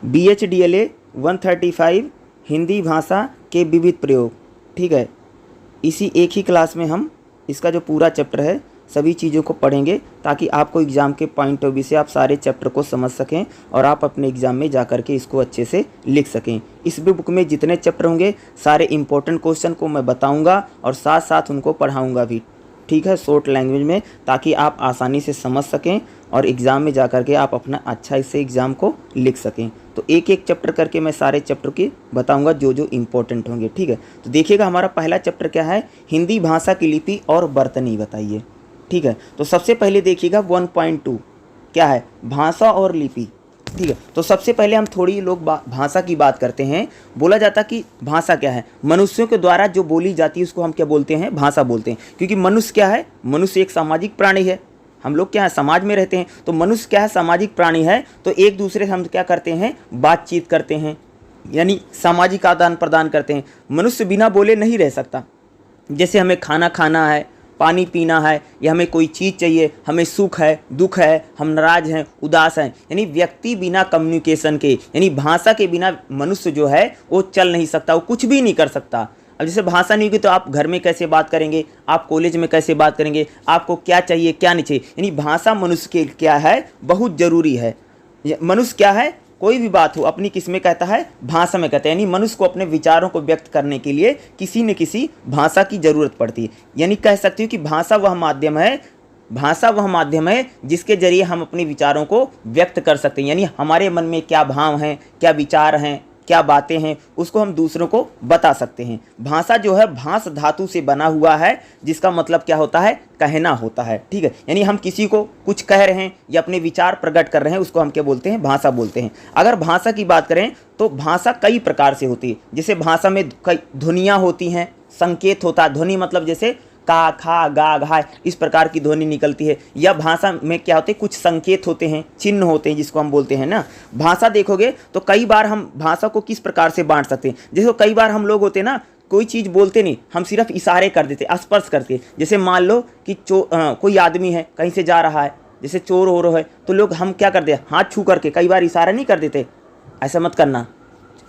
BHDLA 135 Hindi भाषा के विविध प्रयोग। ठीक है, इसी एक ही क्लास में हम इसका जो पूरा चैप्टर है सभी चीज़ों को पढ़ेंगे ताकि आपको एग्ज़ाम के पॉइंट ऑफ व्यू से आप सारे चैप्टर को समझ सकें और आप अपने एग्ज़ाम में जा कर के इसको अच्छे से लिख सकें। इस बुक में जितने चैप्टर होंगे सारे इंपॉर्टेंट क्वेश्चन को मैं बताऊंगा और साथ साथ उनको पढ़ाऊंगा भी। ठीक है, शॉर्ट लैंग्वेज में, ताकि आप आसानी से समझ सकें और एग्ज़ाम में जा कर के आप अपना अच्छा इससे एग्ज़ाम को लिख सकें। तो एक एक चैप्टर करके मैं सारे चैप्टर की बताऊंगा जो जो इम्पोर्टेंट होंगे। ठीक है, तो देखिएगा हमारा पहला चैप्टर क्या है, हिंदी भाषा की लिपि और वर्तनी बताइए। ठीक है, तो सबसे पहले देखिएगा 1.2 क्या है, भाषा और लिपि। ठीक है, तो सबसे पहले हम थोड़ी लोग भाषा की बात करते हैं। बोला जाता कि भाषा क्या है, मनुष्यों के द्वारा जो बोली जाती है उसको हम क्या बोलते हैं, भाषा बोलते हैं। क्योंकि मनुष्य क्या है, मनुष्य एक सामाजिक प्राणी है, हम लोग क्या है समाज में रहते हैं। तो मनुष्य क्या है, सामाजिक प्राणी है। तो एक दूसरे से हम क्या करते हैं, बातचीत करते हैं, यानी सामाजिक आदान प्रदान करते हैं। मनुष्य बिना बोले नहीं रह सकता। जैसे हमें खाना खाना है, पानी पीना है, या हमें कोई चीज़ चाहिए, हमें सुख है, दुख है, हम नाराज हैं, उदास हैं, यानी व्यक्ति बिना कम्युनिकेशन के, यानी भाषा के बिना मनुष्य जो है वो चल नहीं सकता, वो कुछ भी नहीं कर सकता। अब जैसे भाषा नहीं होगी तो आप घर में कैसे बात करेंगे, आप कॉलेज में कैसे बात करेंगे, आपको क्या चाहिए क्या नहीं चाहिए। यानी भाषा मनुष्य के क्या है, बहुत ज़रूरी है। मनुष्य क्या है, कोई भी बात हो अपनी किस में कहता है, भाषा में कहता है। यानी मनुष्य को अपने विचारों को व्यक्त करने के लिए किसी न किसी भाषा की ज़रूरत पड़ती है। यानी कह सकती हूँ कि भाषा वह माध्यम है जिसके जरिए हम अपने विचारों को व्यक्त कर सकते हैं। यानी हमारे मन में क्या भाव हैं, क्या विचार हैं, क्या बातें हैं, उसको हम दूसरों को बता सकते हैं। भाषा जो है भाष धातु से बना हुआ है, जिसका मतलब क्या होता है, कहना होता है। ठीक है, यानी हम किसी को कुछ कह रहे हैं या अपने विचार प्रकट कर रहे हैं, उसको हम क्या बोलते हैं, भाषा बोलते हैं। अगर भाषा की बात करें तो भाषा कई प्रकार से होती है। जैसे भाषा में कई ध्वनियाँ होती हैं, संकेत होता है। ध्वनि मतलब जैसे का, खा, गा, घा, इस प्रकार की ध्वनि निकलती है। या भाषा में क्या होते हैं, कुछ संकेत होते हैं, चिन्ह होते हैं, जिसको हम बोलते हैं ना। भाषा देखोगे तो कई बार हम भाषा को किस प्रकार से बांट सकते हैं। जैसे कई बार हम लोग होते हैं ना, कोई चीज़ बोलते नहीं, हम सिर्फ इशारे कर देते, स्पर्श करके। जैसे मान लो कि कोई आदमी है कहीं से जा रहा है, जैसे चोर हो रहा है, तो लोग हम क्या करते हैं, हाथ छू करके कई बार इशारा नहीं कर देते, ऐसा मत करना,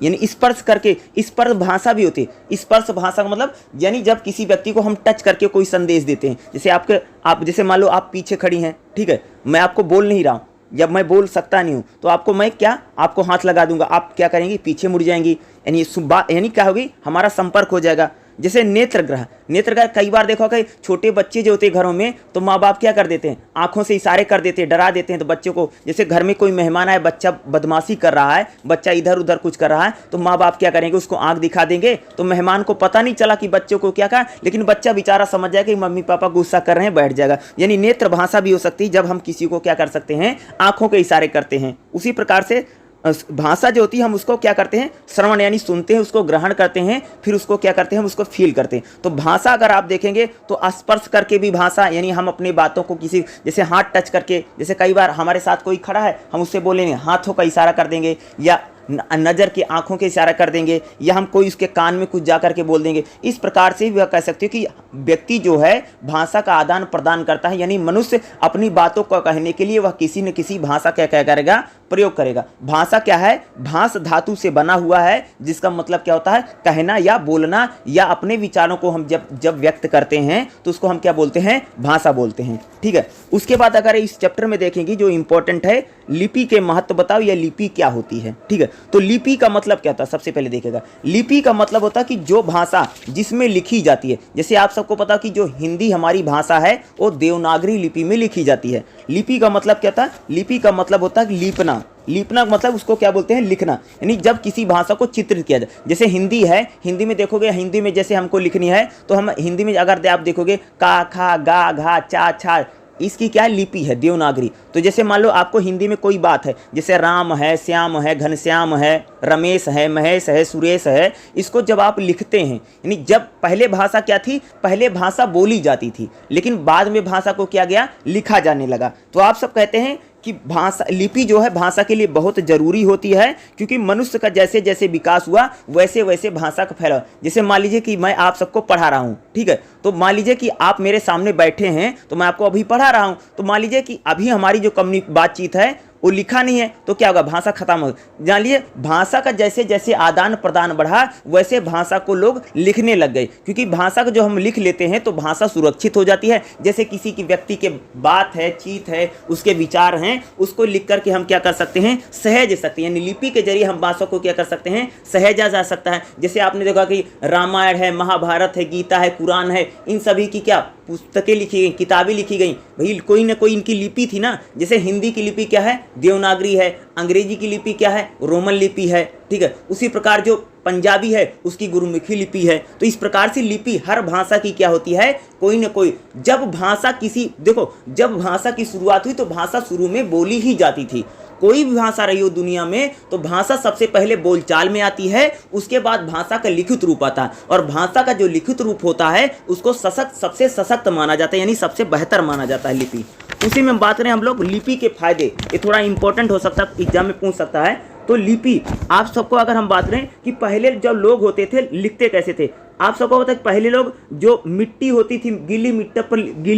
यानी स्पर्श करके। स्पर्श भाषा भी होती है। स्पर्श भाषा का मतलब यानी जब किसी व्यक्ति को हम टच करके कोई संदेश देते हैं। जैसे आप जैसे मान लो आप पीछे खड़ी हैं, ठीक है, मैं आपको बोल नहीं रहा हूँ, जब मैं बोल सकता नहीं हूँ तो आपको मैं क्या, आपको हाथ लगा दूंगा, आप क्या करेंगी, पीछे मुड़ जाएंगी, यानी क्या होगी, हमारा संपर्क हो जाएगा। जैसे नेत्रग्रह कई बार देखो कि छोटे बच्चे जो होते हैं घरों में, तो माँ बाप क्या कर देते हैं, आंखों से इशारे कर देते हैं, डरा देते हैं। तो बच्चों को, जैसे घर में कोई मेहमान आए, बच्चा बदमाशी कर रहा है, बच्चा इधर उधर कुछ कर रहा है, तो माँ बाप क्या करेंगे, उसको आंख दिखा देंगे। तो मेहमान को पता नहीं चला कि बच्चों को क्या कहा, लेकिन बच्चा बेचारा समझ जाएगा कि मम्मी पापा गुस्सा कर रहे हैं, बैठ जाएगा। यानी नेत्र भाषा भी हो सकती है, जब हम किसी को क्या कर सकते हैं, आंखों के इशारे करते हैं। उसी प्रकार से भाषा जो होती है, हम उसको क्या करते हैं, श्रवण यानी सुनते हैं, उसको ग्रहण करते हैं, फिर उसको क्या करते हैं, हम उसको फील करते हैं। तो भाषा अगर आप देखेंगे तो स्पर्श करके भी भाषा, यानी हम अपनी बातों को किसी, जैसे हाथ टच करके, जैसे कई बार हमारे साथ कोई खड़ा है, हम उससे बोलेंगे, हाथों का इशारा कर देंगे, या नज़र के, आंखों के इशारा कर देंगे, या हम कोई उसके कान में कुछ जा करके बोल देंगे। इस प्रकार से वह कह सकते हो कि व्यक्ति जो है भाषा का आदान प्रदान करता है। यानी मनुष्य अपनी बातों को कहने के लिए वह किसी न किसी भाषा का क्या करेगा, प्रयोग करेगा। भाषा क्या है, भाष धातु से बना हुआ है, जिसका मतलब क्या होता है, कहना या बोलना, या अपने विचारों को हम जब व्यक्त करते हैं तो उसको हम क्या बोलते हैं, भाषा बोलते हैं। ठीक है, उसके बाद अगर इस चैप्टर में देखेंगे जो इंपॉर्टेंट है, लिपि के महत्व बताओ, या लिपि क्या होती है। ठीक है, तो लिपि का मतलब क्या होता है, सबसे पहले देखेगा। लिपि का मतलब होता है कि जो भाषा जिसमें लिखी जाती है। जैसे आप सबको पता कि जो हिंदी हमारी भाषा है वो देवनागरी लिपि में लिखी जाती है। लिपि का मतलब क्या था, लिपि का मतलब होता है लिपना। लिपना मतलब उसको क्या बोलते हैं, लिखना। यानी जब किसी भाषा को चित्रित किया जाए, जैसे हिंदी है, हिंदी में देखोगे, हिंदी में जैसे हमको लिखनी है तो हम हिंदी में अगर आप देखोगे का, खा, गा, घा, चा, छा, इसकी क्या लिपि है, देवनागरी। तो जैसे मान लो आपको हिंदी में कोई बात है, जैसे राम है, श्याम है, घनश्याम है, रमेश है, महेश है, सुरेश है, इसको जब आप लिखते हैं, यानी जब पहले भाषा क्या थी, पहले भाषा बोली जाती थी, लेकिन बाद में भाषा को क्या गया, लिखा जाने लगा। तो आप सब कहते हैं कि भाषा, लिपि जो है भाषा के लिए बहुत ज़रूरी होती है, क्योंकि मनुष्य का जैसे जैसे विकास हुआ वैसे वैसे भाषा का फैलाव। जैसे मान लीजिए कि मैं आप सबको पढ़ा रहा हूँ, ठीक है, तो मान लीजिए कि आप मेरे सामने बैठे हैं, तो मैं आपको अभी पढ़ा रहा हूँ, तो मान लीजिए कि अभी हमारी जो बातचीत है वो लिखा नहीं है तो क्या होगा, भाषा खत्म हो। जान लीजिए भाषा का जैसे जैसे आदान प्रदान बढ़ा वैसे भाषा को लोग लिखने लग गए, क्योंकि भाषा को जो हम लिख लेते हैं तो भाषा सुरक्षित हो जाती है। जैसे किसी की व्यक्ति के बात है, चीत है, उसके विचार हैं, उसको लिख करके हम क्या कर सकते हैं, सहेज सकते हैं। यानी लिपि के जरिए हम भाषा को क्या कर सकते हैं, सहेजा जा सकता है। जैसे आपने देखा कि रामायण है, महाभारत है, गीता है, कुरान है, इन सभी की क्या पुस्तकें लिखी गई, किताबें लिखी गई, भाई कोई ना कोई इनकी लिपि थी ना। जैसे हिंदी की लिपि क्या है, देवनागरी है, अंग्रेजी की लिपि क्या है, रोमन लिपि है, ठीक है। उसी प्रकार जो पंजाबी है उसकी गुरुमुखी लिपि है। तो इस प्रकार से लिपि हर भाषा की क्या होती है, कोई ना कोई। जब भाषा किसी, देखो जब भाषा की शुरुआत हुई तो भाषा शुरू में बोली ही जाती थी। कोई भी भाषा रही हो दुनिया में तो भाषा सबसे पहले बोलचाल में आती है, उसके बाद भाषा का लिखित रूप आता है। और भाषा का जो लिखित रूप होता है उसको सशक्त, सबसे सशक्त माना जाता है, यानी सबसे बेहतर माना जाता है लिपि। उसी में बात करें हम लोग लिपि के फायदे, ये थोड़ा इंपॉर्टेंट हो सकता है, एग्जाम में पूछ सकता है। तो लिपि आप सबको अगर हम बात करें कि पहले जब लोग होते थे लिखते कैसे थे, आप सबको पता है पहले लोग जो मिट्टी होती थी गीली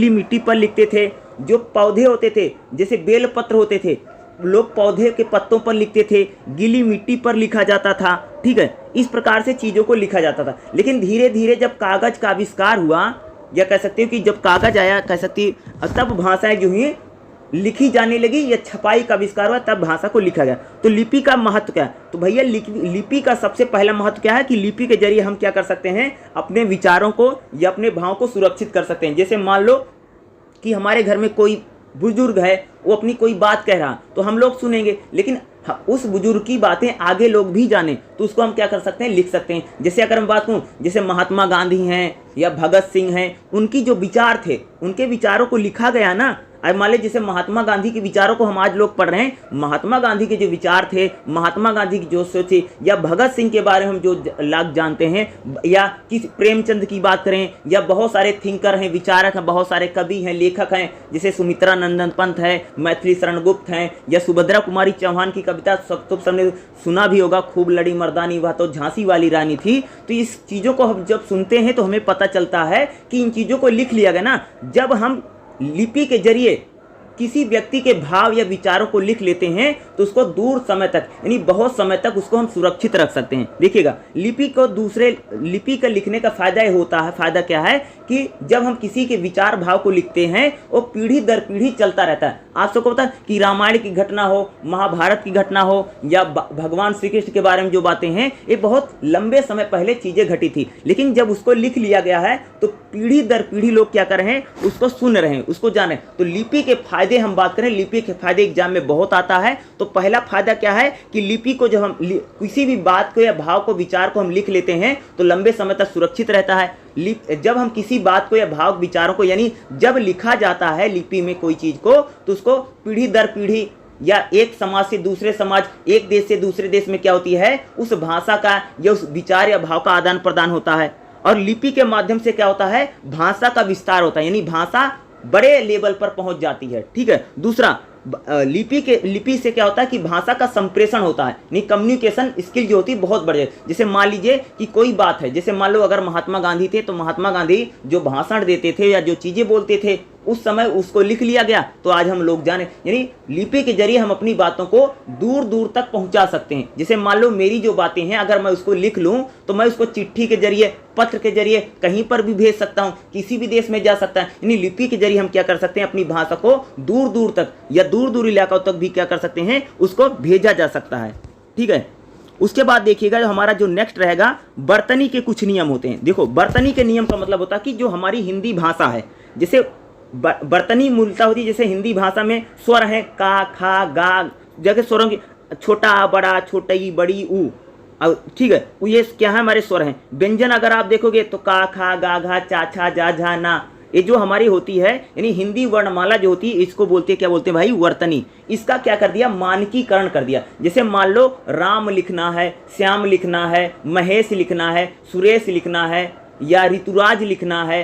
मिट्टी पर लिखते थे। जो पौधे होते थे जैसे बेल पत्र होते थे, लोग पौधे के पत्तों पर लिखते थे, गीली मिट्टी पर लिखा जाता था, ठीक है। इस प्रकार से चीज़ों को लिखा जाता था। लेकिन धीरे धीरे जब कागज का आविष्कार हुआ, या कह सकते हो कि जब कागज आया, कह सकती तब भाषाएं जो ही लिखी जाने लगी, या छपाई का आविष्कार हुआ तब भाषा को लिखा गया। तो लिपि का महत्व क्या है, तो भैया लिपि का सबसे पहला महत्व क्या है कि लिपि के जरिए हम क्या कर सकते हैं, अपने विचारों को या अपने भावों को सुरक्षित कर सकते हैं। जैसे मान लो कि हमारे घर में कोई बुजुर्ग है, वो अपनी कोई बात कह रहा तो हम लोग सुनेंगे, लेकिन उस बुजुर्ग की बातें आगे लोग भी जाने तो उसको हम क्या कर सकते हैं, लिख सकते हैं। जैसे अगर हम बात करूं, जैसे महात्मा गांधी हैं या भगत सिंह हैं, उनकी जो विचार थे उनके विचारों को लिखा गया ना। अब मान लीजिए जैसे महात्मा गांधी के विचारों को हम आज लोग पढ़ रहे हैं, महात्मा गांधी के जो विचार थे, महात्मा गांधी की जो सोच थी, या भगत सिंह के बारे में हम जो लाख जानते हैं, या किस प्रेमचंद की बात करें, या बहुत सारे थिंकर हैं, विचारक हैं, बहुत सारे कवि हैं, लेखक हैं, जैसे सुमित्रा नंदन पंत है, मैथिली शरण गुप्त हैं, या सुभद्रा कुमारी चौहान की कविता सबने सुना भी होगा, खूब लड़ी मर्दानी वह तो झांसी वाली रानी थी। तो इस चीज़ों को हम जब सुनते हैं तो हमें पता चलता है कि इन चीज़ों को लिख लिया गया ना। जब हम लिपि के जरिए किसी व्यक्ति के भाव या विचारों को लिख लेते हैं तो उसको दूर समय तक, यानी बहुत समय तक उसको हम सुरक्षित रख सकते हैं। देखिएगा लिपि का लिखने का फायदा ये होता है, फायदा क्या है कि जब हम किसी के विचार भाव को लिखते हैं वो पीढ़ी दर पीढ़ी चलता रहता है। आप सबको पता है कि रामायण की घटना हो, महाभारत की घटना हो, या भगवान श्री कृष्ण के बारे में जो बातें हैं, ये बहुत लंबे समय पहले चीजें घटी थी, लेकिन जब उसको लिख लिया गया है तो पीढ़ी दर पीढ़ी लोग क्या कर रहे हैं, उसको सुन रहे हैं, उसको जान रहे हैं। तो लिपि के फायदे हम बात करें, लिपि के फायदे एग्जाम में बहुत आता है। तो पहला फायदा क्या है कि लिपि को जब हम किसी भी बात को या भाव को, विचार को हम लिख लेते हैं तो लंबे समय तक सुरक्षित रहता है। जब हम किसी बात को या भाव विचारों को, यानी जब लिखा जाता है लिपि में कोई चीज को, तो उसको पीढ़ी दर पीढ़ी या एक समाज से दूसरे समाज, एक देश से दूसरे देश में क्या होती है, उस भाषा का या उस विचार या भाव का आदान प्रदान होता है। और लिपि के माध्यम से क्या होता है, भाषा का विस्तार होता है, यानी भाषा बड़े लेवल पर पहुंच जाती है, ठीक है। दूसरा, लिपि से क्या होता है कि भाषा का संप्रेषण होता है, यानी कम्युनिकेशन स्किल जो होती है बहुत बढ़ जाए। जैसे मान लीजिए कि कोई बात है, जैसे मान लो अगर महात्मा गांधी थे तो महात्मा गांधी जो भाषण देते थे या जो चीजें बोलते थे उस समय उसको लिख लिया गया तो आज हम लोग जाने, यानी लिपि के जरिए हम अपनी बातों को दूर दूर तक पहुंचा सकते हैं। जैसे मान लो मेरी जो बातें हैं अगर मैं उसको लिख लूं तो मैं उसको चिट्ठी के जरिए, पत्र के जरिए कहीं पर भी भेज सकता हूं, किसी भी देश में जा सकता है। यानी लिपि के जरिए हम क्या कर सकते हैं, अपनी भाषा को दूर दूर तक या दूर दूर इलाकों तक भी क्या कर सकते हैं, उसको भेजा जा सकता है, ठीक है। उसके बाद देखिएगा जो हमारा जो नेक्स्ट रहेगा, बर्तनी के कुछ नियम होते हैं। देखो बर्तनी के नियम का मतलब होता है कि जो हमारी हिंदी भाषा है, जैसे बर्तनी मूलता होती है, जैसे हिंदी भाषा में स्वर है का, खा, गा, जगह स्वरों की छोटा, बड़ा, छोटी, बड़ी, ऊ, ठीक है, ये क्या है, हमारे स्वर हैं। व्यंजन अगर आप देखोगे तो का, खा, गा, घा, चा, छा, जा, झा, ना, ये जो हमारी होती है, यानी हिंदी वर्णमाला जो होती है इसको बोलते हैं, क्या बोलते हैं भाई, वर्तनी। इसका क्या कर दिया, मानकीकरण कर दिया। जैसे मान लो राम लिखना है, श्याम लिखना है, महेश लिखना है, सुरेश लिखना है, या ऋतुराज लिखना है,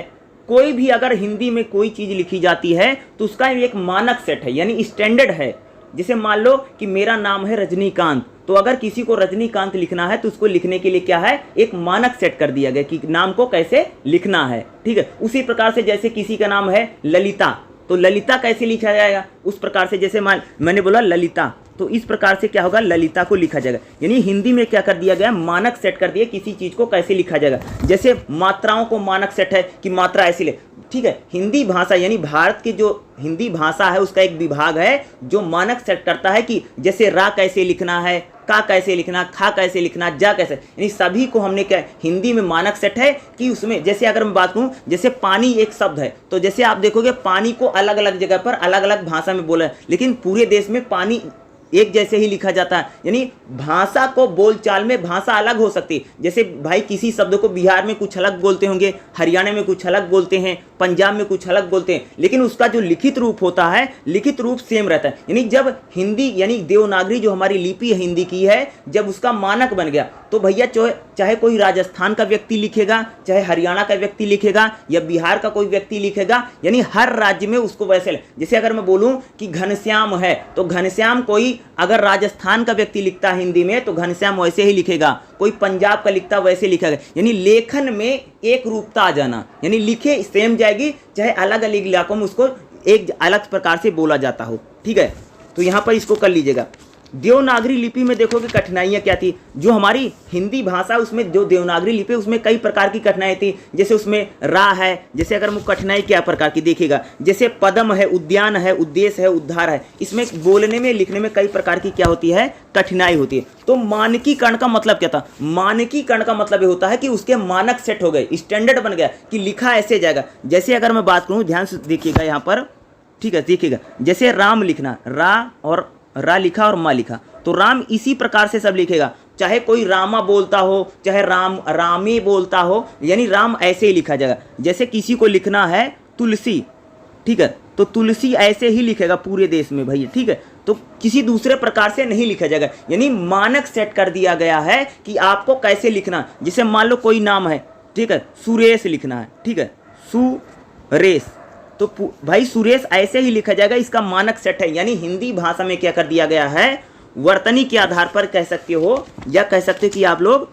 कोई भी अगर हिंदी में कोई चीज़ लिखी जाती है तो उसका एक मानक सेट है, यानी स्टैंडर्ड है। जैसे मान लो कि मेरा नाम है रजनीकांत, तो अगर किसी को रजनीकांत लिखना है तो उसको लिखने के लिए क्या है, एक मानक सेट कर दिया गया कि नाम को कैसे लिखना है, ठीक है। उसी प्रकार से जैसे किसी का नाम है ललिता, तो ललिता कैसे लिखा जाएगा, उस प्रकार से जैसे मैंने बोला ललिता, तो इस प्रकार से क्या होगा, ललिता को लिखा जाएगा। यानी हिंदी में क्या कर दिया गया, मानक सेट कर दिया किसी चीज़ को कैसे लिखा जाएगा। जैसे मात्राओं को मानक सेट है कि मात्रा ऐसी ले, ठीक है। हिंदी भाषा यानी भारत की जो हिंदी भाषा है उसका एक विभाग है जो मानक सेट करता है कि जैसे रा कैसे लिखना है, का कैसे लिखना, खा कैसे लिखना, जा कैसे, यानी सभी को हमने क्या हिंदी में मानक सेट है कि उसमें जैसे अगर मैं बात करूं, जैसे पानी एक शब्द है, तो जैसे आप देखोगे पानी को अलग अलग जगह पर अलग अलग भाषा में बोला है, लेकिन पूरे देश में पानी एक जैसे ही लिखा जाता है। यानी भाषा को बोलचाल में भाषा अलग हो सकती है। जैसे भाई किसी शब्द को बिहार में कुछ अलग बोलते होंगे, हरियाणा में कुछ अलग बोलते हैं, पंजाब में कुछ अलग बोलते हैं, लेकिन उसका जो लिखित रूप होता है, लिखित रूप सेम रहता है। यानी जब हिंदी यानी देवनागरी जो हमारी लिपि हिंदी की है, जब उसका मानक बन गया, तो भैया चाहे कोई राजस्थान का व्यक्ति लिखेगा, चाहे हरियाणा का व्यक्ति लिखेगा, या बिहार का कोई व्यक्ति लिखेगा, यानी हर राज्य में उसको वैसे। जैसे अगर मैं बोलूं कि घनश्याम है, तो घनश्याम कोई अगर राजस्थान का व्यक्ति लिखता है हिंदी में, तो घनश्याम वैसे ही लिखेगा, कोई पंजाब का लिखता वैसे लिखेगा। यानी लेखन में एक रूपता आ जाना, यानी लिखे सेम जाएगी, चाहे अलग अलग इलाकों में उसको एक अलग प्रकार से बोला जाता हो, ठीक है। तो यहाँ पर इसको कर लीजिएगा। देवनागरी लिपि में देखोगे कठिनाइयाँ क्या थी, जो हमारी हिंदी भाषा उसमें जो देवनागरी लिपि उसमें कई प्रकार की कठिनाई थी। जैसे उसमें रा है, जैसे अगर वो कठिनाई क्या प्रकार की देखिएगा, जैसे पदम है, उद्यान है, उद्देश्य है, उद्धार है, इसमें बोलने में लिखने में कई प्रकार की क्या होती है, कठिनाई होती है। तो मानकीकरण का मतलब क्या था, मानकीकरण का मतलब ये होता है कि उसके मानक सेट हो गए, स्टैंडर्ड बन गया कि लिखा ऐसे जाएगा। जैसे अगर मैं बात करूँ, ध्यान से देखिएगा यहाँ पर, ठीक है, देखिएगा जैसे राम लिखना, रा लिखा और मा लिखा, तो राम इसी प्रकार से सब लिखेगा, चाहे कोई रामा बोलता हो, चाहे रामी बोलता हो, यानी राम ऐसे ही लिखा जाएगा। जैसे किसी को लिखना है तुलसी, ठीक है, तो तुलसी ऐसे ही लिखेगा पूरे देश में भैया, ठीक है, तो किसी दूसरे प्रकार से नहीं लिखा जाएगा। यानी मानक सेट कर दिया गया है कि आपको कैसे लिखना। जैसे मान लो कोई नाम है, ठीक है, सुरेश लिखना है, ठीक है, सुरेश, तो भाई सुरेश ऐसे ही लिखा जाएगा, इसका मानक सेट है। यानी हिंदी भाषा में क्या कर दिया गया है, वर्तनी के आधार पर कह सकते हो, या कह सकते हो कि आप लोग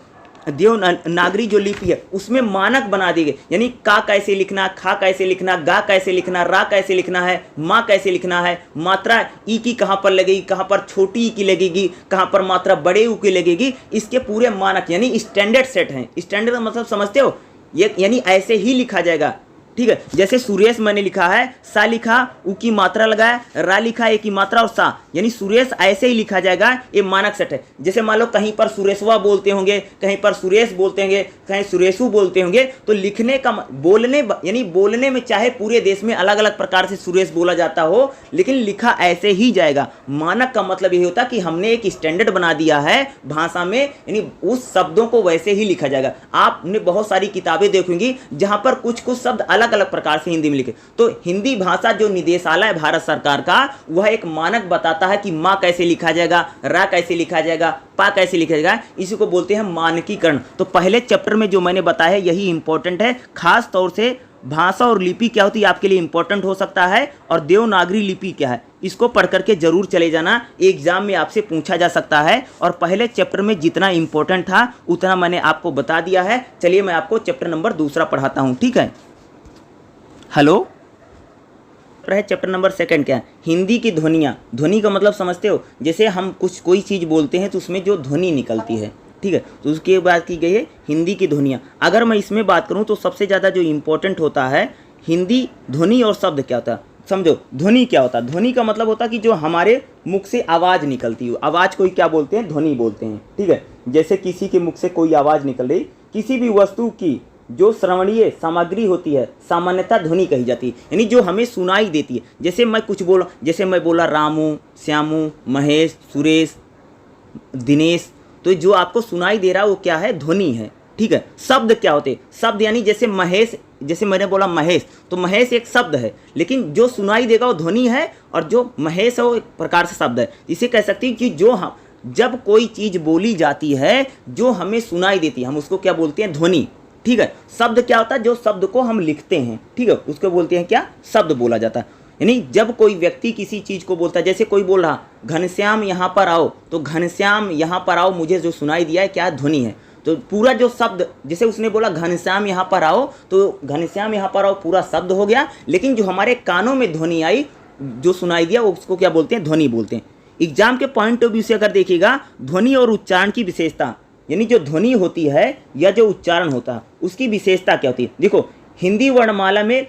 देवनागरी जो लिपि है उसमें मानक बना दिए गए। यानी का कैसे लिखना, खा कैसे लिखना, गा कैसे लिखना, रा कैसे लिखना है, माँ कैसे लिखना है, मात्रा ई की कहाँ पर लगेगी, कहाँ पर छोटी ई की लगेगी, कहाँ पर मात्रा बड़े ऊ की लगेगी, इसके पूरे मानक यानी स्टैंडर्ड सेट हैं। स्टैंडर्ड का मतलब समझते हो, ये यानी ऐसे ही लिखा जाएगा, ठीक है। जैसे सुरेश मैंने लिखा है, सा लिखा, ऊ की मात्रा लगाया, रा लिखा, ए की मात्रा और सा, यानी सुरेश ऐसे ही लिखा जाएगा, ये मानक सेट है। जैसे मान लो कहीं पर सुरेशवा बोलते होंगे, कहीं पर सुरेश बोलते होंगे, कहीं सुरेशु बोलते होंगे, तो लिखने का बोलने यानी बोलने में चाहे पूरे देश में अलग अलग प्रकार से सुरेश बोला जाता हो, लेकिन लिखा ऐसे ही जाएगा। मानक का मतलब ये होता कि हमने एक स्टैंडर्ड बना दिया है भाषा में, यानी उस शब्दों को वैसे ही लिखा जाएगा। आपने बहुत सारी किताबें देखोगी जहां पर कुछ कुछ शब्द अलग अलग प्रकार से हिंदी में लिखे। तो हिंदी भाषा जो निदेशालय भारत सरकार का, वह एक मानक बताता है कि माँ कैसे लिखा जाएगा, रा कैसे लिखा जाएगा, पा कैसे लिखा जाएगा, इसी को बोलते हैं मानकीकरण। तो पहले चैप्टर में जो मैंने बताया है यही इंपॉर्टेंट है। खास तौर से भाषा और लिपि क्या होती है आपके लिए इंपॉर्टेंट हो सकता है, और देवनागरी लिपि क्या है इसको पढ़ करके जरूर चले जाना, एग्जाम में आपसे पूछा जा सकता है। और पहले चैप्टर में जितना इंपॉर्टेंट था उतना मैंने आपको बता दिया है। चलिए मैं आपको चैप्टर नंबर 2 पढ़ाता हूँ, ठीक है। हेलो, है चैप्टर नंबर 2 क्या है, हिंदी की ध्वनियाँ। ध्वनि का मतलब समझते हो, जैसे हम कोई चीज़ बोलते हैं तो उसमें जो ध्वनि निकलती है, ठीक है, तो उसकी बात की गई है हिंदी की ध्वनियाँ। अगर मैं इसमें बात करूँ तो सबसे ज़्यादा जो इम्पोर्टेंट होता है हिंदी ध्वनि और शब्द क्या होता है, समझो। ध्वनि क्या होता है, ध्वनि का मतलब होता है कि जो हमारे मुख से आवाज़ निकलती हो, आवाज़ को क्या बोलते हैं, ध्वनि बोलते हैं, ठीक है। जैसे किसी के मुख से कोई आवाज़ निकल रही, किसी भी वस्तु की जो श्रवणीय सामग्री होती है सामान्यतः ध्वनि कही जाती है, यानी जो हमें सुनाई देती है। जैसे मैं कुछ बोला, जैसे मैं बोला रामू, श्यामू, महेश, सुरेश, दिनेश, तो जो आपको सुनाई दे रहा है वो क्या है, ध्वनि है, ठीक है। शब्द क्या होते हैं, शब्द यानी जैसे महेश, जैसे मैंने बोला महेश, तो महेश एक शब्द है, लेकिन जो सुनाई देगा वो ध्वनि है, और जो महेश है वो एक प्रकार से शब्द है। इसे कह सकते हैं कि जो हम जब कोई चीज़ बोली जाती है जो हमें सुनाई देती है, हम उसको क्या बोलते हैं, ध्वनि, ठीक है। शब्द क्या होता है, जो शब्द को हम लिखते हैं, ठीक है, उसको बोलते हैं क्या, शब्द बोला जाता है। यानी जब कोई व्यक्ति किसी चीज़ को बोलता है, जैसे कोई बोल रहा घनश्याम यहाँ पर आओ, तो घनश्याम यहाँ पर आओ मुझे जो सुनाई दिया है क्या ध्वनि है। तो तो पूरा जो शब्द, जैसे उसने बोला घनश्याम यहाँ पर आओ, तो घनश्याम यहाँ पर आओ पूरा शब्द हो गया, लेकिन जो हमारे कानों में ध्वनि आई, जो सुनाई दिया, उसको क्या बोलते हैं? ध्वनि बोलते हैं। एग्जाम के पॉइंट ऑफ व्यू से अगर देखिएगा, ध्वनि और उच्चारण की विशेषता, यानी जो ध्वनि होती है या जो उच्चारण होता है उसकी विशेषता क्या होती है? देखो, हिंदी वर्णमाला में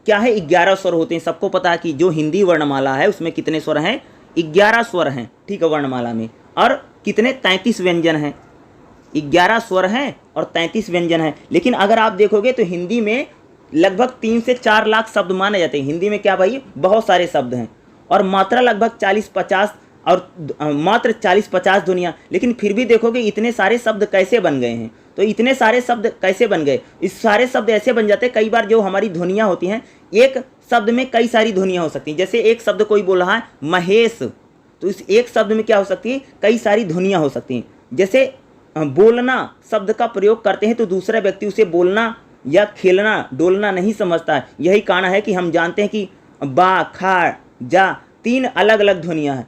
क्या है? 11 स्वर होते हैं। सबको पता है कि जो हिंदी वर्णमाला है उसमें कितने स्वर हैं? 11 स्वर हैं, ठीक है, वर्णमाला में। और कितने? 33 व्यंजन हैं। 11 स्वर हैं और 33 व्यंजन हैं। लेकिन अगर आप देखोगे तो हिंदी में लगभग 3 से 4 लाख शब्द माने जाते हैं। हिंदी में क्या भाई? बहुत सारे शब्द हैं, और मात्रा लगभग 40-50, और मात्र 40-50 ध्वनियाँ। लेकिन फिर भी देखोगे इतने सारे शब्द कैसे बन गए हैं? तो इतने सारे शब्द कैसे बन गए? इस सारे शब्द ऐसे बन जाते हैं, कई बार जो हमारी ध्वनियाँ होती हैं, एक शब्द में कई सारी ध्वनियाँ हो सकती हैं। जैसे एक शब्द कोई बोल रहा है महेश, तो इस एक शब्द में क्या हो सकती है? कई सारी ध्वनियाँ हो सकती हैं। जैसे बोलना शब्द का प्रयोग करते हैं तो दूसरा व्यक्ति उसे बोलना या खेलना, डोलना नहीं समझता है। यही कारण है कि हम जानते हैं कि बा, खा, जा 3 अलग अलग ध्वनियाँ हैं।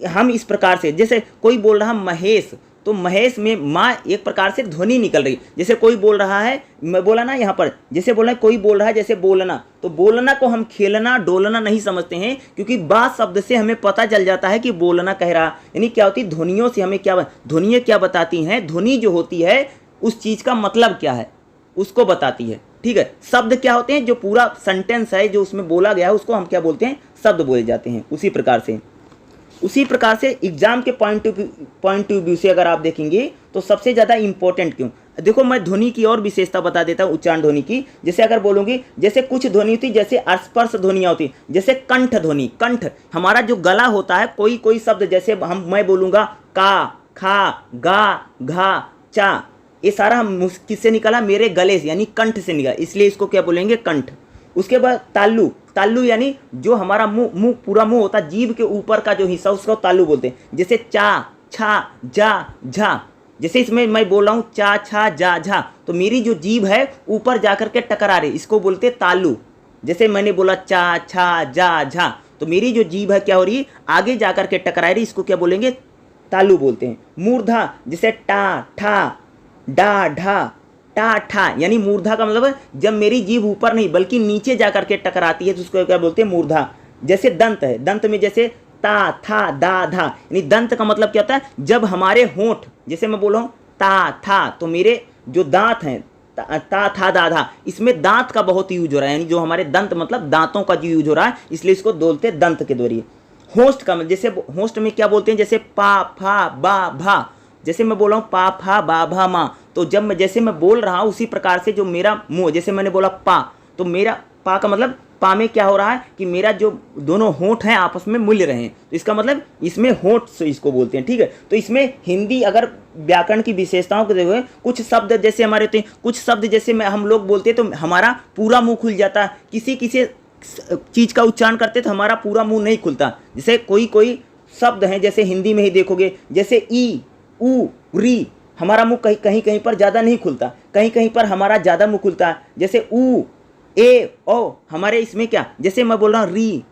हम इस प्रकार से, जैसे कोई बोल रहा महेश, तो महेश में माँ एक प्रकार से ध्वनि निकल रही। जैसे कोई बोल रहा है, मैं बोला ना यहाँ पर, जैसे बोल रहा है कोई बोल रहा है जैसे बोलना, तो बोलना को हम खेलना, डोलना नहीं समझते हैं, क्योंकि बा शब्द से हमें पता चल जाता है कि बोलना कह रहा। यानी क्या होती? ध्वनियों से हमें क्या, ध्वनियाँ क्या बताती हैं? ध्वनि जो होती है उस चीज़ का मतलब क्या है उसको बताती है, ठीक है। शब्द क्या होते हैं? जो पूरा सेंटेंस है जो उसमें बोला गया है उसको हम क्या बोलते हैं? शब्द बोले जाते हैं। उसी प्रकार से एग्जाम के पॉइंट ऑफ व्यू से अगर आप देखेंगे तो सबसे ज़्यादा इंपॉर्टेंट क्यों? देखो, मैं ध्वनि की और विशेषता बता देता हूँ, उच्चारण ध्वनि की। जैसे अगर बोलूँगी, जैसे कुछ ध्वनि होती, जैसे स्पर्श ध्वनियाँ होती, जैसे कंठ ध्वनि। कंठ हमारा जो गला होता है, कोई शब्द जैसे मैं बोलूँगा का, खा, गा, घा, चा, ये सारा हम किससे निकला? मेरे गले से, यानी कंठ से निकला, इसलिए इसको क्या बोलेंगे? कंठ। उसके बाद ताल्लू यानी जो हमारा मुंह पूरा मुंह होता है, जीभ के ऊपर का जो हिस्सा उसको ताल्लू बोलते हैं। जैसे चा, छा, जा, झा, जैसे इसमें मैं बोल रहा हूँ चा, छा, जा, झा, तो मेरी जो जीभ है ऊपर जाकर के टकरा रही, इसको बोलते हैं ताल्लू। जैसे मैंने बोला चा, छा, जा, झा, तो मेरी जो जीभ है क्या हो रही है? आगे जाकर के टकरा रही, इसको क्या बोलेंगे? ताल्लू बोलते हैं। मूर्धा, जैसे टा, ठा, डा, ढा, टा, ठा, यानी मूर्धा का मतलब है जब मेरी जीभ ऊपर नहीं बल्कि नीचे जाकर के टकराती है तो उसको क्या बोलते हैं? मूर्धा। जैसे दंत है, दंत में जैसे ता, था, दा, धा, यानी दंत का मतलब क्या होता है? जब हमारे होंठ, जैसे मैं बोल रहा हूँ ता, था, तो मेरे जो दांत हैं, ता, था, दा, धा, इसमें दांत का बहुत यूज हो रहा है, यानी जो हमारे दंत मतलब दांतों का जो यूज हो रहा है, इसलिए इसको बोलते हैं दंत के द्वारा। होस्ट का, जैसे होस्ट में क्या बोलते हैं? जैसे पा, फा, बा, भा, जैसे मैं बोल रहा हूँ पा, फा, बा, भा, मा, तो जब मैं जैसे मैं बोल रहा हूँ उसी प्रकार से जो मेरा मुंह, जैसे मैंने बोला पा, तो मेरा पा का मतलब पा में क्या हो रहा है कि मेरा जो दोनों होंठ हैं आपस में मिल रहे हैं, तो इसका मतलब इसमें होंठ से इसको बोलते हैं, ठीक है। तो इसमें हिंदी अगर व्याकरण की विशेषताओं को देखोगे, कुछ शब्द जैसे हमारे होते हैं, कुछ शब्द जैसे हम लोग बोलते हैं तो हमारा पूरा मुँह खुल जाता है, किसी चीज़ का उच्चारण करते तो हमारा पूरा मुँह नहीं खुलता। जैसे कोई शब्द हैं, जैसे हिंदी में ही देखोगे, जैसे ई, ऊ, री, हमारा मुंह कहीं पर ज़्यादा नहीं खुलता, कहीं पर हमारा ज़्यादा मुंह खुलता है। जैसे ऊ, ए, ओ, हमारे इसमें क्या, जैसे मैं बोल रहा हूँ री,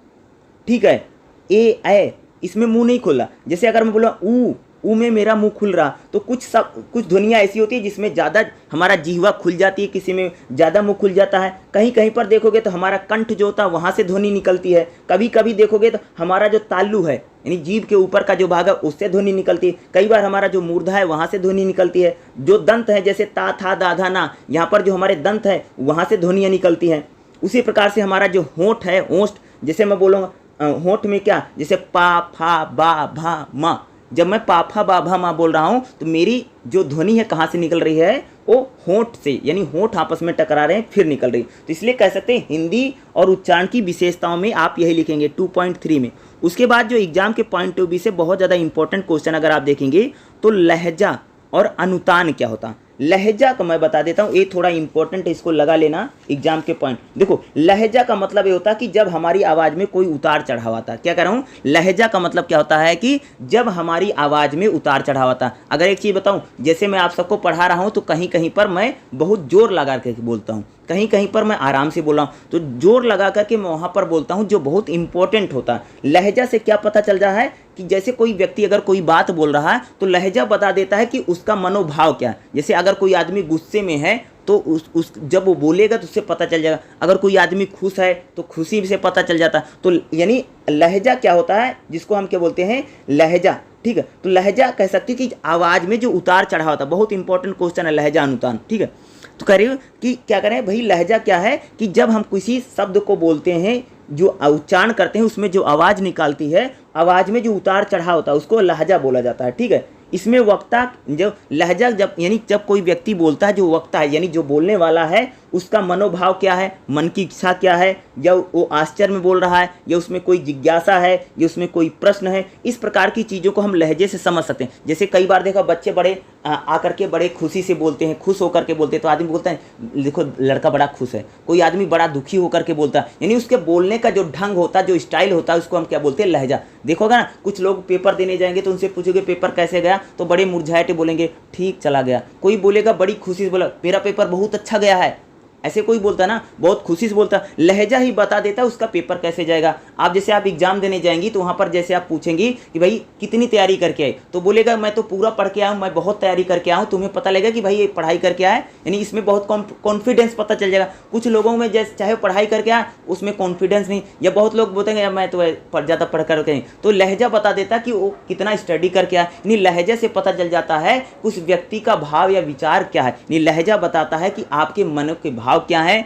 ठीक है, ए, इसमें मुंह नहीं खुला। जैसे अगर मैं बोल रहा हूँ ऊ में मेरा मुंह खुल रहा, तो कुछ ध्वनियाँ ऐसी होती है जिसमें ज़्यादा हमारा जिह्वा खुल जाती है, किसी में ज़्यादा मुंह खुल जाता है। कहीं पर देखोगे तो हमारा कंठ जो होता है वहाँ से ध्वनि निकलती है। कभी देखोगे तो हमारा जो ताल्लू है, यानी जीभ के ऊपर का जो भाग है उससे ध्वनि निकलती है। कई बार हमारा जो मूर्धा है वहाँ से ध्वनि निकलती है। जो दंत है, जैसे ता, था, दा, धा, ना, यहाँ पर जो हमारे दंत है वहाँ से ध्वनियाँ निकलती हैं। उसी प्रकार से हमारा जो होंठ है, ओष्ठ, जैसे मैं बोलूँगा होंठ में क्या, जैसे पा, फा, बा, भा, मा, जब मैं पाफा बाभा माँ बोल रहा हूँ तो मेरी जो ध्वनि है कहाँ से निकल रही है? वो होंठ से, यानी होंठ आपस में टकरा रहे हैं फिर निकल रही। तो इसलिए कह सकते हैं हिंदी और उच्चारण की विशेषताओं में आप यही लिखेंगे 2.3 में। उसके बाद जो एग्जाम के पॉइंट ऑफ व्यू से बहुत ज़्यादा इंपॉर्टेंट क्वेश्चन अगर आप देखेंगे तो लहजा और अनुतान क्या होता है। लहजा का मैं बता देता हूँ, ये थोड़ा इंपॉर्टेंट है, इसको लगा लेना एग्जाम के पॉइंट। देखो, लहजा का मतलब ये होता है कि जब हमारी आवाज़ में कोई उतार चढ़ाव आता है। क्या कह रहा हूँ? लहजा का मतलब क्या होता है कि जब हमारी आवाज़ में उतार चढ़ाव आता है। अगर एक चीज़ बताऊँ, जैसे मैं आप सबको पढ़ा रहा हूँ तो कहीं पर मैं बहुत जोर लगा करके बोलता हूँ, कहीं पर मैं आराम से बोल रहा हूँ, तो जोर लगा करके मैं वहाँ पर बोलता हूँ जो बहुत इंपॉर्टेंट होता है। लहजा से क्या पता चल रहा है कि जैसे कोई व्यक्ति अगर कोई बात बोल रहा है तो लहजा बता देता है कि उसका मनोभाव क्या है। जैसे अगर कोई आदमी गुस्से में है तो उस जब वो बोलेगा तो उससे पता चल जाएगा, अगर कोई आदमी खुश है तो खुशी से पता चल जाता है। तो यानी लहजा क्या होता है, जिसको हम क्या बोलते हैं, लहजा। ठीक है, तो लहजा कह सकते हैं कि आवाज़ में जो उतार चढ़ाव होता है। बहुत इंपॉर्टेंट क्वेश्चन है लहजा अनुतान। ठीक है, तो कह रही हूँ कि क्या करें भाई, लहजा क्या है कि जब हम किसी शब्द को बोलते हैं, जो उच्चारण करते हैं, उसमें जो आवाज़ निकालती है, आवाज़ में जो उतार चढ़ाव होता है उसको लहजा बोला जाता है। ठीक है, इसमें वक्ता जो लहजा जब यानी जब कोई व्यक्ति बोलता है, जो वक्ता है यानी जो बोलने वाला है, उसका मनोभाव क्या है, मन की इच्छा क्या है, या वो आश्चर्य में बोल रहा है, या उसमें कोई जिज्ञासा है, या उसमें कोई प्रश्न है, इस प्रकार की चीज़ों को हम लहजे से समझ सकते हैं। जैसे कई बार देखा बच्चे बड़े आकर के बड़े खुशी से बोलते हैं, खुश होकर के बोलते हैं, तो आदमी बोलता है देखो लड़का बड़ा खुश है। कोई आदमी बड़ा दुखी होकर के बोलता है, यानी उसके बोलने का जो ढंग होता है, जो स्टाइल होता है, उसको हम क्या बोलते हैं, लहजा। देखोगे ना, कुछ लोग पेपर देने जाएंगे तो उनसे पूछोगे पेपर कैसे गया, तो बड़े मुरझाए बोलेंगे ठीक चला गया। कोई बोलेगा बड़ी खुशी से, बोला मेरा पेपर बहुत अच्छा गया है, ऐसे कोई बोलता है ना, बहुत खुशी से बोलता है। लहजा ही बता देता है उसका पेपर कैसे जाएगा। आप जैसे आप एग्जाम देने जाएंगी तो वहाँ पर जैसे आप पूछेंगी कि भाई कितनी तैयारी करके आए, तो बोलेगा मैं तो पूरा पढ़ के आया हूँ, मैं बहुत तैयारी करके आया हूँ। तुम्हें पता लगेगा कि भाई ये पढ़ाई करके आया है, यानी इसमें बहुत कॉन्फिडेंस पता चल जाएगा। कुछ लोगों में जैसे चाहे पढ़ाई करके आया, उसमें कॉन्फिडेंस नहीं, या बहुत लोग बोलते हैं मैं तो ज़्यादा पढ़ करके नहीं। तो लहजा बता देता कि वो कितना स्टडी करके आया, यानी लहजे से पता चल जाता है उस व्यक्ति का भाव या विचार क्या है। यानी लहजा बताता है कि आपके मन के भाव क्या है,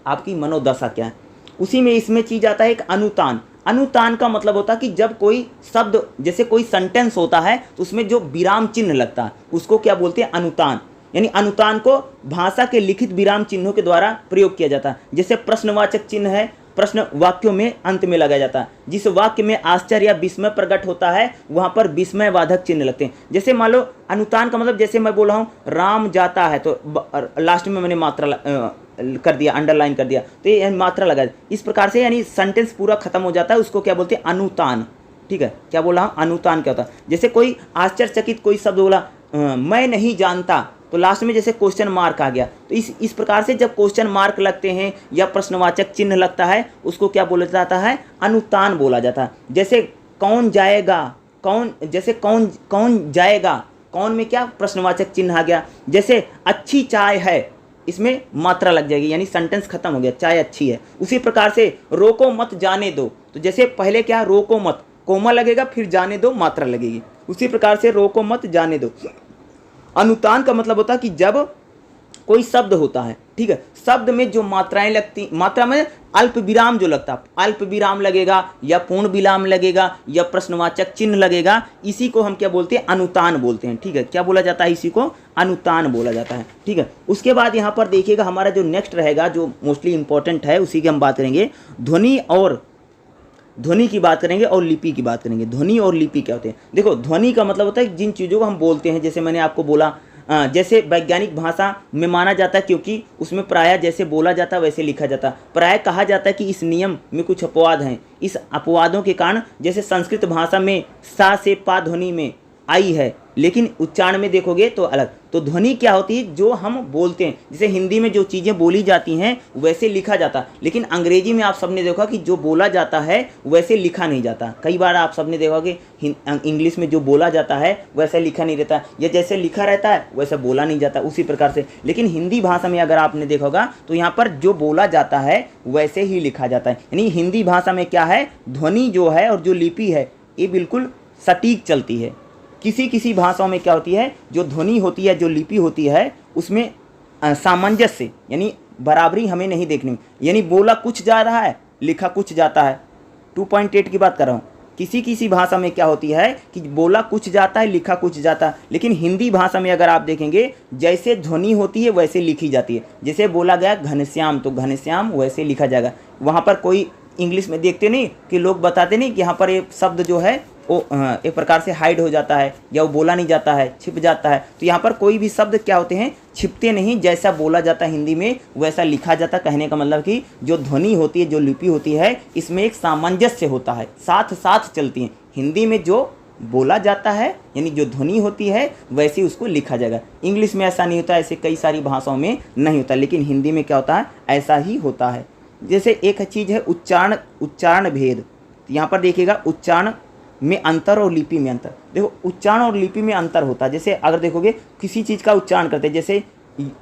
आपकी मनोदशा क्या है। उसी में इसमें चीज आता है एक अनुतान। अनुतान का मतलब होता है कि जब कोई शब्द, जैसे कोई सेंटेंस होता है तो उसमें जो विराम चिन्ह लगता है उसको क्या बोलते हैं, अनुतान। यानी अनुतान को भाषा के लिखित विराम चिन्हों के द्वारा प्रयोग किया जाता है। जैसे प्रश्नवाचक चिन्ह है, प्रश्न वाक्यों में अंत में लगाया जाता है। जिस वाक्य में आश्चर्य या विस्मय प्रकट होता है वहां पर विस्मयवाधक चिन्ह लगते हैं। जैसे मान लो अनुतान का मतलब, जैसे मैं बोल रहा हूँ राम जाता है, तो लास्ट में मैंने मात्रा कर दिया, अंडरलाइन कर दिया, तो ये मात्रा लगा। इस प्रकार से यानी सेंटेंस पूरा खत्म हो जाता है, उसको क्या बोलते हैं, अनुतान। ठीक है, क्या बोला, अनुतान क्या होता है। जैसे कोई आश्चर्यचकित कोई शब्द बोला मैं नहीं जानता, तो लास्ट में जैसे क्वेश्चन मार्क आ गया। तो इस प्रकार से जब क्वेश्चन मार्क लगते हैं या प्रश्नवाचक चिन्ह लगता है, उसको क्या बोला जाता है, अनुतान बोला जाता है। जैसे कौन जाएगा, कौन, जैसे कौन जाएगा, कौन में क्या प्रश्नवाचक चिन्ह आ गया। जैसे अच्छी चाय है, इसमें मात्रा लग जाएगी, यानी सेंटेंस खत्म हो गया, चाय अच्छी है। उसी प्रकार से रोको मत जाने दो, तो जैसे पहले क्या, रोको मत, कोमा लगेगा, फिर जाने दो मात्रा लगेगी। उसी प्रकार से रोको मत जाने दो। अनुतान का मतलब होता है कि जब कोई शब्द होता है, ठीक है, शब्द में जो मात्राएं लगती, मात्रा में अल्प विराम जो लगता, अल्प विराम लगेगा या पूर्ण विराम लगेगा या प्रश्नवाचक चिन्ह लगेगा, इसी को हम क्या बोलते हैं, अनुतान बोलते हैं। ठीक है, क्या बोला जाता है, इसी को अनुतान बोला जाता है। ठीक है, उसके बाद यहाँ पर देखिएगा हमारा जो नेक्स्ट रहेगा, जो मोस्टली इंपॉर्टेंट है, उसी की हम बात करेंगे। ध्वनि की बात करेंगे और लिपि की बात करेंगे। ध्वनि और लिपि क्या होते हैं, देखो ध्वनि का मतलब होता है जिन चीज़ों को हम बोलते हैं, जैसे मैंने आपको बोला, जैसे वैज्ञानिक भाषा में माना जाता है, क्योंकि उसमें प्रायः जैसे बोला जाता है वैसे लिखा जाता है। प्रायः कहा जाता है कि इस नियम में कुछ अपवाद हैं, इस अपवादों के कारण, जैसे संस्कृत भाषा में सा से पा ध्वनि में आई है, लेकिन उच्चारण में देखोगे तो अलग। तो ध्वनि क्या होती है, जो हम बोलते हैं, जैसे हिंदी में जो चीज़ें बोली जाती हैं वैसे लिखा जाता, लेकिन अंग्रेजी में आप सबने देखा कि जो बोला जाता है वैसे लिखा नहीं जाता। कई बार आप सबने देखा कि इंग्लिश में जो बोला जाता है वैसे लिखा नहीं रहता, या जैसे लिखा रहता है वैसे बोला नहीं जाता, उसी प्रकार से। लेकिन हिंदी भाषा में अगर आपने देखा होगा तो यहाँ पर जो बोला जाता है वैसे ही लिखा जाता है। यानी हिंदी भाषा में क्या है, ध्वनि जो है और जो लिपि है ये बिल्कुल सटीक चलती है। किसी किसी भाषाओं में क्या होती है, जो ध्वनि होती है, जो लिपि होती है, उसमें सामंजस्य यानी बराबरी हमें नहीं देखनी, यानी बोला कुछ जा रहा है, लिखा कुछ जाता है। 2.8 की बात कर रहा हूँ। किसी किसी भाषा में क्या होती है कि बोला कुछ जाता है, लिखा कुछ जाता है, लेकिन हिंदी भाषा में अगर आप देखेंगे जैसे ध्वनि होती है वैसे लिखी जाती है। जैसे बोला गया घनश्याम, तो घनश्याम वैसे लिखा जाएगा। वहाँ पर कोई इंग्लिश में देखते नहीं कि लोग बताते नहीं कि यहाँ पर ये शब्द जो है वो एक प्रकार से हाइड हो जाता है, या वो बोला नहीं जाता है, छिप जाता है। तो यहाँ पर कोई भी शब्द क्या होते हैं, छिपते नहीं, जैसा बोला जाता है हिंदी में वैसा लिखा जाता। कहने का मतलब कि जो ध्वनि होती है, जो लिपि होती है, इसमें एक सामंजस्य होता है, साथ साथ चलती है। हिंदी में जो बोला जाता है यानी जो ध्वनि होती है वैसे उसको लिखा जाएगा। इंग्लिश में ऐसा नहीं होता, ऐसे कई सारी भाषाओं में नहीं होता, लेकिन हिंदी में क्या होता है, ऐसा ही होता है। जैसे एक चीज़ है उच्चारण भेद। यहाँ पर देखिएगा उच्चारण में अंतर और लिपि में अंतर। देखो उच्चारण और लिपि में अंतर होता है। जैसे अगर देखोगे किसी चीज़ का उच्चारण करते हैं, जैसे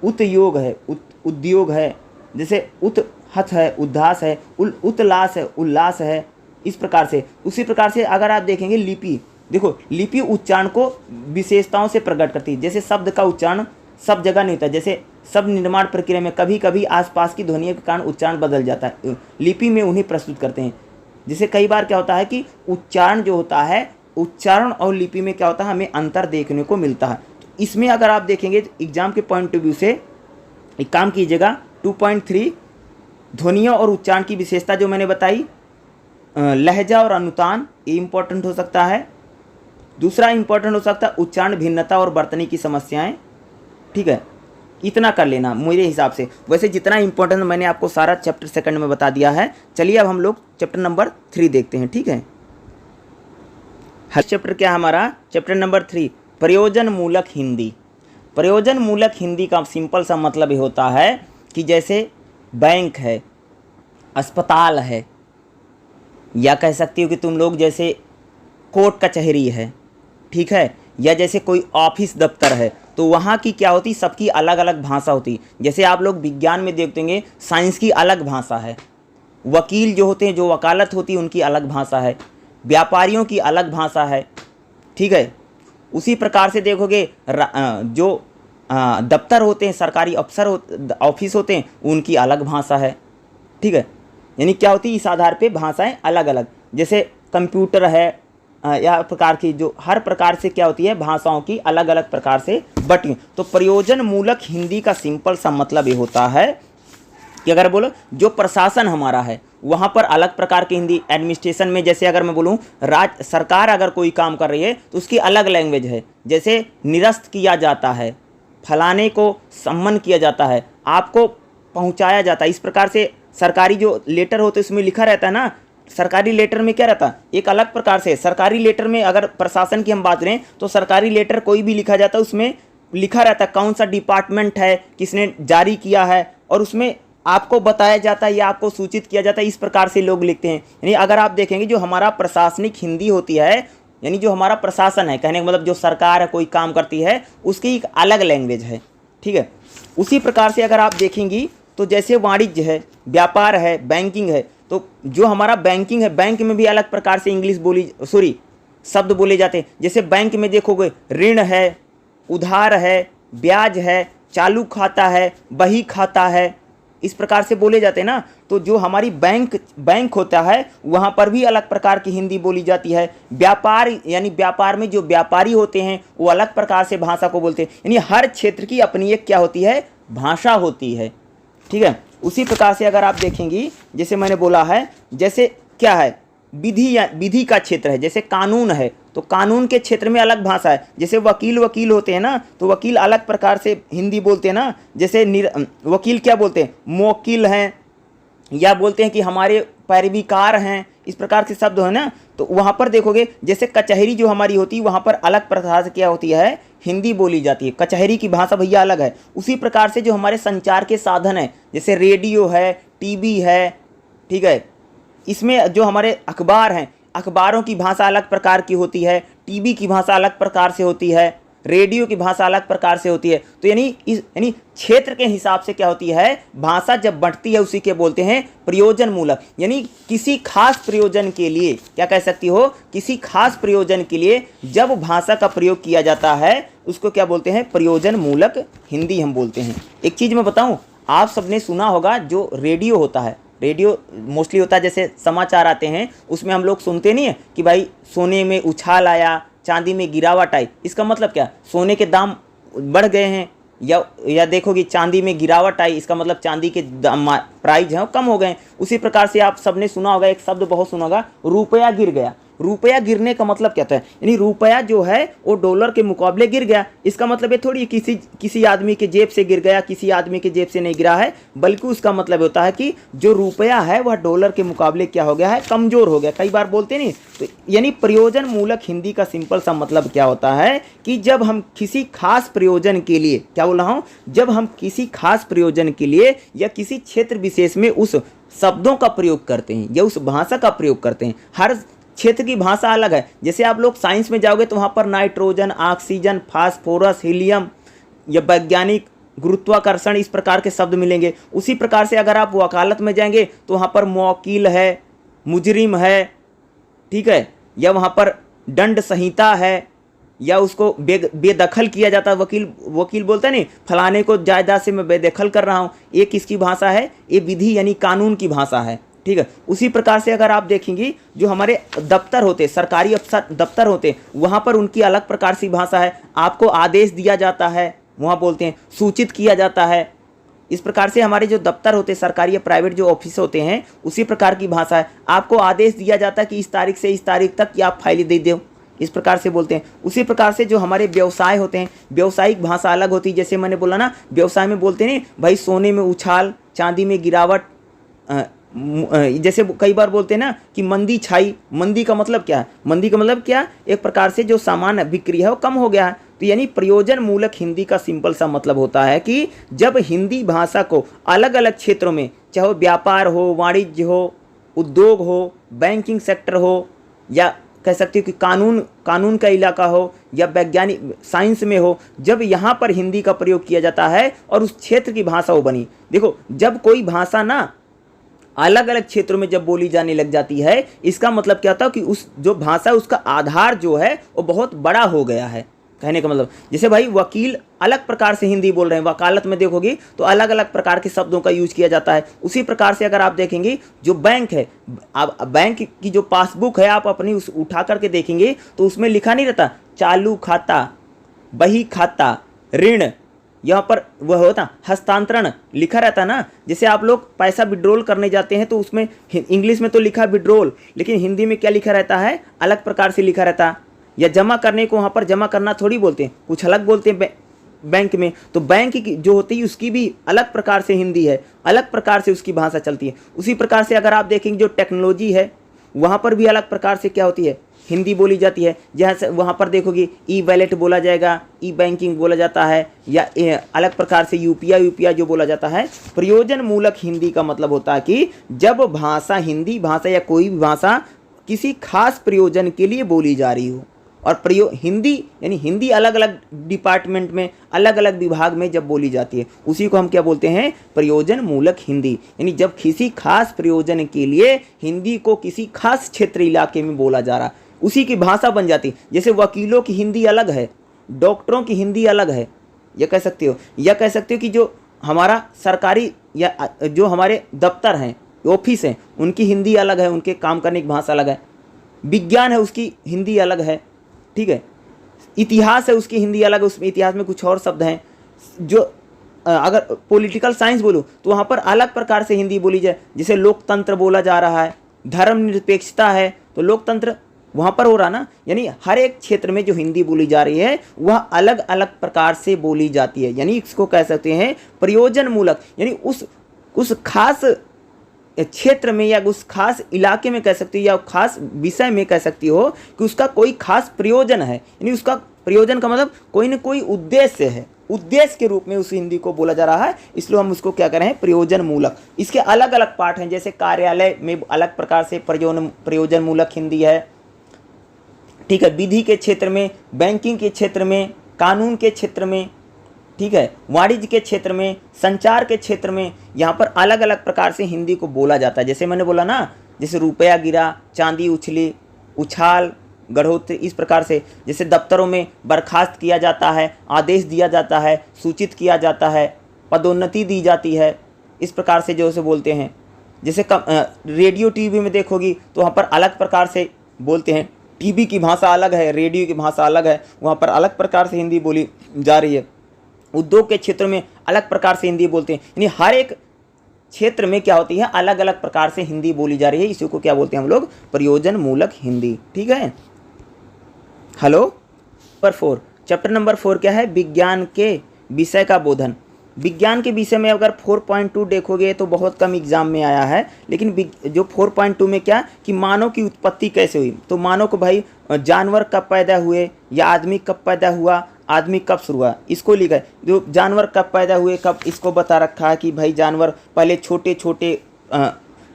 उतयोग है, उद्योग है, जैसे उतहत है, उद्दास है, उतलास है, उल्लास है, इस प्रकार से। उसी प्रकार से अगर आप देखेंगे लिपि, देखो लिपि उच्चारण को विशेषताओं से प्रकट करती है। जैसे शब्द का उच्चारण सब जगह नहीं होता, जैसे शब्द निर्माण प्रक्रिया में कभी कभी आसपास की ध्वनियों के कारण उच्चारण बदल जाता है, लिपि में उन्हें प्रस्तुत करते हैं। जैसे कई बार क्या होता है कि उच्चारण जो होता है, उच्चारण और लिपि में क्या होता है, हमें अंतर देखने को मिलता है। तो इसमें अगर आप देखेंगे एग्जाम के पॉइंट ऑफ व्यू से एक काम कीजिएगा, 2.3 ध्वनियों और उच्चारण की विशेषता जो मैंने बताई, लहजा और अनुतान, ये इंपॉर्टेंट हो सकता है। दूसरा इंपॉर्टेंट हो सकता है उच्चारण भिन्नता और वर्तनी की समस्याएं। ठीक है, इतना कर लेना मेरे हिसाब से। वैसे जितना इंपॉर्टेंट मैंने आपको सारा चैप्टर सेकंड में बता दिया है। चलिए अब हम लोग चैप्टर नंबर 3 देखते हैं। ठीक है, हर चैप्टर क्या हमारा, चैप्टर नंबर 3 प्रयोजन मूलक हिंदी। प्रयोजन मूलक हिंदी का सिंपल सा मतलब ये होता है कि जैसे बैंक है, अस्पताल है, या कह सकती हो कि तुम लोग जैसे कोर्ट कचहरी है, ठीक है, या जैसे कोई ऑफिस दफ्तर है, तो वहाँ की क्या होती, सबकी अलग अलग भाषा होती। जैसे आप लोग विज्ञान में देखेंगे साइंस की अलग भाषा है, वकील जो होते हैं, जो वकालत होती है, उनकी अलग भाषा है, व्यापारियों की अलग भाषा है। ठीक है, उसी प्रकार से देखोगे जो दफ्तर होते हैं, सरकारी अफसर ऑफिस होते हैं, उनकी अलग भाषा है। ठीक है, यानी क्या होती है, इस आधार पे भाषाएं अलग अलग। जैसे कंप्यूटर है, या प्रकार की जो हर प्रकार से क्या होती है, भाषाओं की अलग अलग प्रकार से बटी। तो प्रयोजन मूलक हिंदी का सिंपल सा मतलब ये होता है कि अगर बोलो जो प्रशासन हमारा है वहाँ पर अलग प्रकार की हिंदी, एडमिनिस्ट्रेशन में जैसे अगर मैं बोलूँ सरकार अगर कोई काम कर रही है तो उसकी अलग लैंग्वेज है। जैसे निरस्त किया जाता है, फलाने को सम्मान किया जाता है, आपको पहुँचाया जाता है, इस प्रकार से सरकारी जो लेटर होते हैं उसमें लिखा रहता है ना, सरकारी लेटर में क्या रहता है, एक अलग प्रकार से। सरकारी लेटर में अगर प्रशासन की हम बात करें तो सरकारी लेटर कोई भी लिखा जाता है, उसमें लिखा रहता है कौन सा डिपार्टमेंट है, किसने जारी किया है, और उसमें आपको बताया जाता है या आपको सूचित किया जाता है। इस प्रकार से लोग लिखते हैं। यानी अगर आप देखेंगे जो हमारा प्रशासनिक हिंदी होती है, यानी जो हमारा प्रशासन है, कहने का मतलब जो सरकार है कोई काम करती है, उसकी एक अलग लैंग्वेज है। ठीक है, उसी प्रकार से अगर आप देखेंगी तो जैसे वाणिज्य है, व्यापार है, बैंकिंग है, तो जो हमारा बैंकिंग है, बैंक में भी अलग प्रकार से शब्द बोले जाते हैं। जैसे बैंक में देखोगे ऋण है, उधार है, ब्याज है, चालू खाता है, बही खाता है, इस प्रकार से बोले जाते हैं ना। तो जो हमारी बैंक होता है वहाँ पर भी अलग प्रकार की हिंदी बोली जाती है। व्यापार यानी व्यापार में जो व्यापारी होते हैं वो अलग प्रकार से भाषा को बोलते हैं। यानी हर क्षेत्र की अपनी एक क्या होती है, भाषा होती है। ठीक है, उसी प्रकार से अगर आप देखेंगी जैसे मैंने बोला है, जैसे क्या है, विधि का क्षेत्र है, जैसे कानून है तो कानून के क्षेत्र में अलग भाषा है। जैसे वकील होते हैं ना, तो वकील अलग प्रकार से हिंदी बोलते हैं ना। जैसे वकील क्या बोलते हैं, मोकिल हैं, या बोलते हैं कि हमारे पैरवीकार हैं, इस प्रकार से शब्द है ना। तो वहाँ पर देखोगे जैसे कचहरी जो हमारी होती है वहाँ पर अलग प्रकार से क्या होती है, हिंदी बोली जाती है। कचहरी की भाषा भैया अलग है। उसी प्रकार से जो हमारे संचार के साधन है, जैसे रेडियो है, टीवी है, ठीक है, इसमें जो हमारे अखबार हैं, अखबारों की भाषा अलग प्रकार की होती है, टीवी की भाषा अलग प्रकार से होती है, रेडियो की भाषा अलग प्रकार से होती है। तो यानी क्षेत्र के हिसाब से क्या होती है, भाषा जब बढ़ती है उसी के बोलते हैं प्रयोजन मूलक। यानी किसी खास प्रयोजन के लिए, क्या कह सकती हो, किसी खास प्रयोजन के लिए जब भाषा का प्रयोग किया जाता है उसको क्या बोलते हैं, प्रयोजन मूलक हिंदी हम बोलते हैं। एक चीज़ मैं बताऊँ, आप सबने सुना होगा जो रेडियो होता है, रेडियो मोस्टली होता है जैसे समाचार आते हैं उसमें हम लोग सुनते नहीं है कि भाई सोने में उछाल आया, चांदी में गिरावट आई। इसका मतलब क्या, सोने के दाम बढ़ गए हैं, या देखोगे चांदी में गिरावट आई, इसका मतलब चांदी के प्राइस हैं वो कम हो गए हैं। उसी प्रकार से आप सबने सुना होगा, एक शब्द बहुत सुना होगा, रुपया गिर गया। रुपया गिरने का मतलब क्या होता है, यानी रुपया जो है वो डॉलर के मुकाबले गिर गया। इसका मतलब ये थोड़ी किसी आदमी के जेब से गिर गया, किसी आदमी के जेब से नहीं गिरा है, बल्कि उसका मतलब होता है कि जो रुपया है वह डॉलर के मुकाबले क्या हो गया है, कमजोर हो गया। कई बार बोलते नहीं, तो यानी प्रयोजन मूलक हिंदी का सिंपल सा मतलब क्या होता है कि जब हम किसी खास प्रयोजन के लिए, क्या बोल रहा हूँ, जब हम किसी खास प्रयोजन के लिए या किसी क्षेत्र विशेष में उस शब्दों का प्रयोग करते हैं या उस भाषा का प्रयोग करते हैं। हर क्षेत्र की भाषा अलग है। जैसे आप लोग साइंस में जाओगे तो वहाँ पर नाइट्रोजन, ऑक्सीजन, फास्फोरस, हीलियम या वैज्ञानिक गुरुत्वाकर्षण इस प्रकार के शब्द मिलेंगे। उसी प्रकार से अगर आप वकालत में जाएंगे तो वहाँ पर मौकील है, मुजरिम है, ठीक है, या वहाँ पर दंड संहिता है, या उसको बेदखल किया जाता है। वकील बोलता है नहीं फलाने को जायदाद से मैं बेदखल कर रहा हूँ, ये किसकी भाषा है? ये विधि यानी कानून की भाषा है, ठीक है। उसी प्रकार से अगर आप देखेंगे जो हमारे दफ्तर होते, सरकारी अफसर दफ्तर होते, वहाँ पर उनकी अलग प्रकार से भाषा है। आपको आदेश दिया जाता है, वहाँ बोलते हैं सूचित किया जाता है। इस प्रकार से हमारे जो दफ्तर होते हैं, सरकारी या प्राइवेट जो ऑफिस होते हैं, उसी प्रकार की भाषा है। आपको आदेश दिया जाता है कि इस तारीख से इस तारीख तक कि आप फाइल दे दो, इस प्रकार से बोलते हैं। उसी प्रकार से जो हमारे व्यवसाय होते हैं, व्यवसायिक भाषा अलग होती है। जैसे मैंने बोला ना, व्यवसाय में बोलते हैं भाई सोने में उछाल, चांदी में गिरावट। जैसे कई बार बोलते हैं ना कि मंदी छाई। मंदी का मतलब क्या है? मंदी का मतलब क्या? एक प्रकार से जो सामान बिक्री है वो कम हो गया है। तो यानी प्रयोजन मूलक हिंदी का सिंपल सा मतलब होता है कि जब हिंदी भाषा को अलग अलग क्षेत्रों में, चाहे वो व्यापार हो, वाणिज्य हो, उद्योग हो, बैंकिंग सेक्टर हो, या कह सकते हो कि कानून का इलाका हो, या वैज्ञानिक साइंस में हो, जब यहाँ पर हिंदी का प्रयोग किया जाता है और उस क्षेत्र की भाषा वो बनी। देखो, जब कोई भाषा ना अलग अलग क्षेत्रों में जब बोली जाने लग जाती है, इसका मतलब क्या होता है कि उस जो भाषा, उसका आधार जो है वो बहुत बड़ा हो गया है। कहने का मतलब जैसे भाई वकील अलग प्रकार से हिंदी बोल रहे हैं, वकालत में देखोगे तो अलग अलग प्रकार के शब्दों का यूज किया जाता है। उसी प्रकार से अगर आप देखेंगे जो बैंक है, अब बैंक की जो पासबुक है आप अपनी उस उठा करके देखेंगे तो उसमें लिखा नहीं रहता चालू खाता, बही खाता, ऋण, यहाँ पर वह होता हस्तांतरण लिखा रहता ना। जैसे आप लोग पैसा विड्रॉल करने जाते हैं तो उसमें इंग्लिश में तो लिखा विड्रॉल, लेकिन हिंदी में क्या लिखा रहता है? अलग प्रकार से लिखा रहता है। या जमा करने को वहाँ पर जमा करना थोड़ी बोलते हैं, कुछ अलग बोलते हैं बैंक में। तो बैंक की जो होती है उसकी भी अलग प्रकार से हिंदी है, अलग प्रकार से उसकी भाषा चलती है। उसी प्रकार से अगर आप देखेंगे जो टेक्नोलॉजी है वहाँ पर भी अलग प्रकार से क्या होती है? हिंदी बोली जाती है। जैसे वहाँ पर देखोगे ई वैलेट बोला जाएगा, ई बैंकिंग बोला जाता है, या अलग प्रकार से यूपीआई जो बोला जाता है। प्रयोजन मूलक हिंदी का मतलब होता है कि जब भाषा, हिंदी भाषा या कोई भी भाषा किसी खास प्रयोजन के लिए बोली जा रही हो, और हिंदी यानी हिंदी अलग अलग डिपार्टमेंट में, अलग अलग विभाग में जब बोली जाती है, उसी को हम क्या बोलते हैं? प्रयोजन मूलक हिंदी। यानी जब किसी खास प्रयोजन के लिए हिंदी को किसी खास क्षेत्र इलाके में बोला जा रहा, उसी की भाषा बन जाती। जैसे वकीलों की हिंदी अलग है, डॉक्टरों की हिंदी अलग है, यह कह सकते हो। या कह सकते हो कि जो हमारा सरकारी या जो हमारे दफ्तर हैं, ऑफिस हैं, उनकी हिंदी अलग है, उनके काम करने की भाषा अलग है। विज्ञान है, उसकी हिंदी अलग है, ठीक है। इतिहास है, उसकी हिंदी अलग है, उसमें इतिहास में कुछ और शब्द हैं। जो अगर पॉलिटिकल साइंस बोलूँ तो वहाँ पर अलग प्रकार से हिंदी बोली जाए। जैसे लोकतंत्र बोला जा रहा है, धर्मनिरपेक्षता है, तो लोकतंत्र वहाँ पर हो रहा ना। यानी हर एक क्षेत्र में जो हिंदी बोली जा रही है वह अलग अलग प्रकार से बोली जाती है। यानी इसको कह सकते हैं प्रयोजन मूलक। यानी उस खास क्षेत्र में या उस खास इलाके में कह सकती हो, या खास विषय में कह सकती हो कि उसका कोई खास प्रयोजन है। यानी उसका प्रयोजन का मतलब कोई न कोई उद्देश्य है, उद्देश्य के रूप में उस हिंदी को बोला जा रहा है, इसलिए हम उसको क्या करें हैं? प्रयोजन मूलक। इसके अलग अलग पार्ट हैं। जैसे कार्यालय में अलग प्रकार से प्रयोजन मूलक हिंदी है, ठीक है। विधि के क्षेत्र में, बैंकिंग के क्षेत्र में, कानून के क्षेत्र में, ठीक है, वाणिज्य के क्षेत्र में, संचार के क्षेत्र में, यहाँ पर अलग अलग प्रकार से हिंदी को बोला जाता है। जैसे मैंने बोला ना, जैसे रुपया गिरा, चांदी उछली, उछाल, गढ़ोत्री, इस प्रकार से। जैसे दफ्तरों में बर्खास्त किया जाता है, आदेश दिया जाता है, सूचित किया जाता है, पदोन्नति दी जाती है, इस प्रकार से जो से बोलते हैं। जैसे रेडियो टीवी में देखोगी तो वहाँ पर अलग प्रकार से बोलते हैं। टीवी की भाषा अलग है, रेडियो की भाषा अलग है, वहाँ पर अलग प्रकार से हिंदी बोली जा रही है। उद्योग के क्षेत्र में अलग प्रकार से हिंदी बोलते हैं। यानी हर एक क्षेत्र में क्या होती है? अलग अलग प्रकार से हिंदी बोली जा रही है। इसी को क्या बोलते हैं हम लोग? प्रयोजन मूलक हिंदी, ठीक है। हेलो। नंबर 4, चैप्टर नंबर 4 क्या है? विज्ञान के विषय का बोधन। विज्ञान के विषय में अगर 4.2 देखोगे तो बहुत कम एग्जाम में आया है, लेकिन जो 4.2 में क्या कि मानव की उत्पत्ति कैसे हुई। तो मानव को भाई जानवर कब पैदा हुए या आदमी कब पैदा हुआ, आदमी कब शुरू हुआ, इसको लिखा है। जो जानवर कब पैदा हुए कब, इसको बता रखा है कि भाई जानवर पहले छोटे छोटे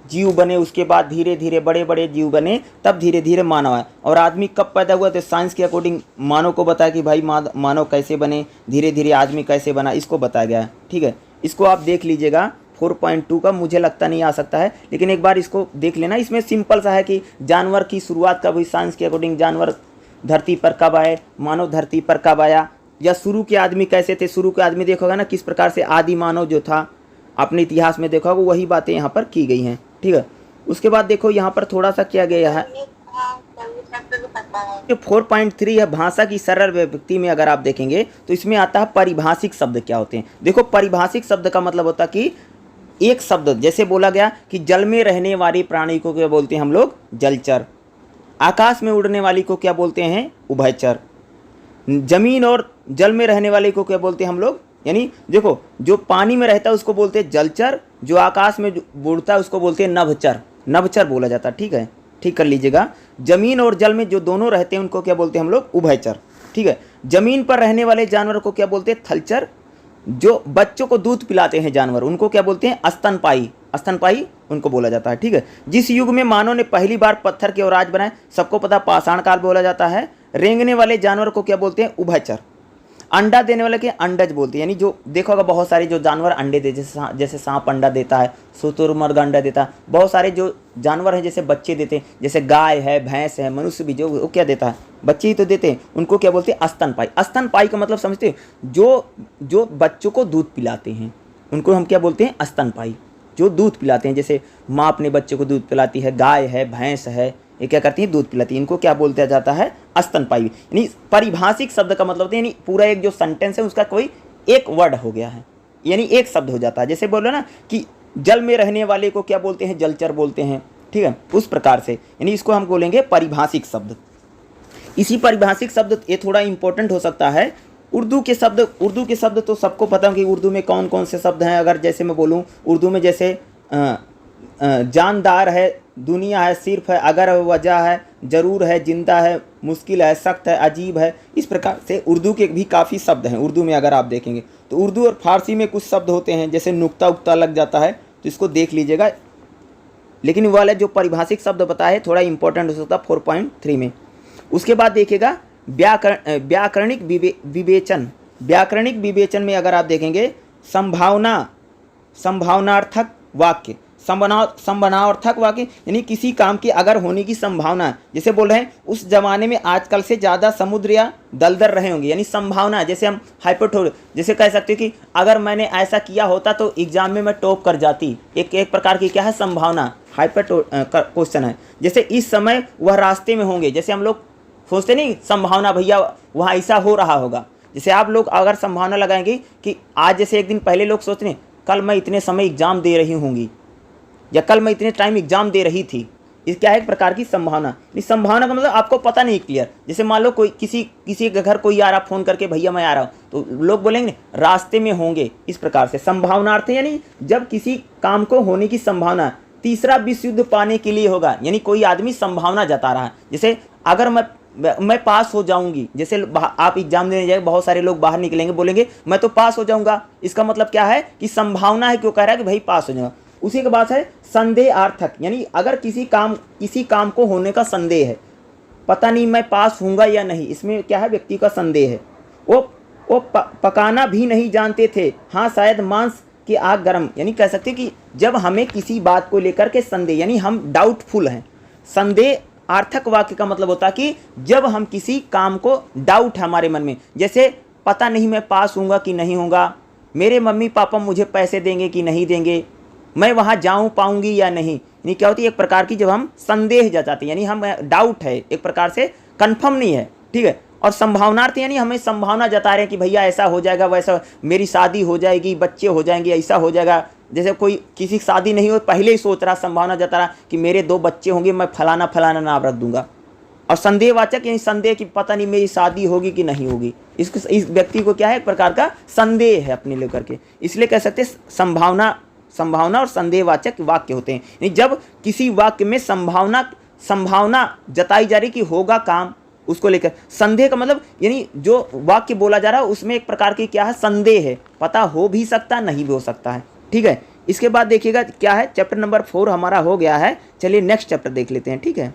जीव बने, उसके बाद धीरे धीरे बड़े बड़े जीव बने, तब धीरे धीरे मानव आया। और आदमी कब पैदा हुआ, तो साइंस के अकॉर्डिंग मानव को बताया कि भाई मानव कैसे बने, धीरे धीरे आदमी कैसे बना, इसको बताया गया है। ठीक है, इसको आप देख लीजिएगा 4.2 का, मुझे लगता नहीं आ सकता है, लेकिन एक बार इसको देख लेना। इसमें सिंपल सा है कि जानवर की शुरुआत कब हुई, साइंस के अकॉर्डिंग जानवर धरती पर कब आए, मानव धरती पर कब आया, या शुरू के आदमी कैसे थे। शुरू के आदमी देखोगा ना किस प्रकार से आदि मानव जो था अपने इतिहास में देखा होगा, वही बातें यहाँ पर की गई हैं। ठीक है, उसके बाद देखो यहाँ पर थोड़ा सा किया गया है, 4.3 है भाषा की सरल व्यक्ति में। अगर आप देखेंगे तो इसमें आता है परिभाषिक शब्द क्या होते हैं। देखो परिभाषिक शब्द का मतलब होता है कि एक शब्द, जैसे बोला गया कि जल में रहने वाले प्राणी को क्या बोलते हैं हम लोग, जलचर। आकाश में उड़ने वाली को क्या बोलते हैं, उभयचर। जमीन और जल में रहने वाले को क्या बोलते हैं हम लोग, यानी देखो जो पानी में रहता है उसको बोलते हैं जलचर, जो आकाश में उड़ता है उसको बोलते हैं नभचर, नभचर बोला जाता है। ठीक है, ठीक कर लीजिएगा। जमीन और जल में जो दोनों रहते हैं उनको क्या बोलते हैं हम लोग, उभयचर। ठीक है, जमीन पर रहने वाले जानवर को क्या बोलते हैं, थलचर। जो बच्चों को दूध पिलाते हैं जानवर उनको क्या बोलते हैं, स्तनपायी, स्तनपायी उनको बोला जाता है। ठीक है, जिस युग में मानव ने पहली बार पत्थर के औराज बनाए, सबको पता पाषाण काल बोला जाता है। रेंगने वाले जानवर को क्या बोलते हैं, उभयचर। अंडा देने वाले के अंडज बोलते हैं, यानी जो देखो होगा बहुत सारे जो जानवर अंडे दे, जैसे सांप अंडा देता है, शुतुरमुर्ग अंडा देता है, बहुत सारे जो जानवर हैं जैसे बच्चे देते हैं, जैसे गाय है, भैंस है, मनुष्य भी जो वो क्या देता है, बच्चे ही तो देते हैं, उनको क्या बोलते हैं, स्तनपायी। स्तनपायी का मतलब समझते हैं, जो बच्चों को दूध पिलाते हैं उनको हम क्या बोलते हैं, स्तनपायी। जो दूध पिलाते हैं, जैसे माँ अपने बच्चे को दूध पिलाती है, गाय है, भैंस है, ये क्या करती है, दूध पिलाती है, इनको क्या बोलते जाता है, स्तनपायी। यानी परिभाषिक शब्द का मतलब होता है, यानी पूरा एक जो सेंटेंस है उसका कोई एक वर्ड हो गया है, यानी एक शब्द हो जाता है। जैसे बोलो ना कि जल में रहने वाले को क्या बोलते हैं, जलचर बोलते हैं। ठीक है, उस प्रकार से यानी इसको हम बोलेंगे परिभाषिक शब्द। इसी परिभाषिक शब्द ये थोड़ा इंपॉर्टेंट हो सकता है। उर्दू के शब्द तो सबको पता है कि उर्दू में कौन कौन से शब्द हैं। अगर जैसे मैं बोलूँ उर्दू में, जैसे जानदार है, दुनिया है, सिर्फ है, अगर है, वजह है, ज़रूर है, जिंदा है, मुश्किल है, सख्त है, अजीब है। इस प्रकार से उर्दू के भी काफ़ी शब्द हैं। उर्दू में अगर आप देखेंगे तो उर्दू और फारसी में कुछ शब्द होते हैं, जैसे नुक्ता उक्ता लग जाता है, तो इसको देख लीजिएगा। लेकिन वाले जो परिभाषिक शब्द बताए थोड़ा इंपॉर्टेंट हो सकता है 4.3 में। उसके बाद देखिएगा व्याकरणिक विवेचन। व्याकरणिक विवेचन में अगर आप देखेंगे संभावनार्थक वाक्य, संभावनार्थक वाक्य यानी किसी काम की अगर होने की संभावना, जैसे बोल रहे हैं उस जमाने में आजकल से ज़्यादा समुद्र या दलदल रहे होंगे, यानी संभावना। जैसे हम जैसे कह सकते हैं कि अगर मैंने ऐसा किया होता तो एग्जाम में मैं टॉप कर जाती, एक प्रकार की क्या है, संभावना, क्वेश्चन है। जैसे इस समय वह रास्ते में होंगे, जैसे हम लोग सोचते नहीं संभावना भैया वहाँ ऐसा हो रहा होगा। जैसे आप लोग अगर संभावना लगाएंगे कि आज, जैसे एक दिन पहले लोग सोच रहे हैं कल मैं इतने समय एग्जाम दे रही होंगी, या कल मैं इतने टाइम एग्जाम दे रही थी, इस क्या है, एक प्रकार की संभावना। इस संभावना का मतलब आपको पता नहीं क्लियर। जैसे मान लो कोई किसी के घर कोई आ रहा, फ़ोन करके भैया मैं आ रहा हूँ, तो लोग बोलेंगे रास्ते में होंगे। इस प्रकार से संभावनार्थ यानी जब किसी काम को होने की संभावना। तीसरा विश्व युद्ध पाने के लिए होगा, यानी कोई आदमी संभावना जता रहा है। जैसे अगर मैं पास हो जाऊंगी, जैसे आप एग्जाम देने जाएंगे, बहुत सारे लोग बाहर निकलेंगे, बोलेंगे मैं तो पास हो जाऊंगा। इसका मतलब क्या है कि संभावना है, क्यों कह रहा है कि भाई पास हो जाऊंगा। उसी के बाद है संदेहार्थक, यानी अगर किसी काम को होने का संदेह है, पता नहीं मैं पास होऊंगा या नहीं, इसमें क्या है, व्यक्ति का संदेह है। वो पकाना भी नहीं जानते थे, हाँ शायद मांस की आग गर्म, यानी कह सकते कि जब हमें किसी बात को लेकर के संदेह, यानी हम डाउटफुल हैं। संदेह आर्थक वाक्य का मतलब होता है कि जब हम किसी काम को डाउट है हमारे मन में, जैसे पता नहीं मैं पास होऊंगा कि नहीं होऊंगा, मेरे मम्मी पापा मुझे पैसे देंगे कि नहीं देंगे, मैं वहाँ जाऊँ पाऊंगी या नहीं, यानी क्या होती है, एक प्रकार की जब हम संदेह जताते हैं, यानी हम डाउट है, एक प्रकार से कंफर्म नहीं है। ठीक है, और संभावनार्थ यानी हमें संभावना जता रहे हैं कि भैया ऐसा हो जाएगा, वैसा मेरी शादी हो जाएगी, बच्चे हो जाएंगे, ऐसा हो जाएगा। जैसे कोई किसी की शादी नहीं हो, पहले ही सोच रहा, संभावना जता रहा कि मेरे 2 बच्चे होंगे, मैं फलाना फलाना नाम रख दूंगा। और संदेहवाचक यानी संदेह कि पता नहीं मेरी शादी होगी कि नहीं होगी, इस व्यक्ति को क्या है, एक प्रकार का संदेह है अपने लेकर के। इसलिए कह सकते संभावना और संदेहवाचक वाक्य होते हैं, यानी जब किसी वाक्य में संभावना जताई जा रही कि होगा काम, उसको लेकर। संदेह का मतलब यानी जो वाक्य बोला जा रहा है उसमें एक प्रकार की क्या है, संदेह है, पता हो भी सकता नहीं भी हो सकता है। ठीक है, इसके बाद देखिएगा क्या है, चैप्टर नंबर 4 हमारा हो गया है। चलिए नेक्स्ट चैप्टर देख लेते हैं, ठीक है।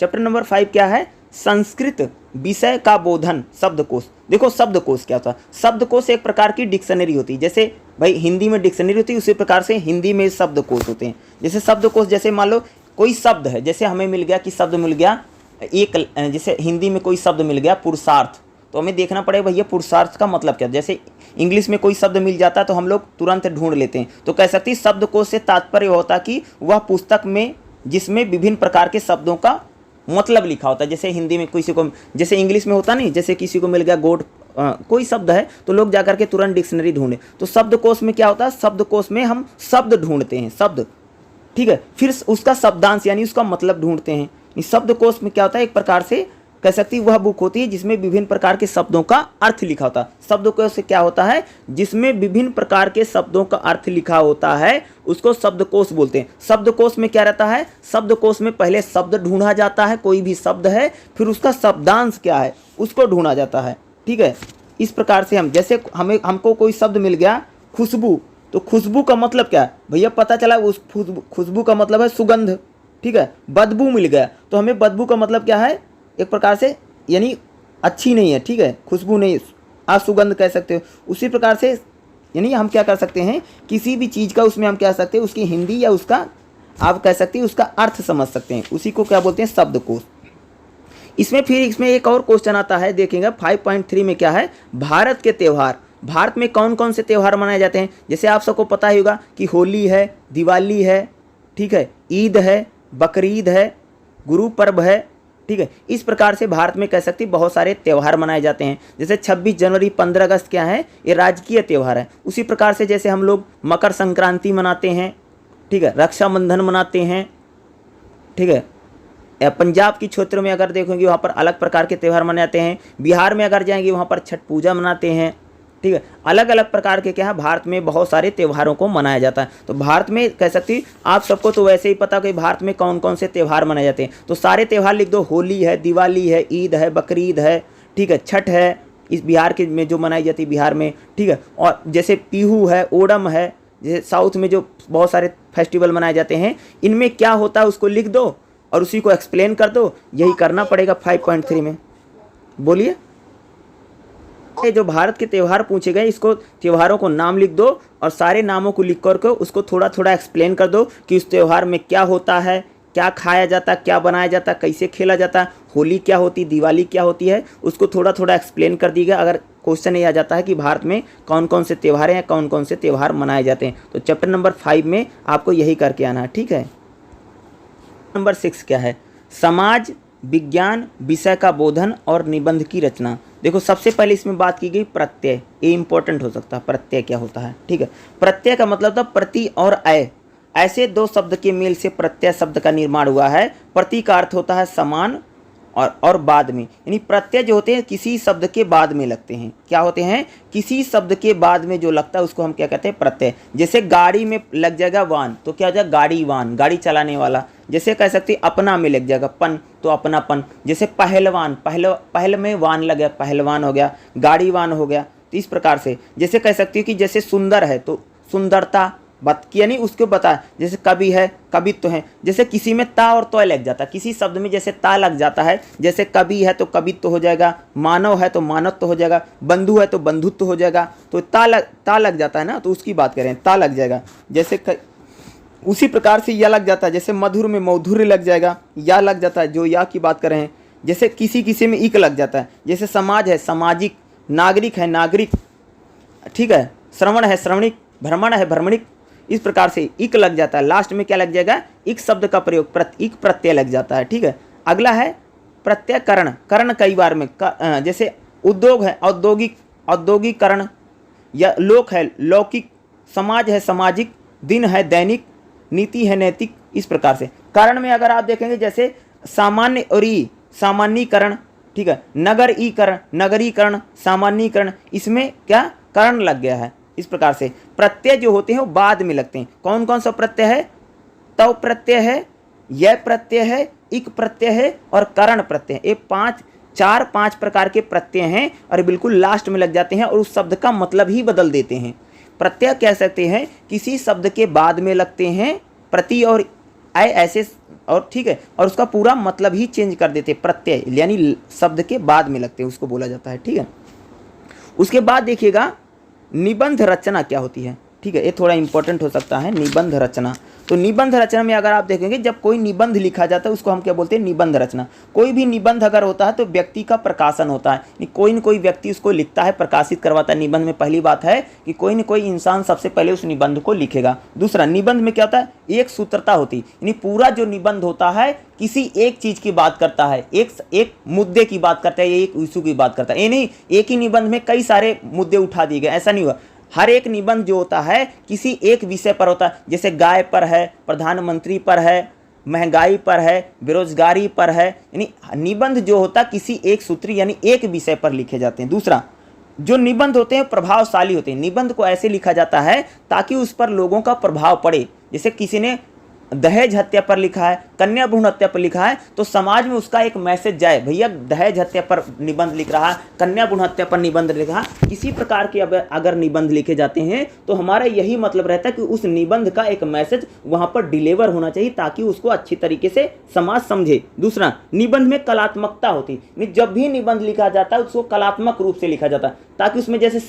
चैप्टर नंबर 5 क्या है, संस्कृत विषय का बोधन शब्दकोश। देखो शब्दकोश क्या होता है, शब्दकोश एक प्रकार की डिक्शनरी होती है। जैसे भाई हिंदी में डिक्शनरी होती है, उसी प्रकार से हिंदी में शब्दकोश होते हैं। जैसे शब्दकोश, जैसे मान लो कोई शब्द है, जैसे हमें मिल गया कि शब्द मिल गया एक, जैसे हिंदी में कोई शब्द मिल गया पुरुषार्थ, तो हमें देखना पड़ेगा भैया पुरुषार्थ का मतलब क्या है। जैसे इंग्लिश में कोई शब्द मिल जाता है तो हम लोग तुरंत ढूंढ लेते हैं, तो कह सकते हैं शब्दकोश से तात्पर्य होता कि वह पुस्तक में जिसमें विभिन्न प्रकार के शब्दों का मतलब लिखा होता है। जैसे हिंदी में किसी को, जैसे इंग्लिश में होता नहीं, जैसे किसी को मिल गया गोट, कोई शब्द है तो लोग जाकर के तुरंत डिक्शनरी ढूंढे। तो शब्दकोश में क्या होता है, शब्दकोश में हम शब्द ढूंढते हैं, शब्द, ठीक है, फिर उसका शब्दांश यानी उसका मतलब ढूंढते हैं। इस शब्दकोश में क्या होता है, एक प्रकार से कह सकती है वह बुक होती है जिसमें विभिन्न प्रकार के शब्दों का अर्थ लिखा होता है। शब्दकोश से क्या होता है, जिसमें विभिन्न प्रकार के शब्दों का अर्थ लिखा होता है उसको शब्दकोश बोलते हैं। शब्दकोश में क्या रहता है, शब्दकोश में पहले शब्द ढूंढा जाता है, कोई भी शब्द है, फिर उसका शब्दांश क्या है उसको ढूंढा जाता है, ठीक है। इस प्रकार से हम, जैसे हमको कोई शब्द मिल गया खुशबू, तो खुशबू का मतलब क्या है भैया, पता चला उस खुशबू का मतलब है सुगंध, ठीक है। बदबू मिल गया तो हमें बदबू का मतलब क्या है, एक प्रकार से यानी अच्छी नहीं है, ठीक है, खुशबू नहीं, आप सुगंध कह सकते हो। उसी प्रकार से यानी हम क्या कर सकते हैं, किसी भी चीज़ का उसमें हम क्या सकते हैं, उसकी हिंदी या उसका आप कह सकते हैं उसका अर्थ समझ सकते हैं, उसी को क्या बोलते हैं, शब्दकोश। इसमें एक और क्वेश्चन आता है, देखेंगे 5.3 में क्या है, भारत के त्यौहार। भारत में कौन कौन से त्यौहार मनाए जाते हैं। जैसे आप सबको पता ही होगा कि होली है, दिवाली है, ठीक है, ईद है, बकरीद है, गुरु पर्व है, ठीक है। इस प्रकार से भारत में कह सकती बहुत सारे त्यौहार मनाए जाते हैं। जैसे 26 जनवरी 15 अगस्त क्या है, ये राजकीय त्यौहार है। उसी प्रकार से जैसे हम लोग मकर संक्रांति मनाते हैं, ठीक है, रक्षाबंधन मनाते हैं, ठीक है। पंजाब की क्षेत्र में अगर देखोगे वहाँ पर अलग प्रकार के त्यौहार मनाए जाते हैं। बिहार में अगर जाएंगे वहाँ पर छठ पूजा मनाते हैं, ठीक है। अलग अलग प्रकार के क्या है, भारत में बहुत सारे त्योहारों को मनाया जाता है। तो भारत में कह सकती आप सबको तो वैसे ही पता कि भारत में कौन कौन से त्यौहार मनाए जाते हैं, तो सारे त्यौहार लिख दो, होली है, दिवाली है, ईद है, बकरीद है, ठीक है, छठ है, इस बिहार के में जो मनाई जाती है बिहार में, ठीक है। और जैसे पीहू है, ओणम है, जैसे साउथ में जो बहुत सारे फेस्टिवल मनाए जाते हैं, इनमें क्या होता है उसको लिख दो और उसी को एक्सप्लेन कर दो। यही करना पड़ेगा 5.3 में। बोलिए, जो भारत के त्यौहार पूछे गए, इसको त्योहारों को नाम लिख दो और सारे नामों को लिख करके उसको थोड़ा थोड़ा एक्सप्लेन कर दो कि उस त्यौहार में क्या होता है, क्या खाया जाता, क्या बनाया जाता, कैसे खेला जाता, होली क्या होती, दिवाली क्या होती है, उसको थोड़ा थोड़ा एक्सप्लेन कर दीजिएगा। अगर क्वेश्चन ये आ जाता है कि भारत में कौन कौन से त्यौहार हैं, कौन कौन से त्यौहार मनाए जाते हैं, तो चैप्टर नंबर 5 में आपको यही करके आना है, ठीक है। नंबर 6 क्या है, समाज विज्ञान विषय का बोधन और निबंध की रचना। देखो सबसे पहले इसमें बात की गई प्रत्यय, ये इंपॉर्टेंट हो सकता है। प्रत्यय क्या होता है, ठीक है। प्रत्यय का मतलब था प्रति और अय, ऐसे दो शब्द के मेल से प्रत्यय शब्द का निर्माण हुआ है। प्रति का अर्थ होता है समान और बाद में, यानी प्रत्यय जो होते हैं किसी शब्द के बाद में लगते हैं। क्या होते हैं, किसी शब्द के बाद में जो लगता है उसको हम क्या कहते हैं, प्रत्यय। जैसे गाड़ी में लग जाएगा वान तो क्या हो जाएगा, गाड़ी वान, गाड़ी चलाने वाला। जैसे कह सकते हैं अपना में लग जाएगा पन तो अपनापन। जैसे पहलवान, पहल में वान लग गया, पहलवान हो गया, गाड़ीवान हो गया। तो इस प्रकार से जैसे कह सकती हो कि जैसे सुंदर है तो सुंदरता यानी उसको बता। जैसे कवि है, कवित्व है। जैसे किसी में ता और तो लग जाता है, किसी शब्द में जैसे ता लग जाता है, जैसे कवि है तो कवित्व हो जाएगा, मानव है तो मानवत्व हो जाएगा, बंधु है तो बंधुत्व हो जाएगा। तो ता लग जाता है ना, तो उसकी बात करें, ता लग जाएगा। जैसे उसी प्रकार से या लग जाता है, जैसे मधुर में मौधुर्य लग जाएगा, या लग जाता है जो या की बात कर रहे हैं। जैसे किसी में इक लग जाता है। जैसे समाज है सामाजिक, नागरिक है नागरिक, ठीक है, श्रवण है श्रवणिक, भ्रमण है भ्रमणिक। इस प्रकार से इक लग जाता है। लास्ट में क्या लग जाएगा, इक शब्द का प्रयोग, इक प्रत्यय लग जाता है, ठीक है। अगला है प्रत्यय करण, करण कई बार में जैसे उद्योग है औद्योगिक, औद्योगिकरण, या लोक है लौकिक, समाज है सामाजिक, दिन है दैनिक, नीति है नैतिक। इस प्रकार से करण में अगर आप देखेंगे जैसे सामान्य और सामान्यीकरण, ठीक है, नगरीकरण, नगरीकरण, सामान्यीकरण, इसमें क्या करण लग गया है। इस प्रकार से प्रत्यय जो होते हैं वो बाद में लगते हैं। कौन कौन सा प्रत्यय है, तव प्रत्यय है, यह प्रत्यय है, इक प्रत्यय है और करण प्रत्यय। ये 5 प्रकार के प्रत्यय हैं और बिल्कुल लास्ट में लग जाते हैं और उस शब्द का मतलब ही बदल देते हैं। प्रत्यय कह सकते हैं किसी शब्द के बाद में लगते हैं, प्रति और आय ऐसे, और ठीक है, और उसका पूरा मतलब ही चेंज कर देते, प्रत्यय यानी शब्द के बाद में लगते हैं उसको बोला जाता है। ठीक है, उसके बाद देखिएगा निबंध रचना क्या होती है। ठीक है, ये थोड़ा इंपॉर्टेंट हो सकता है, निबंध रचना। तो निबंध रचना में अगर आप देखेंगे जब कोई निबंध लिखा जाता है उसको हम क्या बोलते हैं, निबंध रचना। कोई भी निबंध अगर होता है तो व्यक्ति का प्रकाशन होता है, कोई न कोई व्यक्ति उसको लिखता है, प्रकाशित करवाता है। निबंध में पहली बात है कि कोई न कोई इंसान सबसे पहले उस निबंध को लिखेगा। दूसरा, निबंध में क्या होता है, एक सूत्रता होती है, यानी पूरा जो निबंध होता है किसी एक चीज़ की बात करता है, एक मुद्दे की बात करता है, एक इशू की बात करता है। ये नहीं एक ही निबंध में कई सारे मुद्दे उठा दिए गए, ऐसा नहीं हुआ। हर एक निबंध जो होता है किसी एक विषय पर होता है, जैसे गाय पर है, प्रधानमंत्री पर है, महंगाई पर है, बेरोजगारी पर है। यानी निबंध जो होता है किसी एक सूत्री यानी एक विषय पर लिखे जाते हैं। दूसरा, जो निबंध होते हैं प्रभावशाली होते हैं। निबंध को ऐसे लिखा जाता है ताकि उस पर लोगों का प्रभाव पड़े। जैसे किसी ने दहेज हत्या पर लिखा है, कन्या भ्रूण हत्या पर लिखा है, तो समाज में उसका एक मैसेज जाए, भैया दहेज हत्या पर निबंध लिख रहा है, कन्या भ्रूण हत्या पर निबंध लिख रहा है। किसी प्रकार के अगर निबंध लिखे जाते हैं तो हमारा यही मतलब रहता है कि उस निबंध का एक मैसेज वहां पर डिलीवर होना चाहिए ताकि उसको अच्छी तरीके से समाज समझे। दूसरा, निबंध में कलात्मकता होती है। जब भी निबंध लिखा जाता है उसको कलात्मक रूप से लिखा जाता है ताकि उसमें जैसे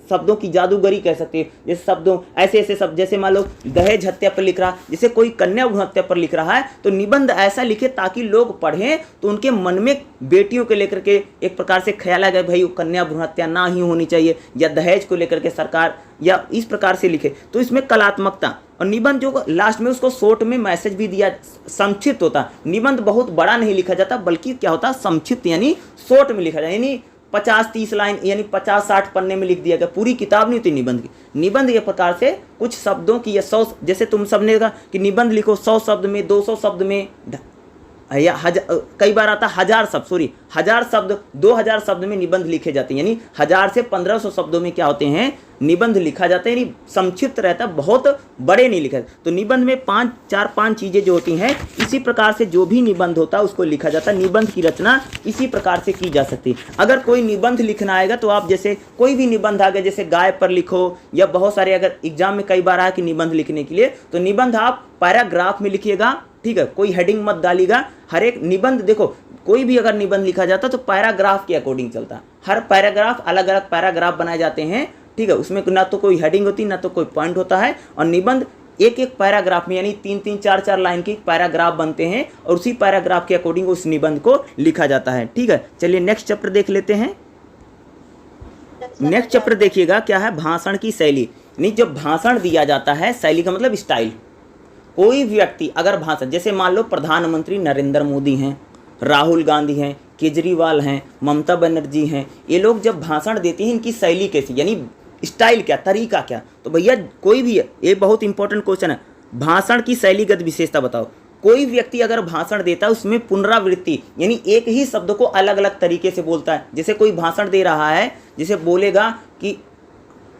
शब्दों की जादूगरी कह सकते हैं। जैसे शब्दों ऐसे शब्द, जैसे मान लो दहेज हत्या पर लिख रहा है, जैसे कोई कन्या भ्रूण हत्या पर लिख रहा है, तो निबंध ऐसा लिखे ताकि लोग पढ़ें तो उनके मन में बेटियों को लेकर के एक प्रकार से ख्याल आ गया, भाई कन्या भ्रूण हत्या ना ही होनी चाहिए, या दहेज को लेकर के सरकार, या इस प्रकार से लिखे। तो इसमें कलात्मकता। और निबंध जो लास्ट में उसको शॉर्ट में मैसेज भी दिया, संक्षिप्त होता। निबंध बहुत बड़ा नहीं लिखा जाता बल्कि क्या होता, संक्षिप्त यानी शॉर्ट में लिखा जाए, यानी 50-30 लाइन यानी 50-60 पन्ने में लिख दिया गया, पूरी किताब नहीं होती निबंध की। निबंध ये प्रकार से कुछ शब्दों की या 100, जैसे तुम सबने कहा कि निबंध लिखो 100 शब्द में, 200 शब्द में, या कई बार आता 1000 शब्द 2000 शब्द में निबंध लिखे जाते हैं। यानी 1000 से 1500 शब्दों में क्या होते हैं, निबंध लिखा जाता है। यानी संक्षिप्त रहता है, बहुत बड़े नहीं लिखा। तो निबंध में 5 चीज़ें जो होती हैं, इसी प्रकार से जो भी निबंध होता है उसको लिखा जाता है। निबंध की रचना इसी प्रकार से की जा सकती है। अगर कोई निबंध लिखना आएगा तो आप जैसे कोई भी निबंध आ गया, जैसे गाय पर लिखो, या बहुत सारे अगर एग्जाम में कई बार आया कि निबंध लिखने के लिए, तो निबंध आप पैराग्राफ में लिखिएगा। ठीक है, कोई हेडिंग मत डालिएगा। हर एक निबंध देखो, कोई भी अगर निबंध लिखा जाता तो पैराग्राफ के अकॉर्डिंग चलता है। हर पैराग्राफ अलग अलग पैराग्राफ बनाए जाते हैं। ठीक है, उसमें ना तो कोई हेडिंग होती, ना तो कोई पॉइंट होता है। और निबंध एक पैराग्राफ में यानी 3-3, 4-4 लाइन के पैराग्राफ बनते हैं और उसी पैराग्राफ के अकॉर्डिंग उस निबंध को लिखा जाता है। ठीक है, चलिए नेक्स्ट चैप्टर देख लेते हैं। नेक्स्ट चैप्टर देखिएगा क्या है, भाषण की शैली। नहीं, जब भाषण दिया जाता है, शैली का मतलब स्टाइल। कोई व्यक्ति अगर भाषण, जैसे मान लो प्रधानमंत्री नरेंद्र मोदी हैं, राहुल गांधी हैं, केजरीवाल हैं, ममता बनर्जी हैं, ये लोग जब भाषण देते हैं इनकी शैली कैसी, यानी स्टाइल क्या, तरीका क्या। तो भैया कोई भी है, ये बहुत इंपॉर्टेंट क्वेश्चन है, भाषण की शैलीगत विशेषता बताओ। कोई व्यक्ति अगर भाषण देता है उसमें पुनरावृत्ति, यानी एक ही शब्द को अलग अलग तरीके से बोलता है। जैसे कोई भाषण दे रहा है, जैसे बोलेगा कि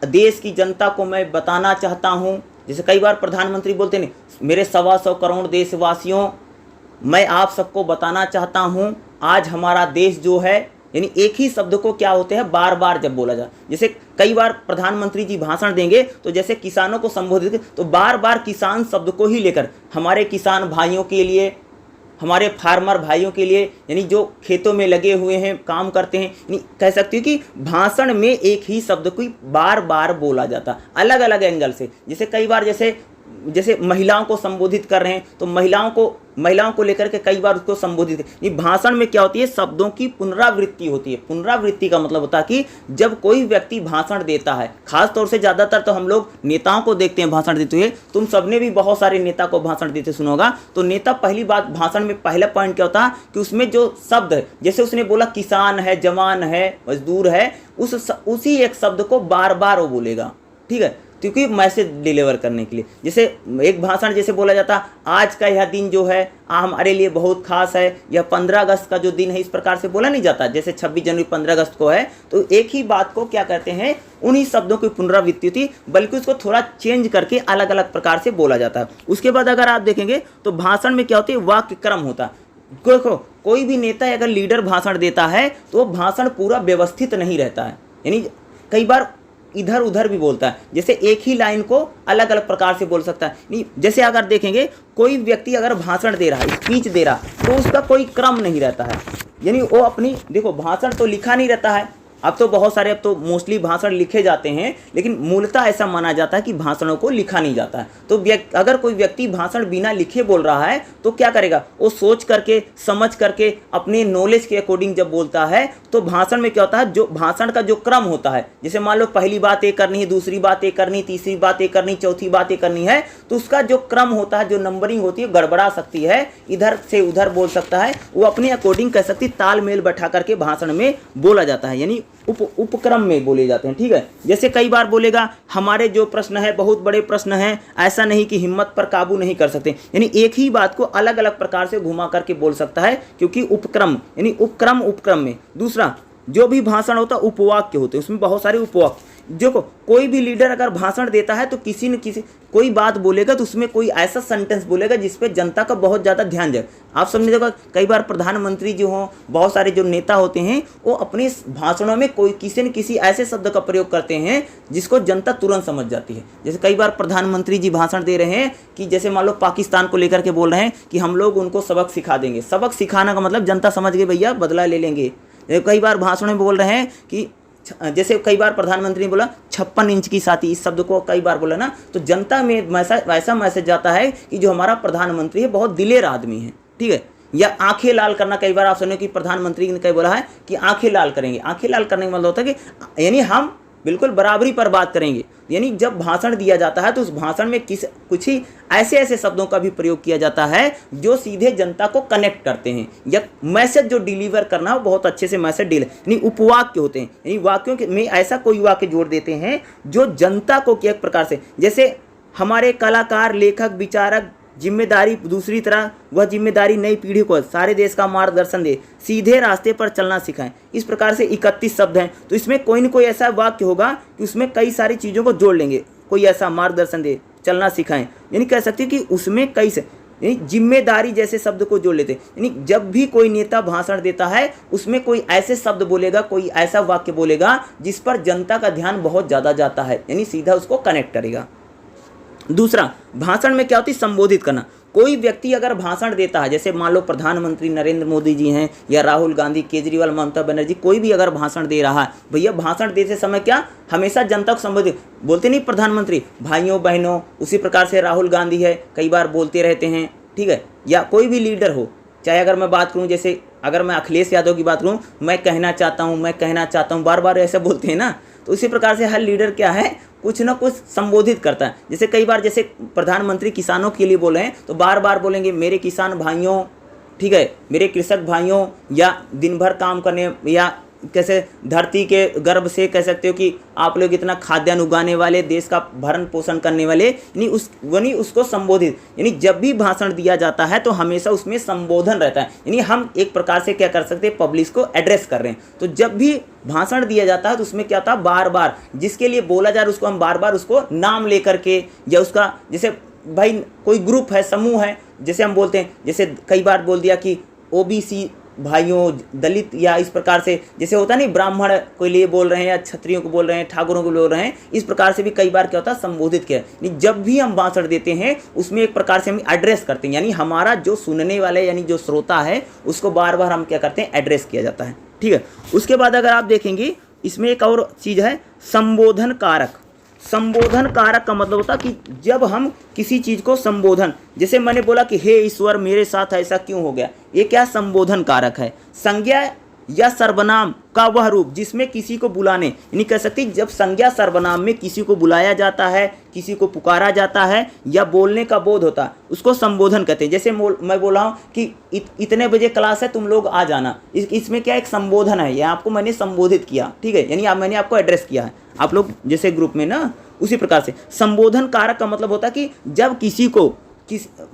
देश की जनता को मैं बताना चाहता हूँ, जैसे कई बार प्रधानमंत्री बोलते नहीं, मेरे 125 करोड़ देशवासियों, मैं आप सबको बताना चाहता हूँ आज हमारा देश जो है, यानी एक ही शब्द को क्या होते हैं बार बार जब बोला जाए। जैसे कई बार प्रधानमंत्री जी भाषण देंगे तो जैसे किसानों को संबोधित, तो बार बार किसान शब्द को ही लेकर, हमारे किसान भाइयों के लिए, हमारे फार्मर भाइयों के लिए, यानी जो खेतों में लगे हुए हैं, काम करते हैं, यानी कह सकती हूँ कि भाषण में एक ही शब्द को बार बार बोला जाता अलग अलग एंगल से। जैसे कई बार जैसे महिलाओं को संबोधित कर रहे हैं तो महिलाओं को लेकर के कई बार उसको संबोधित, ये भाषण में क्या होती है, शब्दों की पुनरावृत्ति होती है। पुनरावृत्ति का मतलब होता है कि जब कोई व्यक्ति भाषण देता है, खास तौर से ज़्यादातर तो हम लोग नेताओं को देखते हैं भाषण देते हुए, तुम सबने भी बहुत सारे नेता को भाषण देते सुना होगा। तो नेता, पहली बात भाषण में पहला पॉइंट क्या होता है कि उसमें जो शब्द है, जैसे उसने बोला किसान है, जवान है, मजदूर है, उसी एक शब्द को बार बार वो बोलेगा। ठीक है, क्योंकि मैसेज डिलीवर करने के लिए। जैसे एक भाषण जैसे बोला जाता, आज का यह दिन जो है हमारे लिए बहुत खास है, यह 15 अगस्त का जो दिन है, इस प्रकार से बोला नहीं जाता। जैसे 26 जनवरी 15 अगस्त को है, तो एक ही बात को क्या कहते हैं, उन्हीं शब्दों की पुनरावृत्ति होती, बल्कि उसको थोड़ा चेंज करके अलग अलग प्रकार से बोला जाता है। उसके बाद अगर आप देखेंगे तो भाषण में क्या होती है, वाक्य क्रम होता है। देखो, कोई भी नेता अगर लीडर भाषण देता है तो भाषण पूरा व्यवस्थित नहीं रहता है। यानी कई बार इधर उधर भी बोलता है, जैसे एक ही लाइन को अलग अलग प्रकार से बोल सकता है। नहीं, जैसे अगर देखेंगे कोई व्यक्ति अगर भाषण दे रहा है, स्पीच दे रहा, तो उसका कोई क्रम नहीं रहता है, यानी वो अपनी, देखो भाषण तो लिखा नहीं रहता है, अब तो बहुत सारे, अब तो मोस्टली भाषण लिखे जाते हैं, लेकिन मूलतः ऐसा माना जाता है कि भाषणों को लिखा नहीं जाता है। तो अगर कोई व्यक्ति भाषण बिना लिखे बोल रहा है तो क्या करेगा, वो सोच करके समझ करके अपने नॉलेज के अकॉर्डिंग जब बोलता है, तो भाषण में क्या होता है, जो भाषण का जो क्रम होता है, जैसे मान लो पहली बात ये करनी है, दूसरी बात ये करनी, तीसरी बात ये करनी, चौथी बात ये करनी है, तो उसका जो क्रम होता है, जो नंबरिंग होती है, गड़बड़ा सकती है, इधर से उधर बोल सकता है, वो अपने अकॉर्डिंग कह सकती, तालमेल बैठा करके भाषण में बोला जाता है, यानी उपक्रम में बोले जाते हैं। ठीक है, जैसे कई बार बोलेगा हमारे जो प्रश्न है बहुत बड़े प्रश्न हैं, ऐसा नहीं कि हिम्मत पर काबू नहीं कर सकते, यानी एक ही बात को अलग अलग प्रकार से घुमा करके बोल सकता है, क्योंकि उपक्रम यानी उपक्रम में। दूसरा, जो भी भाषण होता है उपवाक्य होते हैं, उसमें बहुत सारे उपवाक्य। देखो कोई भी लीडर अगर भाषण देता है तो किसी न किसी कोई बात बोलेगा, तो उसमें कोई ऐसा सेंटेंस बोलेगा जिसपे जनता का बहुत ज़्यादा ध्यान जाए। आप समझ देखो, कई बार प्रधानमंत्री जो हों, बहुत सारे जो नेता होते हैं, वो अपने भाषणों में कोई किसी न किसी ऐसे शब्द का प्रयोग करते हैं जिसको जनता तुरंत समझ जाती है। जैसे कई बार प्रधानमंत्री जी भाषण दे रहे हैं कि जैसे मान लो पाकिस्तान को लेकर के बोल रहे हैं कि हम लोग उनको सबक सिखा देंगे। सबक सिखाना का मतलब जनता समझ गई, भैया बदला ले लेंगे। कई बार भाषण में बोल रहे हैं कि जैसे कई बार प्रधानमंत्री ने बोला 56 इंच की छाती, इस शब्द को कई बार बोला ना, तो जनता में वैसा मैसेज जाता है कि जो हमारा प्रधानमंत्री है बहुत दिलेर आदमी है। ठीक है, या आंखें लाल करना, कई बार आप सुने कि प्रधानमंत्री ने कई बोला है कि आंखें लाल करेंगे। आंखें लाल करने का मतलब होता है कि यानी हम बिल्कुल बराबरी पर बात करेंगे। यानी जब भाषण दिया जाता है तो उस भाषण में कुछ ही ऐसे शब्दों का भी प्रयोग किया जाता है जो सीधे जनता को कनेक्ट करते हैं, या मैसेज जो डिलीवर करना हो बहुत अच्छे से मैसेज यानी उपवाक्य होते हैं, यानी वाक्यों के में ऐसा कोई वाक्य जोड़ देते हैं जो जनता को एक प्रकार से, जैसे हमारे कलाकार, लेखक, विचारक जिम्मेदारी, दूसरी तरह वह जिम्मेदारी नई पीढ़ी को सारे देश का मार्गदर्शन दे, सीधे रास्ते पर चलना सिखाएं। इस प्रकार से 31 शब्द हैं, तो इसमें कोई न कोई ऐसा वाक्य होगा कि उसमें कई सारी चीज़ों को जोड़ लेंगे। कोई ऐसा मार्गदर्शन दे, चलना सिखाएं, यानी कह सकते हैं कि उसमें कई से यानी जिम्मेदारी जैसे शब्द को जोड़ लेते हैं। यानी जब भी कोई नेता भाषण देता है उसमें कोई ऐसे शब्द बोलेगा, कोई ऐसा वाक्य बोलेगा जिस पर जनता का ध्यान बहुत ज़्यादा जाता है, यानी सीधा उसको कनेक्ट करेगा। दूसरा, भाषण में क्या होती है, संबोधित करना। कोई व्यक्ति अगर भाषण देता है, जैसे मान लो प्रधानमंत्री नरेंद्र मोदी जी हैं, या राहुल गांधी, केजरीवाल, ममता बनर्जी, कोई भी अगर भाषण दे रहा है, भैया भाषण देते समय क्या हमेशा जनता को संबोधित बोलते नहीं, प्रधानमंत्री भाइयों बहनों, उसी प्रकार से राहुल गांधी है, कई बार बोलते रहते हैं। ठीक है, या कोई भी लीडर हो, चाहे अगर मैं बात करूं, जैसे अगर मैं अखिलेश यादव की बात करूं, मैं कहना चाहता हूं, बार बार ऐसे बोलते हैं ना, तो उसी प्रकार से हर लीडर क्या है, कुछ ना कुछ संबोधित करता है। जैसे कई बार जैसे प्रधानमंत्री किसानों के लिए बोले हैं तो बार बार बोलेंगे मेरे किसान भाइयों, ठीक है, मेरे कृषक भाइयों, या दिन भर काम करने, या कैसे धरती के गर्भ से कह सकते हो कि आप लोग इतना खाद्यान्न उगाने वाले, देश का भरण पोषण करने वाले, यानी उसको संबोधित, यानी जब भी भाषण दिया जाता है तो हमेशा उसमें संबोधन रहता है, यानी हम एक प्रकार से क्या कर सकते हैं, पब्लिक को एड्रेस कर रहे हैं। तो जब भी भाषण दिया जाता है तो उसमें क्या होता है, बार बार जिसके लिए बोला जा रहा है उसको हम बार बार उसको नाम लेकर के, या उसका जैसे भाई कोई ग्रुप है, समूह है, जैसे हम बोलते हैं, जैसे कई बार बोल दिया कि ओबीसी भाइयों, दलित, या इस प्रकार से जैसे होता नहीं, ब्राह्मण को लिए बोल रहे हैं, या क्षत्रियों को बोल रहे हैं, ठाकुरों को बोल रहे हैं, इस प्रकार से भी कई बार क्या होता है, संबोधित किया। जब भी हम भाषण देते हैं उसमें एक प्रकार से हम एड्रेस करते हैं, यानी हमारा जो सुनने वाले यानी जो श्रोता है उसको बार बार हम क्या करते हैं, एड्रेस किया जाता है। ठीक है, उसके बाद अगर आप देखेंगे इसमें एक और चीज़ है, संबोधन कारक। संबोधन कारक का मतलब होता है कि जब हम किसी चीज़ को संबोधन, जैसे मैंने बोला कि हे ईश्वर मेरे साथ ऐसा क्यों हो गया, ये क्या संबोधन कारक है। संज्ञा या सर्वनाम का वह रूप जिसमें किसी को बुलाने, यानी कह सकते हैं जब संज्ञा सर्वनाम में किसी को बुलाया जाता है, किसी को पुकारा जाता है, या बोलने का बोध होता है, उसको संबोधन कहते हैं। जैसे मैं बोला हूँ कि इतने बजे क्लास है, तुम लोग आ जाना, इसमें क्या एक संबोधन है, यह आपको मैंने संबोधित किया। ठीक है, यानी मैंने आपको एड्रेस किया है, आप लोग जैसे ग्रुप में ना, उसी प्रकार से संबोधन कारक का मतलब होता है कि जब किसी को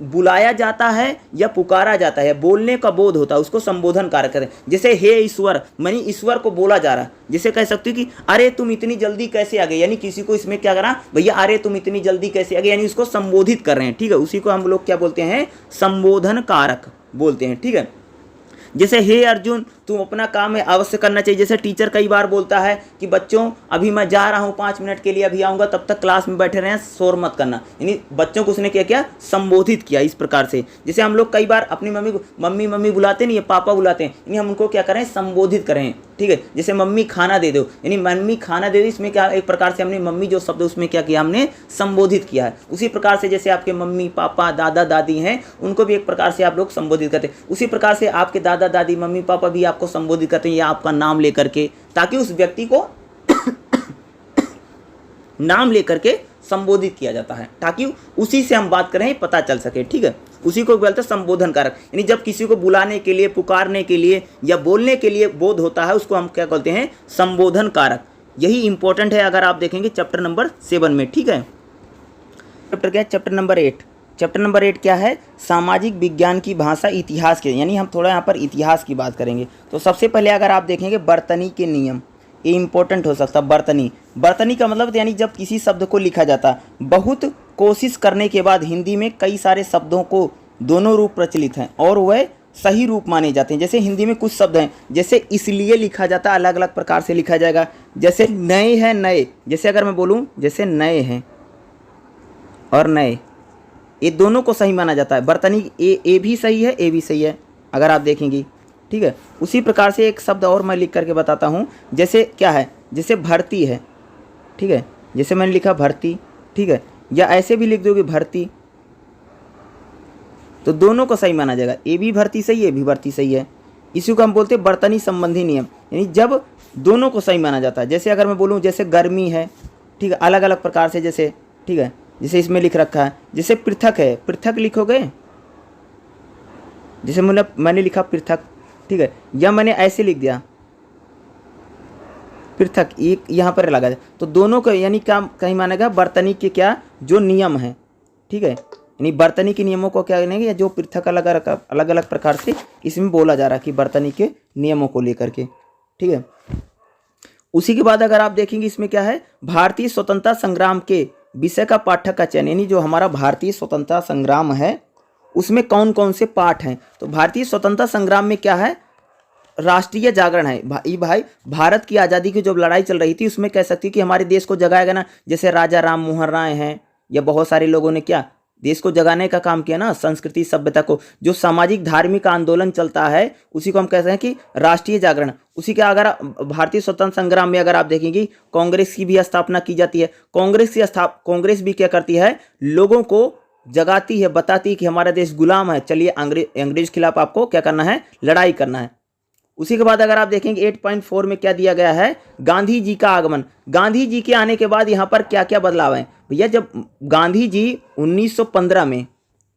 बुलाया जाता है या पुकारा जाता है, बोलने का बोध होता है, उसको संबोधन कारक कहते हैं। जैसे हे ईश्वर, मानी ईश्वर को बोला जा रहा है, जैसे कह सकते हो कि अरे तुम इतनी जल्दी कैसे आ गए, यानी किसी को इसमें क्या करा, भैया अरे तुम इतनी जल्दी कैसे आ गए, यानी उसको संबोधित कर रहे हैं। ठीक है, उसी को हम लोग क्या बोलते हैं, संबोधन कारक बोलते हैं। ठीक है, जैसे हे अर्जुन तुम अपना काम है अवश्य करना चाहिए। जैसे टीचर कई बार बोलता है कि बच्चों अभी मैं जा रहा हूँ 5 मिनट के लिए, अभी आऊँगा, तब तक क्लास में बैठे रहें, शोर मत करना। यानी बच्चों को उसने क्या किया, संबोधित किया इस प्रकार से। जैसे हम लोग कई बार अपनी मम्मी को मम्मी मम्मी बुलाते नहीं है, पापा बुलाते हैं, यानी हम उनको क्या करें, संबोधित करें। ठीक है, जैसे मम्मी खाना दे दो, यानी मम्मी खाना दे दो, इसमें क्या एक प्रकार से हमने मम्मी जो शब्द उसमें क्या किया, हमने संबोधित किया है। उसी प्रकार से जैसे आपके मम्मी पापा दादा दादी हैं, उनको भी एक प्रकार से आप लोग संबोधित करते हैं। उसी प्रकार से आपके दादा दादी मम्मी पापा भी आपको संबोधित करते हैं या आपका नाम लेकर के, ताकि उस व्यक्ति को नाम लेकर के संबोधित किया जाता है, ताकि उसी से हम बात करें पता चल सके। ठीक है, उसी को बोलते हैं संबोधन कारक। यानी जब किसी को बुलाने के लिए, पुकारने के लिए या बोलने के लिए बोध होता है, उसको हम क्या बोलते हैं, संबोधन कारक। यही इंपॉर्टेंट है अगर आप देखेंगे चैप्टर नंबर 7 में। ठीक है, चैप्टर क्या है, चैप्टर नंबर 8। चैप्टर नंबर 8 क्या है, सामाजिक विज्ञान की भाषा इतिहास के, यानी हम थोड़ा यहाँ पर इतिहास की बात करेंगे। तो सबसे पहले अगर आप देखेंगे बर्तनी के नियम, ये इंपॉर्टेंट हो सकता है। बर्तनी, बर्तनी का मतलब यानी जब किसी शब्द को लिखा जाता, बहुत कोशिश करने के बाद हिंदी में कई सारे शब्दों को दोनों रूप प्रचलित हैं और वह सही रूप माने जाते हैं। जैसे हिंदी में कुछ शब्द हैं, जैसे इसलिए लिखा जाता है, अलग अलग प्रकार से लिखा जाएगा। जैसे नए हैं, नए, जैसे अगर मैं बोलूँ जैसे नए हैं और नए, ये दोनों को सही माना जाता है। बर्तनी ए भी सही है, ए भी सही है अगर आप देखेंगे। ठीक है, उसी प्रकार से एक शब्द और मैं लिख करके बताता हूँ। जैसे क्या है, जैसे भर्ती है। ठीक है, जैसे मैंने लिखा भर्ती, ठीक है, या ऐसे भी लिख दोगे भर्ती, तो दोनों को सही माना जाएगा। ए भी भर्ती सही है, ए भी भर्ती सही है। इसी को हम बोलते हैं बर्तनी संबंधी नियम, यानी जब दोनों को सही माना जाता है। जैसे अगर मैं बोलूँ जैसे गर्मी है, ठीक है, अलग अलग प्रकार से, जैसे ठीक है, जैसे इसमें लिख रखा है। जैसे पृथक है, पृथक लिखोगे, जैसे मैंने लिखा पृथक, ठीक है, या मैंने ऐसे लिख दिया पृथक, एक यहाँ पर लगा जाए, तो दोनों को यानी क्या कहीं मानेगा, बर्तनी के क्या जो नियम है। ठीक है, यानी बर्तनी के नियमों को क्या करेंगे, जो पृथक अलग अलग प्रकार से इसमें बोला जा रहा है कि बर्तनी के नियमों को लेकर के। ठीक है, उसी के बाद अगर आप देखेंगे इसमें क्या है, भारतीय स्वतंत्रता संग्राम के विषय का पाठक का चयन, यानी जो हमारा भारतीय स्वतंत्रता संग्राम है उसमें कौन कौन से पाठ हैं। तो भारतीय स्वतंत्रता संग्राम में क्या है, राष्ट्रीय जागरण है। भाई भारत की आज़ादी की जो लड़ाई चल रही थी उसमें कह सकती है कि हमारे देश को जगाएगा ना। जैसे राजा राम मोहन राय हैं या बहुत सारे लोगों ने क्या देश को जगाने का काम किया ना, संस्कृति सभ्यता को। जो सामाजिक धार्मिक आंदोलन चलता है उसी को हम कहते हैं कि राष्ट्रीय जागरण। उसी के अगर भारतीय स्वतंत्रता संग्राम में अगर आप देखेंगे कांग्रेस की भी स्थापना की जाती है। कांग्रेस भी क्या करती है, लोगों को जगाती है, बताती है कि हमारा देश गुलाम है, चलिए अंग्रेज खिलाफ आपको क्या करना है, लड़ाई करना है। उसी के बाद अगर आप देखेंगे 8.4 में क्या दिया गया है, गांधी जी का आगमन। गांधी जी के आने के बाद यहाँ पर क्या क्या बदलाव है भैया। जब गांधी जी 1915 में,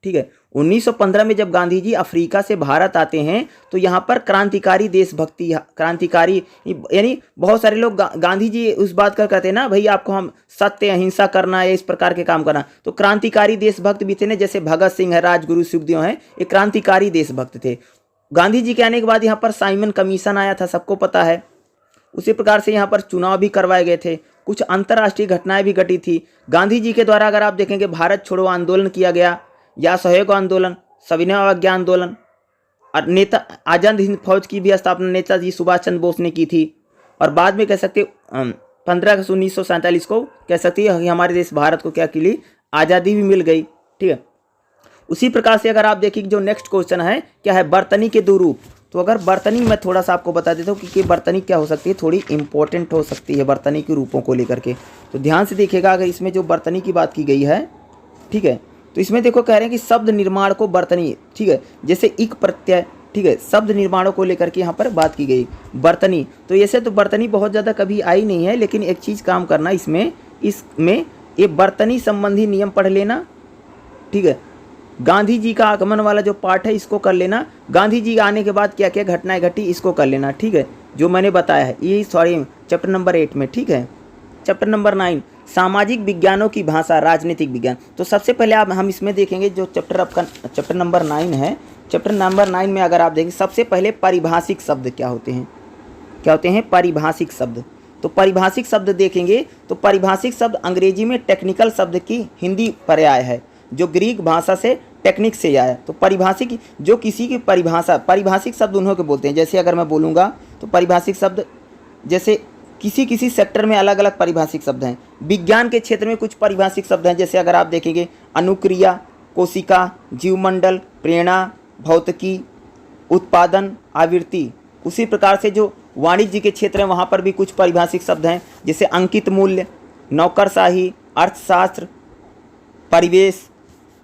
ठीक है, 1915 में जब गांधी जी अफ्रीका से भारत आते हैं तो यहाँ पर क्रांतिकारी देशभक्ति, क्रांतिकारी यानी बहुत सारे लोग गांधी जी उस बात का कहते हैं ना, भाई आपको हम सत्य अहिंसा करना है, इस प्रकार के काम करना। तो क्रांतिकारी देशभक्त भी थे ना, जैसे भगत सिंह है, राजगुरु, सुखदेव हैं, ये क्रांतिकारी देशभक्त थे। गांधी जी के आने के बाद यहाँ पर साइमन कमीशन आया था, सबको पता है। उसी प्रकार से यहाँ पर चुनाव भी करवाए गए थे, कुछ अंतर्राष्ट्रीय घटनाएं भी घटी थी। गांधी जी के द्वारा अगर आप देखेंगे भारत छोड़ो आंदोलन किया गया, या सहयोग आंदोलन, सविनय अवज्ञा आंदोलन, और नेता आजाद हिंद फौज की भी स्थापना नेताजी सुभाष चंद्र बोस ने की थी। और बाद में कह सकते 15 अगस्त 1947 को कह सकती है हमारे देश भारत को क्या के लिए आज़ादी भी मिल गई। ठीक है, उसी प्रकार से अगर आप देखिए जो नेक्स्ट क्वेश्चन है क्या है, बर्तनी के दो रूप। तो अगर बर्तनी मैं थोड़ा सा आपको बता देता हूँ कि बर्तनी क्या हो सकती है, थोड़ी इंपॉर्टेंट हो सकती है बर्तनी के रूपों को लेकर के। तो ध्यान से देखिएगा, अगर इसमें जो बर्तनी की बात की गई है, ठीक है, तो इसमें देखो कह रहे हैं कि शब्द निर्माण को बर्तनी, ठीक है, जैसे इक प्रत्यय, ठीक है, शब्द निर्माणों को लेकर के यहाँ पर बात की गई बर्तनी। तो ऐसे तो बर्तनी बहुत ज़्यादा कभी आई नहीं है, लेकिन एक चीज़ काम करना इसमें ये बर्तनी संबंधी नियम पढ़ लेना। ठीक है, गांधी जी का आगमन वाला जो पार्ट है इसको कर लेना। गांधी जी आने के बाद क्या क्या घटनाएं घटी इसको कर लेना। ठीक है, जो मैंने बताया है ये चैप्टर नंबर 8 में। ठीक है, चैप्टर नंबर 9 सामाजिक विज्ञानों की भाषा, राजनीतिक विज्ञान। तो सबसे पहले आप हम इसमें देखेंगे जो चैप्टर नंबर 9 है। चैप्टर नंबर 9 में अगर आप देखें सबसे पहले पारिभाषिक शब्द क्या होते हैं, पारिभाषिक शब्द। तो पारिभाषिक शब्द देखेंगे तो पारिभाषिक शब्द अंग्रेजी में टेक्निकल शब्द की हिंदी पर्याय है, जो ग्रीक भाषा से टेक्निक से आया। तो परिभाषिक जो किसी की पारिभाषिक शब्द उन्हों के बोलते हैं। जैसे अगर मैं बोलूँगा तो पारिभाषिक शब्द जैसे किसी किसी सेक्टर में अलग अलग पारिभाषिक शब्द हैं। विज्ञान के क्षेत्र में कुछ पारिभाषिक शब्द हैं, जैसे अगर आप देखेंगे अनुक्रिया, कोशिका, जीवमंडल, प्रेरणा, भौतिकी, उत्पादन, आवृत्ति। उसी प्रकार से जो वाणिज्य के क्षेत्र हैं वहाँ पर भी कुछ पारिभाषिक शब्द हैं, जैसे अंकित मूल्य, नौकरशाही, अर्थशास्त्र, परिवेश,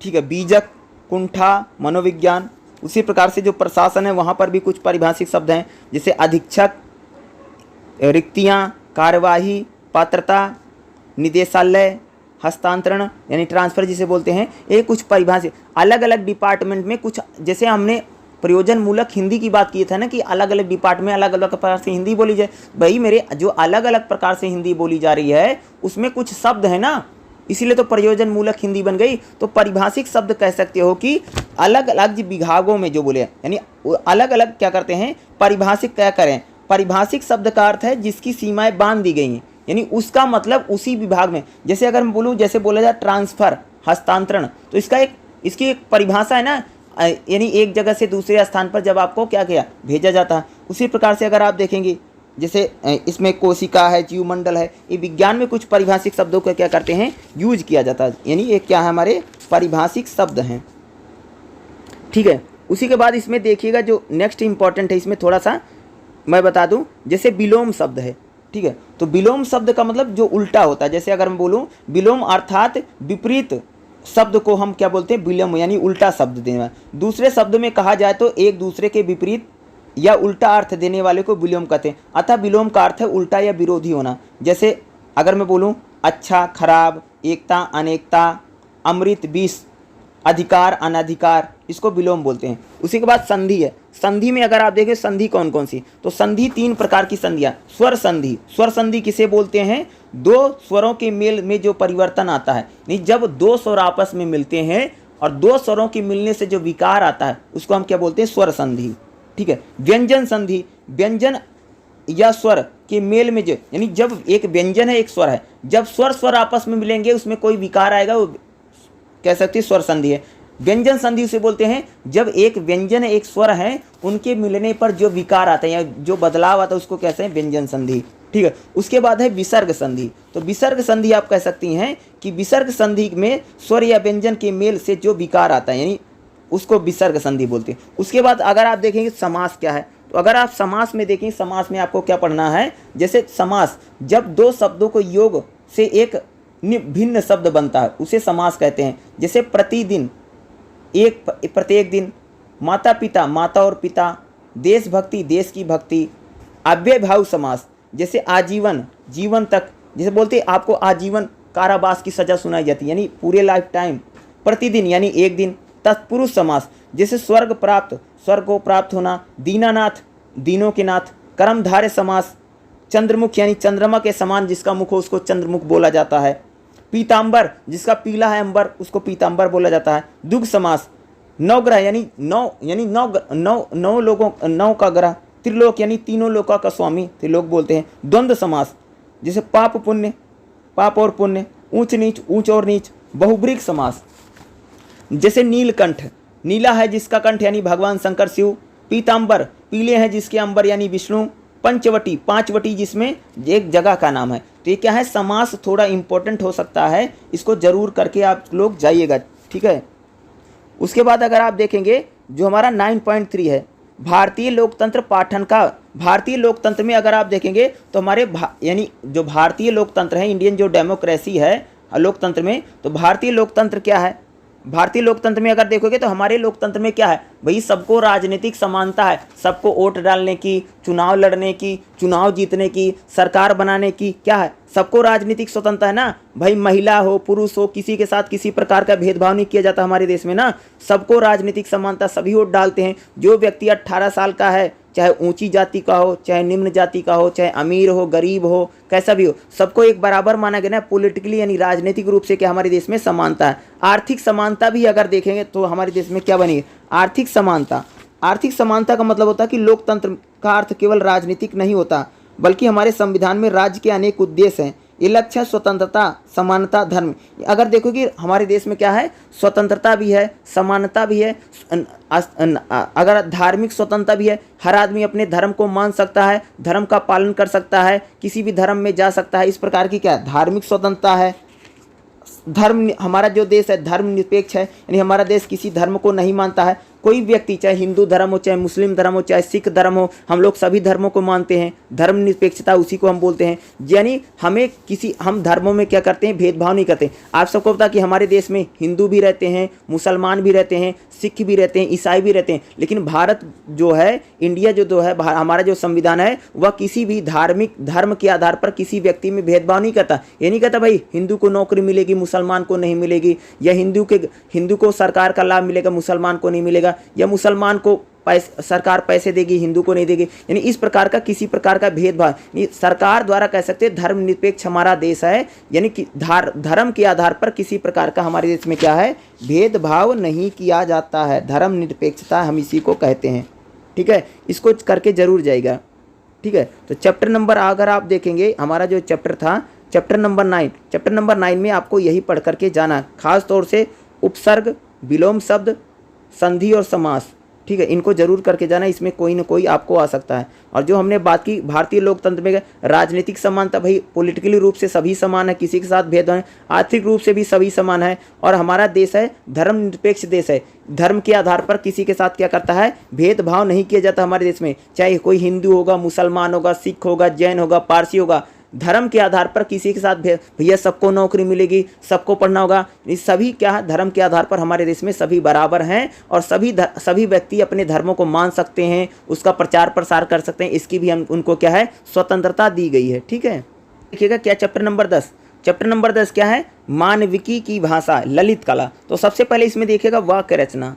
ठीक है, बीजक, कुंठा, मनोविज्ञान। उसी प्रकार से जो प्रशासन है वहाँ पर भी कुछ पारिभाषिक शब्द हैं, जैसे अधीक्षक, रिक्तियाँ, कार्यवाही, पात्रता, निदेशालय, हस्तांतरण यानी ट्रांसफ़र जिसे बोलते हैं। ये कुछ परिभाषित अलग अलग डिपार्टमेंट में कुछ, जैसे हमने प्रयोजन मूलक हिंदी की बात की था ना कि अलग अलग डिपार्टमेंट में अलग अलग प्रकार से हिंदी बोली जाए। भाई मेरे जो अलग अलग प्रकार से हिंदी बोली जा रही है उसमें कुछ शब्द है ना, इसीलिए तो प्रयोजन मूलक हिंदी बन गई। तो परिभाषिक शब्द कह सकते हो कि अलग अलग विभागों में जो बोले, यानी अलग अलग क्या करते हैं, परिभाषिक क्या करें। परिभाषिक शब्द का अर्थ है जिसकी सीमाएं बांध दी गई हैं, यानी उसका मतलब उसी विभाग में। जैसे अगर मैं बोलूँ, जैसे बोला जाए ट्रांसफ़र, हस्तांतरण, तो इसकी एक परिभाषा है ना, यानी एक जगह से दूसरे स्थान पर जब आपको क्या किया भेजा जाता है। उसी प्रकार से अगर आप देखेंगे जैसे इसमें कोशिका है, जीवमंडल है, ये विज्ञान में कुछ परिभाषिक शब्दों का क्या करते हैं यूज किया जाता है, यानी ये क्या है हमारे परिभाषिक शब्द हैं। ठीक है, उसी के बाद इसमें देखिएगा जो नेक्स्ट इंपॉर्टेंट है, इसमें थोड़ा सा मैं बता दूं, जैसे विलोम शब्द है। ठीक है, तो विलोम शब्द का मतलब जो उल्टा होता है। जैसे अगर मैं बोलूं विलोम अर्थात विपरीत शब्द को हम क्या बोलते हैं, विलोम, यानी उल्टा शब्द देना। दूसरे शब्द में कहा जाए तो एक दूसरे के विपरीत या उल्टा अर्थ देने वाले को विलोम कहते हैं। अतः विलोम का अर्थ है उल्टा या विरोधी होना। जैसे अगर मैं बोलूं अच्छा, खराब, एकता, अनेकता, अमृत, विष, अधिकार, अनधिकार, इसको विलोम बोलते हैं। उसी के बाद संधि है। संधि में अगर आप देखें संधि कौन कौन सी, तो संधि 3 प्रकार की संधियाँ। स्वर संधि, स्वर संधि किसे बोलते हैं, 2 स्वरों के मेल में जो परिवर्तन आता है, नहीं जब 2 स्वर आपस में मिलते हैं और 2 स्वरों के मिलने से जो विकार आता है उसको हम क्या बोलते हैं, स्वर संधि। ठीक है, व्यंजन संधि, व्यंजन या स्वर के मेल में जो, यानी जब एक व्यंजन है एक स्वर है, जब स्वर आपस में मिलेंगे उसमें कोई विकार आएगा, वो कह सकते हैं स्वर संधि है। व्यंजन संधि उसे बोलते हैं जब एक व्यंजन एक स्वर है उनके मिलने पर जो विकार आता है या जो बदलाव आता है उसको कहते हैं व्यंजन संधि। ठीक है, उसके बाद है विसर्ग संधि। तो विसर्ग संधि आप कह सकती हैं कि विसर्ग संधि में स्वर या व्यंजन के मेल से जो विकार आता है यानी उसको विसर्ग संधि बोलते हैं। उसके बाद अगर आप देखेंगे समास क्या है, तो अगर आप समास में देखें, समास में आपको क्या पढ़ना है, जैसे समास जब 2 शब्दों को योग से एक भिन्न शब्द बनता है उसे समास कहते हैं। जैसे प्रतिदिन, एक प्रत्येक दिन, माता पिता, माता और पिता, देशभक्ति, देश की भक्ति। अव्ययभाव समास जैसे आजीवन, जीवन तक, जैसे बोलते हैं आपको आजीवन कारावास की सजा सुनाई जाती है यानी पूरे लाइफ टाइम। प्रतिदिन यानी एक दिन। तत्पुरुष समास जैसे स्वर्ग प्राप्त, स्वर्ग को प्राप्त होना। दीनानाथ, दीनों के नाथ। कर्मधारय समास चंद्रमुख यानी चंद्रमा के समान जिसका मुख हो उसको चंद्रमुख बोला जाता है। पीतांबर जिसका पीला है अंबर उसको पीतांबर बोला जाता है। दुग्ध समास नवग्रह यानी नौ लोगों, 9 का ग्रह। त्रिलोक यानी तीनों लोकों का स्वामी त्रिलोक बोलते हैं। द्वंद्व समास जैसे पाप पुण्य, पाप और पुण्य, ऊंच नीच, ऊंच और नीच। बहुब्रीक समास जैसे नीलकंठ, नीला है जिसका कंठ यानी भगवान शंकर शिव। पीतांबर पीले हैं जिसके अंबर यानी विष्णु। पंचवटी, 5 वटी जिसमें एक जगह का नाम है। तो ये क्या है, समास थोड़ा इंपॉर्टेंट हो सकता है, इसको जरूर करके आप लोग जाइएगा। ठीक है, उसके बाद अगर आप देखेंगे जो हमारा 9.3 है भारतीय लोकतंत्र पाठन का। भारतीय लोकतंत्र में अगर आप देखेंगे तो हमारे यानी जो भारतीय लोकतंत्र है, इंडियन जो डेमोक्रेसी है लोकतंत्र में, तो भारतीय लोकतंत्र क्या है, भारतीय लोकतंत्र में अगर देखोगे तो हमारे लोकतंत्र में क्या है भाई, सबको राजनीतिक समानता है, सबको वोट डालने की, चुनाव लड़ने की, चुनाव जीतने की, सरकार बनाने की, क्या है, सबको राजनीतिक स्वतंत्रता है ना भाई। महिला हो, पुरुष हो, किसी के साथ किसी प्रकार का भेदभाव नहीं किया जाता हमारे देश में ना। सबको राजनीतिक समानता, सभी वोट डालते हैं। जो व्यक्ति 18 साल का है, चाहे ऊंची जाति का हो, चाहे निम्न जाति का हो, चाहे अमीर हो, गरीब हो, कैसा भी हो, सबको एक बराबर माना गया ना। पॉलिटिकली यानी राजनीतिक रूप से क्या हमारे देश में समानता है। आर्थिक समानता भी अगर देखेंगे तो हमारे देश में क्या बनी है, आर्थिक समानता। आर्थिक समानता का मतलब होता है कि लोकतंत्र का अर्थ केवल राजनीतिक नहीं होता, बल्कि हमारे संविधान में राज्य के अनेक उद्देश्य हैं। ये लक्षण स्वतंत्रता, समानता, धर्म। अगर देखो कि हमारे देश में क्या है, स्वतंत्रता भी है, समानता भी है, अगर धार्मिक स्वतंत्रता भी है, हर आदमी अपने धर्म को मान सकता है, धर्म का पालन कर सकता है, किसी भी धर्म में जा सकता है, इस प्रकार की क्या धार्मिक स्वतंत्रता है। धर्म, हमारा जो देश है धर्मनिरपेक्ष है, यानी हमारा देश किसी धर्म को नहीं मानता है। कोई व्यक्ति चाहे हिंदू धर्म हो, चाहे मुस्लिम धर्म हो, चाहे सिख धर्म हो, हम लोग सभी धर्मों को मानते हैं। धर्मनिरपेक्षता उसी को हम बोलते हैं। यानी हम धर्मों में क्या करते हैं, भेदभाव नहीं करते। आप सबको पता कि हमारे देश में हिंदू भी रहते हैं, मुसलमान भी रहते हैं, सिख भी रहते हैं, ईसाई भी रहते हैं, लेकिन भारत जो है, इंडिया जो है, हमारा जो संविधान है, वह किसी भी धार्मिक धर्म के आधार पर किसी व्यक्ति में भेदभाव नहीं करता। ये नहीं कहता भाई हिंदू को नौकरी मिलेगी, मुसलमान को नहीं मिलेगी, या हिंदू को सरकार का लाभ मिलेगा, मुसलमान को नहीं मिलेगा, या मुसलमान को सरकार पैसे देगी, हिंदू को नहीं देगी। यानी इस प्रकार का किसी प्रकार का भेदभाव सरकार द्वारा, कह सकते हैं धर्मनिरपेक्ष हमारा देश है, यानी कि धर्म के आधार पर किसी प्रकार का हमारे देश में क्या है, भेदभाव नहीं किया जाता है। धर्मनिरपेक्षता हम इसी को कहते हैं। ठीक है, इसको करके जरूर जाएगा। ठीक है, तो चैप्टर नंबर अगर आप देखेंगे, हमारा जो चैप्टर था चैप्टर नंबर 9, चैप्टर नंबर 9 में आपको यही पढ़ करके जाना, खास तौर से उपसर्ग, विलोम शब्द, संधि और समास। ठीक है, इनको जरूर करके जाना, इसमें कोई ना कोई आपको आ सकता है। और जो हमने बात की भारतीय लोकतंत्र में राजनीतिक समानता, भाई पॉलिटिकली रूप से सभी समान है, किसी के साथ भेदभाव है, आर्थिक रूप से भी सभी समान है, और हमारा देश है धर्मनिरपेक्ष देश है। धर्म के आधार पर किसी के साथ क्या करता है, भेदभाव नहीं किया जाता हमारे देश में। चाहे कोई हिंदू होगा, मुसलमान होगा, सिख होगा, जैन होगा, पारसी होगा, धर्म के आधार पर किसी के साथ भैया सबको नौकरी मिलेगी, सबको पढ़ना होगा, ये सभी क्या है, धर्म के आधार पर हमारे देश में सभी बराबर हैं, और सभी व्यक्ति अपने धर्मों को मान सकते हैं, उसका प्रचार प्रसार कर सकते हैं। इसकी भी हम उनको क्या है, स्वतंत्रता दी गई है। ठीक है, देखिएगा क्या चैप्टर नंबर 10, चैप्टर नंबर 10 क्या है, मानविकी की भाषा, ललित कला। तो सबसे पहले इसमें देखिएगा वाक्य रचना।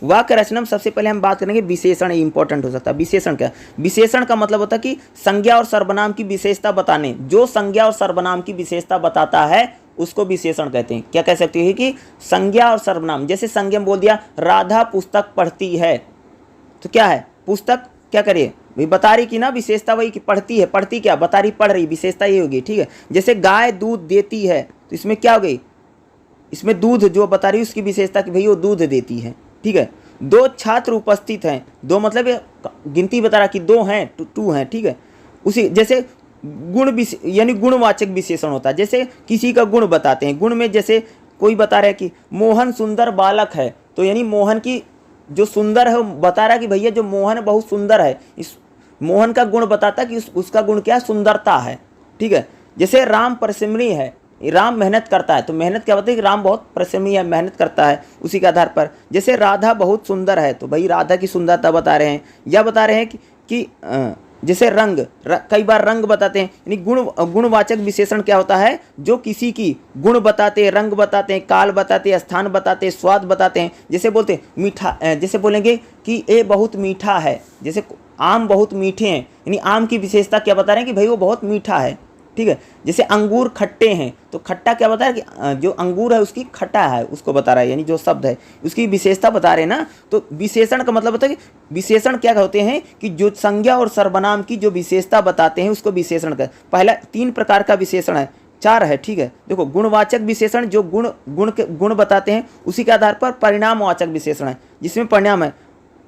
वाक्य रचना में सबसे पहले हम बात करेंगे विशेषण, इंपॉर्टेंट हो सकता है। विशेषण क्या, विशेषण का मतलब होता है कि संज्ञा और सर्वनाम की विशेषता बताने, जो संज्ञा और सर्वनाम की विशेषता बताता है उसको विशेषण कहते हैं। क्या कह सकते हैं कि संज्ञा और सर्वनाम, जैसे संज्ञा में बोल दिया राधा पुस्तक पढ़ती है, तो क्या है, पुस्तक क्या करिए भाई बता रही कि ना, विशेषता वही कि पढ़ती है, पढ़ती क्या, बता रही, पढ़ रही, विशेषता ये होगी। ठीक है, जैसे गाय दूध देती है, तो इसमें क्या हो गई, इसमें दूध जो बता रही उसकी विशेषता कि भाई वो दूध देती है। ठीक है, दो छात्र उपस्थित हैं, दो मतलब गिनती बता रहा कि दो हैं, टू हैं। ठीक है, उसी जैसे गुण यानी गुणवाचक विशेषण होता है, जैसे किसी का गुण बताते हैं। गुण में जैसे कोई बता रहा है कि मोहन सुंदर बालक है, तो यानी मोहन की जो सुंदर है बता रहा है कि भैया जो मोहन बहुत सुंदर है, इस मोहन का गुण बताता है कि उसका गुण क्या है, सुंदरता है। ठीक है, जैसे राम परिश्रमी है, राम मेहनत करता है, तो मेहनत क्या बताए कि राम बहुत परिश्रमी है, मेहनत करता है, उसी के आधार पर। जैसे राधा बहुत सुंदर है, तो भाई राधा की सुंदरता बता रहे हैं। या बता रहे हैं कि जैसे रंग, कई बार रंग बताते हैं, यानी गुणवाचक विशेषण क्या होता है, जो किसी की गुण बताते हैं, रंग बताते हैं, काल बताते हैं, स्थान बताते हैं, स्वाद बताते हैं। जैसे बोलते हैं मीठा, जैसे बोलेंगे कि ये बहुत मीठा है, जैसे आम बहुत मीठे हैं, यानी आम की विशेषता क्या बता रहे हैं कि भाई वो बहुत मीठा है। ठीक है, जैसे अंगूर खट्टे हैं, तो खट्टा क्या बता रहा है कि जो अंगूर है उसकी खट्टा है, उसको बता रहा है, यानी जो शब्द है उसकी विशेषता बता रहे हैं ना। तो विशेषण का मतलब होता है कि विशेषण क्या होते हैं कि जो संज्ञा और सर्वनाम की जो विशेषता बताते हैं उसको विशेषण कहते हैं। पहला 3 प्रकार का विशेषण है, 4 है। ठीक है, देखो गुणवाचक विशेषण जो गुण बताते हैं, उसी के आधार पर परिणामवाचक विशेषण है, जिसमें परिणाम है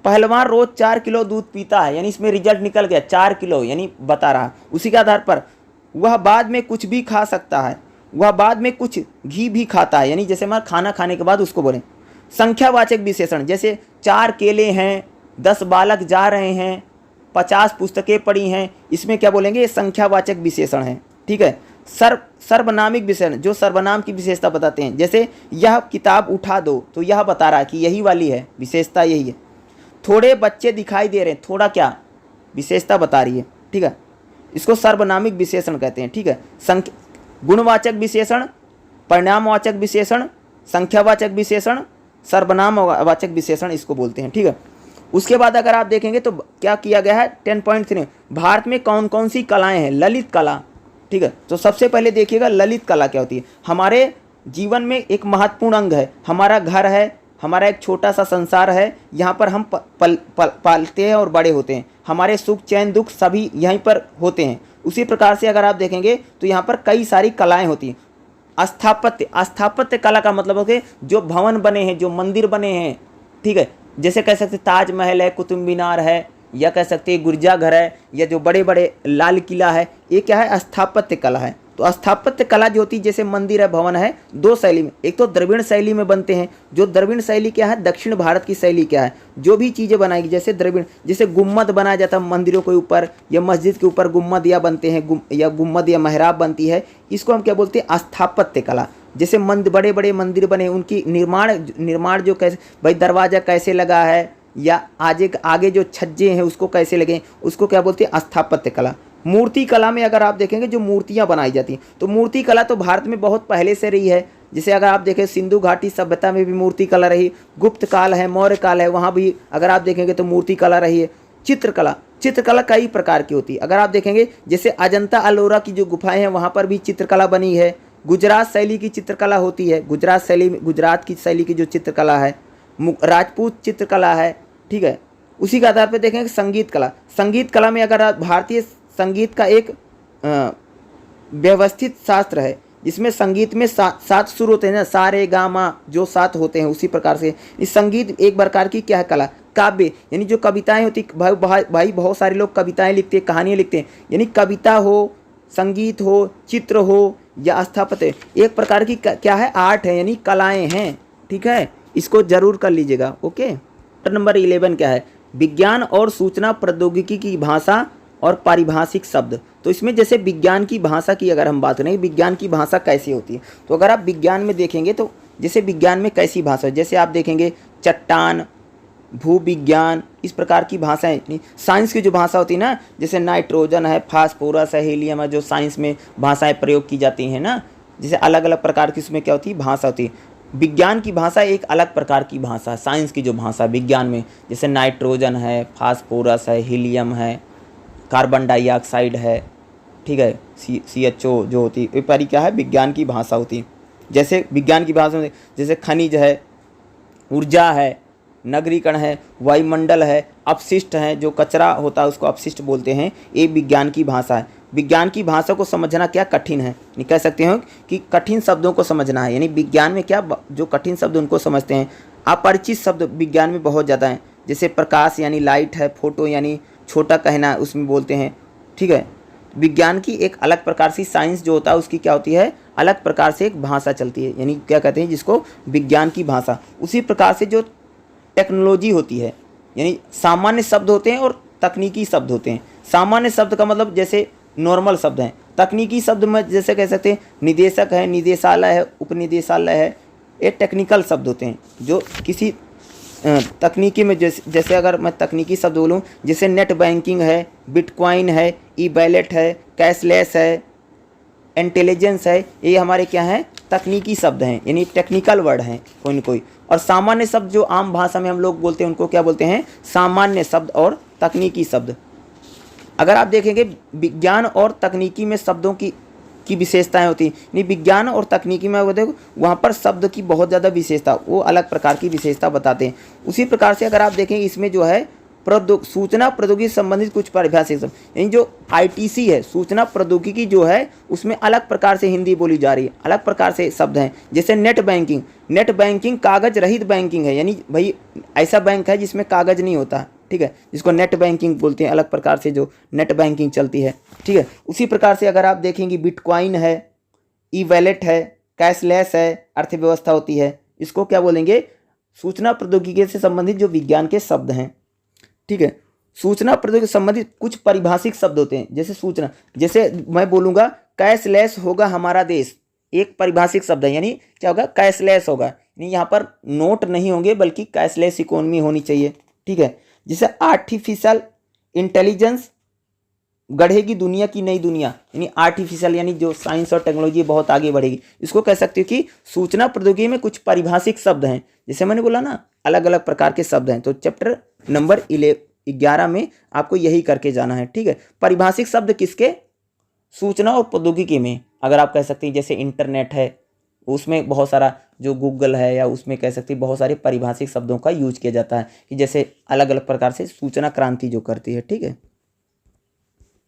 पहलवान रोज 4 किलो दूध पीता है, यानी इसमें रिजल्ट निकल गया 4 किलो, यानी बता रहा है। उसी के आधार पर वह बाद में कुछ भी खा सकता है, वह बाद में कुछ घी भी खाता है, यानी जैसे हमारा खाना खाने के बाद उसको बोलें। संख्यावाचक विशेषण, जैसे 4 केले हैं, 10 बालक जा रहे हैं, 50 पुस्तकें पढ़ी हैं, इसमें क्या बोलेंगे, ये संख्यावाचक विशेषण है। ठीक है, सर्वनामिक विशेषण, जो सर्वनाम की विशेषता बताते हैं, जैसे यह किताब उठा दो, तो यह बता रहा है कि यही वाली है, विशेषता यही है। थोड़े बच्चे दिखाई दे रहे हैं, थोड़ा क्या विशेषता बता रही है। ठीक है, इसको सर्वनामिक विशेषण कहते हैं। ठीक है, गुणवाचक विशेषण, परिणामवाचक विशेषण, संख्यावाचक विशेषण, सर्वनामवाचक विशेषण इसको बोलते हैं। ठीक है, उसके बाद अगर आप देखेंगे तो क्या किया गया है 10.3, भारत में कौन कौन सी कलाएं हैं, ललित कला। ठीक है, तो सबसे पहले देखिएगा ललित कला क्या होती है। हमारे जीवन में एक महत्वपूर्ण अंग है, हमारा घर है, हमारा एक छोटा सा संसार है, यहाँ पर हम पालते हैं और बड़े होते हैं, हमारे सुख चैन दुख सभी यहीं पर होते हैं। उसी प्रकार से अगर आप देखेंगे तो यहाँ पर कई सारी कलाएं होती हैं। स्थापत्य कला का मतलब हो कि जो भवन बने हैं, जो मंदिर बने हैं, ठीक है, जैसे कह सकते ताजमहल है, कुतुब मीनार है, या कह सकते हैं गिरजाघर है, या जो बड़े बड़े लाल किला है, ये क्या है, स्थापत्य कला है। तो स्थापत्य कला जो होती है, जैसे मंदिर है, भवन है, दो शैली में, एक तो द्रविड़ शैली में बनते हैं। जो द्रविड़ शैली क्या है, दक्षिण भारत की शैली क्या है, जो भी चीज़ें बनाएगी, जैसे द्रविड़, जैसे गुम्मद बनाया जाता है मंदिरों के ऊपर या मस्जिद के ऊपर, गुम्मद या बनते हैं, या गुम्मद या मेहराब बनती है, इसको हम क्या बोलते हैं, स्थापत्य कला। जैसे बड़े बड़े मंदिर बने, उनकी निर्माण जो कैसे, भाई दरवाजा कैसे लगा है, या आगे जो छज्जे हैं उसको कैसे लगे, उसको क्या बोलते हैं, स्थापत्य कला। मूर्ति कला में अगर आप देखेंगे जो मूर्तियां बनाई जाती हैं, तो मूर्ति कला तो भारत में बहुत पहले से रही है। जैसे अगर आप देखें सिंधु घाटी सभ्यता में भी मूर्ति कला रही, गुप्त काल है, मौर्य काल है, वहाँ भी अगर आप देखेंगे तो मूर्ति कला रही है। चित्रकला कई प्रकार की होती है। अगर आप देखेंगे जैसे अजंता अलोरा की जो गुफाएं हैं वहाँ पर भी चित्रकला बनी है। गुजरात शैली की चित्रकला होती है, गुजरात की शैली की जो चित्रकला है, राजपूत चित्रकला है, ठीक है। उसी के आधार पर देखेंगे संगीत कला में अगर आप भारतीय संगीत का एक व्यवस्थित शास्त्र है, जिसमें संगीत में सात सुर होते हैं ना, सा रे गा मा, जो सात होते हैं, उसी प्रकार से इस संगीत एक प्रकार की क्या है, कला। काव्य यानी जो कविताएं होती, भाई बहुत सारे लोग कविताएं लिखते हैं, कहानियां लिखते हैं, यानी कविता हो, संगीत हो, चित्र हो या स्थापत्य, एक प्रकार की क्या है, आर्ट है, यानी कलाएं हैं, ठीक है। इसको जरूर कर लीजिएगा, ओके। नंबर 11 क्या है, विज्ञान और सूचना प्रौद्योगिकी की भाषा और पारिभाषिक शब्द। तो इसमें जैसे विज्ञान की भाषा की अगर हम बात करें, विज्ञान की भाषा कैसी होती है, तो अगर आप विज्ञान में देखेंगे तो जैसे विज्ञान में कैसी भाषा है, जैसे आप देखेंगे चट्टान, भूविज्ञान, इस प्रकार की भाषाएं। साइंस की जो भाषा होती है ना, जैसे नाइट्रोजन है, फास्फोरस है, हीलियम है, जो साइंस में भाषाएं प्रयोग की जाती हैं ना, जैसे अलग अलग प्रकार की उसमें क्या होती है, भाषा होती है। विज्ञान की भाषा एक अलग प्रकार की भाषा, साइंस की जो भाषा विज्ञान में, जैसे नाइट्रोजन है, फास्फोरस है, हीलियम है, कार्बन डाइऑक्साइड है, ठीक है, CHO जो होती है, ये सारी क्या है, विज्ञान की भाषा होती है। जैसे विज्ञान की भाषा में जैसे खनिज है, ऊर्जा है, नगरीकरण है, वायुमंडल है, अपशिष्ट है, जो कचरा होता है उसको अपशिष्ट बोलते हैं, ये विज्ञान की भाषा है। विज्ञान की भाषा को समझना क्या कठिन है, नहीं कह सकते हो कि कठिन शब्दों को समझना है, यानी विज्ञान में क्या जो कठिन शब्द उनको समझते हैं। अपरिचित शब्द विज्ञान में बहुत ज़्यादा हैं, जैसे प्रकाश यानी लाइट है, फोटो यानी छोटा कहना, उसमें बोलते हैं, ठीक है। विज्ञान की एक अलग प्रकार से साइंस जो होता है उसकी क्या होती है, अलग प्रकार से एक भाषा चलती है, यानी क्या कहते हैं जिसको विज्ञान की भाषा। उसी प्रकार से जो टेक्नोलॉजी होती है, यानी सामान्य शब्द होते हैं और तकनीकी शब्द होते हैं। सामान्य शब्द का मतलब जैसे नॉर्मल शब्द हैं, तकनीकी शब्द में जैसे कह सकते हैं निदेशक है, निदेशालय है, उपनिदेशालय है, ये टेक्निकल शब्द होते हैं जो किसी तकनीकी में, जैसे अगर मैं तकनीकी शब्द बोलूँ, जैसे नेट बैंकिंग है, बिटकॉइन है, ई-वॉलेट है, कैशलेस है, इंटेलिजेंस है, ये हमारे क्या हैं, तकनीकी शब्द हैं, यानी टेक्निकल वर्ड हैं कोई न कोई। और सामान्य शब्द जो आम भाषा में हम लोग बोलते हैं उनको क्या बोलते हैं, सामान्य शब्द और तकनीकी शब्द। अगर आप देखेंगे विज्ञान और तकनीकी में शब्दों की विशेषताएं होती हैं, नहीं विज्ञान और तकनीकी में वो देखो वहाँ पर शब्द की बहुत ज़्यादा विशेषता, वो अलग प्रकार की विशेषता बताते हैं। उसी प्रकार से अगर आप देखें इसमें जो है सूचना प्रौद्योगिकी संबंधित कुछ परिभाषित शब्द, यानी जो ITC है, सूचना प्रौद्योगिकी जो है उसमें अलग प्रकार से हिंदी बोली जा रही है, अलग प्रकार से शब्द हैं। जैसे नेट बैंकिंग कागज़ रहित बैंकिंग है, यानी भाई ऐसा बैंक है जिसमें कागज़ नहीं होता, ठीक है, जिसको नेट बैंकिंग बोलते हैं, अलग प्रकार से जो नेट बैंकिंग चलती है, ठीक है। उसी प्रकार से अगर आप देखेंगे बिटकॉइन है, ई-वॉलेट है, कैशलेस है, अर्थव्यवस्था होती है, इसको क्या बोलेंगे, सूचना प्रौद्योगिकी से संबंधित जो विज्ञान के शब्द हैं, ठीक है। सूचना प्रौद्योगिकी से संबंधित कुछ परिभाषिक शब्द होते हैं, जैसे सूचना, जैसे मैं बोलूँगा कैशलेस होगा हमारा देश, एक परिभाषिक शब्द है, यानी क्या होगा, कैशलेस होगा, यानी यहाँ पर नोट नहीं होंगे बल्कि कैशलेस इकोनॉमी होनी चाहिए, ठीक है। जैसे आर्टिफिशियल इंटेलिजेंस गढ़ेगी दुनिया की नई दुनिया, यानी आर्टिफिशियल यानी जो साइंस और टेक्नोलॉजी बहुत आगे बढ़ेगी, इसको कह सकते हो कि सूचना प्रौद्योगिकी में कुछ परिभाषिक शब्द हैं, जैसे मैंने बोला ना अलग अलग प्रकार के शब्द हैं। तो चैप्टर नंबर 11 में आपको यही करके जाना है, ठीक है। परिभाषिक शब्द किसके, सूचना और प्रौद्योगिकी में, अगर आप कह सकते हैं जैसे इंटरनेट है उसमें बहुत सारा जो गूगल है, या उसमें कह सकते हैं बहुत सारे परिभाषिक शब्दों का यूज किया जाता है कि जैसे अलग अलग प्रकार से सूचना क्रांति जो करती है, ठीक है।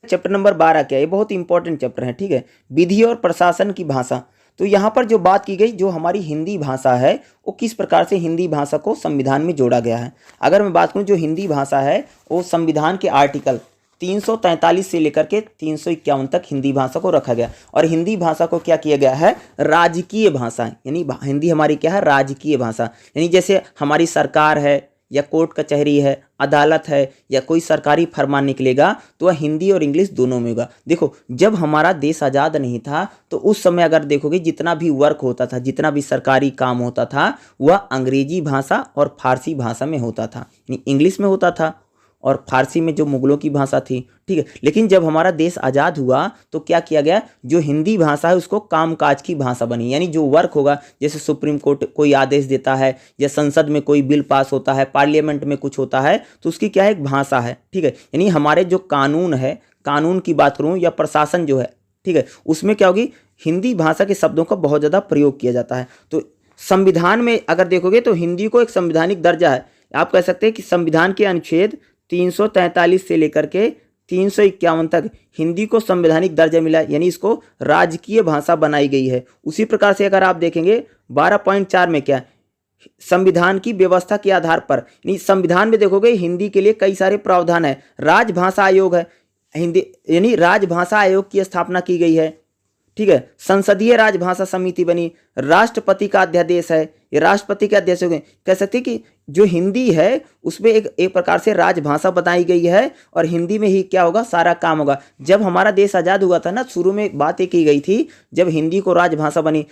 चैप्टर नंबर 12 क्या है, ये बहुत इंपॉर्टेंट चैप्टर है, ठीक है। विधि और प्रशासन की भाषा। तो यहाँ पर जो बात की गई, जो हमारी हिंदी भाषा है वो किस प्रकार से हिंदी भाषा को संविधान में जोड़ा गया है। अगर मैं बात करूँ, जो हिंदी भाषा है वो संविधान के आर्टिकल 343 से लेकर के 351 तक हिंदी भाषा को रखा गया। और हिंदी भाषा को क्या किया गया है, राजकीय भाषा, यानी हिंदी हमारी क्या है, राजकीय भाषा। यानी जैसे हमारी सरकार है या कोर्ट कचहरी है, अदालत है, या कोई सरकारी फरमान निकलेगा तो वह हिंदी और इंग्लिश दोनों में होगा। देखो, जब हमारा देश आज़ाद नहीं था तो उस समय अगर देखोगे जितना भी वर्क होता था, जितना भी सरकारी काम होता था, वह अंग्रेजी भाषा और फारसी भाषा में होता था, यानी इंग्लिश में होता था और फारसी में जो मुगलों की भाषा थी, ठीक है। लेकिन जब हमारा देश आज़ाद हुआ तो क्या किया गया, जो हिंदी भाषा है उसको कामकाज की भाषा बनी, यानी जो वर्क होगा, जैसे सुप्रीम कोर्ट कोई आदेश देता है या संसद में कोई बिल पास होता है, पार्लियामेंट में कुछ होता है, तो उसकी क्या है, एक भाषा है, ठीक है। यानी हमारे जो कानून है, कानून की बात करूँ या प्रशासन जो है, ठीक है, उसमें क्या होगी, हिंदी भाषा के शब्दों का बहुत ज़्यादा प्रयोग किया जाता है। तो संविधान में अगर देखोगे तो हिंदी को एक संवैधानिक दर्जा है। आप कह सकते हैं कि संविधान के अनुच्छेद 343 से लेकर के 351 तक हिंदी को संवैधानिक दर्जा मिला, यानी इसको राजकीय भाषा बनाई गई है। उसी प्रकार से अगर आप देखेंगे 12.4 में क्या, संविधान की व्यवस्था के आधार पर, यानी संविधान में देखोगे हिंदी के लिए कई सारे प्रावधान है। राजभाषा आयोग है हिंदी, यानी राजभाषा आयोग की स्थापना की गई है, ठीक है। संसदीय राजभाषा समिति बनी, राष्ट्रपति का अध्यादेश है, ये राष्ट्रपति के अध्यक्ष हो गए। कह सकते हैं कि जो हिंदी है उसमें एक प्रकार से राजभाषा बताई गई है और हिंदी में ही क्या होगा, सारा काम होगा। जब हमारा देश आज़ाद हुआ था ना, शुरू में बात की गई थी, जब हिंदी को राजभाषा बनी,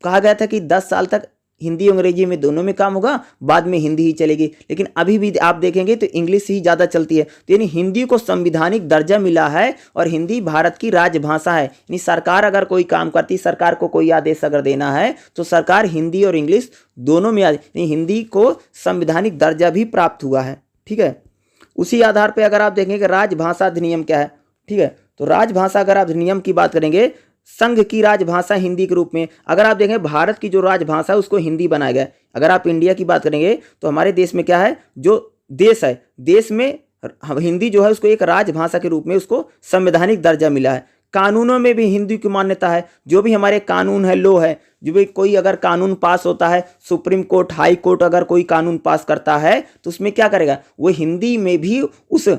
कहा गया था कि 10 साल तक हिंदी अंग्रेजी में दोनों में काम होगा, बाद में हिंदी ही चलेगी। लेकिन अभी भी आप देखेंगे तो इंग्लिश ही ज़्यादा चलती है। तो यानी हिंदी को संवैधानिक दर्जा मिला है और हिंदी भारत की राजभाषा है। यानी सरकार अगर कोई काम करती, सरकार को कोई आदेश अगर देना है तो सरकार हिंदी और इंग्लिश दोनों में, यानी हिंदी को संवैधानिक दर्जा भी प्राप्त हुआ है, ठीक है। उसी आधार पर अगर आप देखेंगे राजभाषा अधिनियम क्या है, ठीक है, तो राजभाषा अगर आप अधिनियम की बात करेंगे, संघ की राजभाषा हिंदी के रूप में, अगर आप देखें भारत की जो राजभाषा है उसको हिंदी बनाया गया है। अगर आप इंडिया की बात करेंगे तो हमारे देश में क्या है, जो देश है, देश में हिंदी जो है उसको एक राजभाषा के रूप में उसको संवैधानिक दर्जा मिला है। कानूनों में भी हिंदी की मान्यता है। जो भी हमारे कानून है, लो है, जो भी कोई अगर कानून पास होता है, सुप्रीम कोर्ट, हाई कोर्ट अगर कोई कानून पास करता है तो उसमें क्या करेगा, वो हिंदी में भी उस,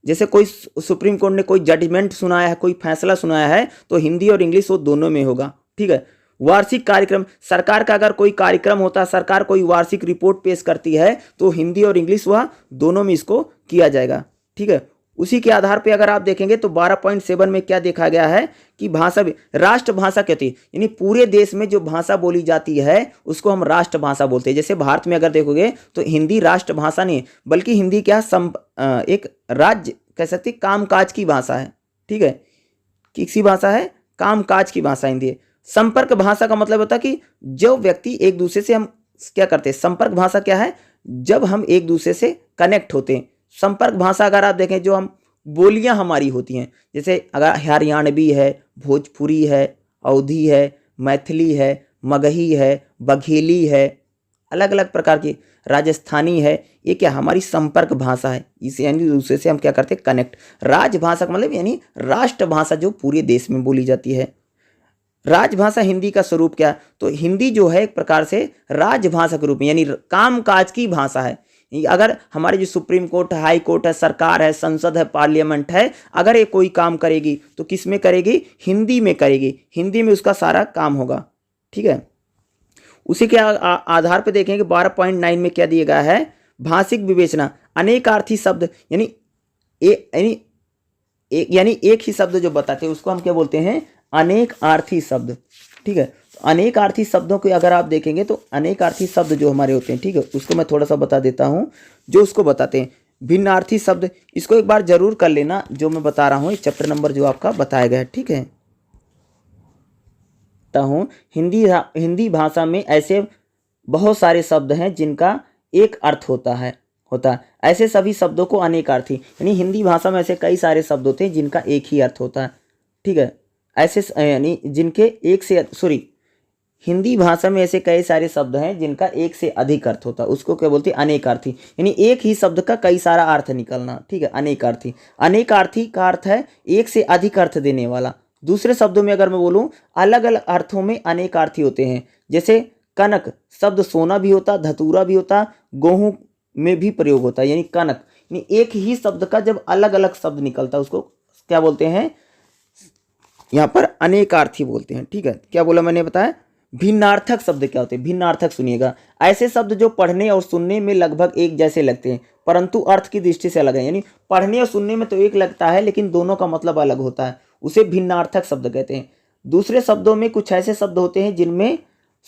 जैसे कोई सुप्रीम कोर्ट ने कोई जजमेंट सुनाया है, कोई फैसला सुनाया है, तो हिंदी और इंग्लिश वो दोनों में होगा, ठीक है। वार्षिक कार्यक्रम, सरकार का अगर कोई कार्यक्रम होता है, सरकार कोई वार्षिक रिपोर्ट पेश करती है तो हिंदी और इंग्लिश वह दोनों में इसको किया जाएगा, ठीक है। उसी के आधार पे अगर आप देखेंगे तो 12.7 में क्या देखा गया है कि भाषा, राष्ट्रभाषा कहती है, यानी पूरे देश में जो भाषा बोली जाती है उसको हम राष्ट्रभाषा बोलते हैं। जैसे भारत में अगर देखोगे तो हिंदी राष्ट्रभाषा नहीं है, बल्कि हिंदी क्या, एक राज्य कह सकते कामकाज की भाषा है, ठीक है। किसी भाषा है, कामकाज की भाषा हिंदी है। संपर्क भाषा का मतलब होता है कि जो व्यक्ति एक दूसरे से हम क्या करते हैं, संपर्क भाषा क्या है, जब हम एक दूसरे से कनेक्ट होते हैं। संपर्क भाषा अगर आप देखें, जो हम बोलियां हमारी होती हैं, जैसे अगर हरियाणवी है, भोजपुरी है, अवधी है, मैथिली है, मगही है, बघेली है, अलग अलग प्रकार की, राजस्थानी है, ये क्या हमारी संपर्क भाषा है। इसे यानी दूसरे से हम क्या करते हैं, कनेक्ट। राजभाषा का मतलब यानी राष्ट्रभाषा जो पूरे देश में बोली जाती है। राजभाषा हिंदी का स्वरूप क्या, तो हिंदी जो है एक प्रकार से राजभाषा के रूप में, यानी कामकाज की भाषा है। अगर हमारे जो सुप्रीम कोर्ट है, हाई कोर्ट है, सरकार है, संसद है, पार्लियामेंट है, अगर ये कोई काम करेगी तो किस में करेगी, हिंदी में करेगी, हिंदी में उसका सारा काम होगा, ठीक है। उसी के आधार पर देखेंगे 12.9 में क्या दिया गया है, भाषिक विवेचना, अनेकार्थी शब्द, यानी एक ही शब्द जो बताते हैं उसको हम क्या बोलते हैं, अनेकार्थी शब्द, ठीक है। तो अनेकार्थी शब्दों को अगर आप देखेंगे तो अनेकार्थी शब्द जो हमारे होते हैं, ठीक है, उसको मैं थोड़ा सा बता देता हूं, जो उसको बताते हैं भिन्नार्थी शब्द। इसको एक बार जरूर कर लेना, जो मैं बता रहा हूं चैप्टर नंबर जो आपका बताया गया है, ठीक है। हूँ हिंदी भाषा में ऐसे बहुत सारे शब्द हैं जिनका एक अर्थ होता है ऐसे सभी शब्दों को अनेकार्थी, यानी हिंदी भाषा में ऐसे कई सारे शब्द होते हैं जिनका एक ही अर्थ होता है, ठीक है। ऐसे यानी जिनके एक से हिंदी भाषा में ऐसे कई सारे शब्द हैं जिनका एक से अधिक अर्थ होता है, उसको क्या बोलते हैं, अनेकार्थी। यानी एक ही शब्द का कई सारा अर्थ निकलना, ठीक है, अनेकार्थी। अनेकार्थी का अर्थ है एक से अधिक अर्थ देने वाला। दूसरे शब्दों में अगर मैं बोलूँ, अलग अलग अर्थों में अनेकार्थी होते हैं। जैसे कनक शब्द सोना भी होता, धतूरा भी होता, गेहूं में भी प्रयोग होता है। यानी कनक, यानी एक ही शब्द का जब अलग अलग शब्द निकलता है उसको क्या बोलते हैं, यहाँ पर अनेकार्थी बोलते हैं। ठीक है, क्या बोला मैंने बताया। भिन्नार्थक शब्द क्या होते हैं, भिन्नार्थक सुनिएगा, ऐसे शब्द जो पढ़ने और सुनने में लगभग एक जैसे लगते हैं परंतु अर्थ की दृष्टि से अलग है। यानी पढ़ने और सुनने में तो एक लगता है लेकिन दोनों का मतलब अलग होता है, उसे भिन्नार्थक शब्द कहते हैं। दूसरे शब्दों में कुछ ऐसे शब्द होते हैं जिनमें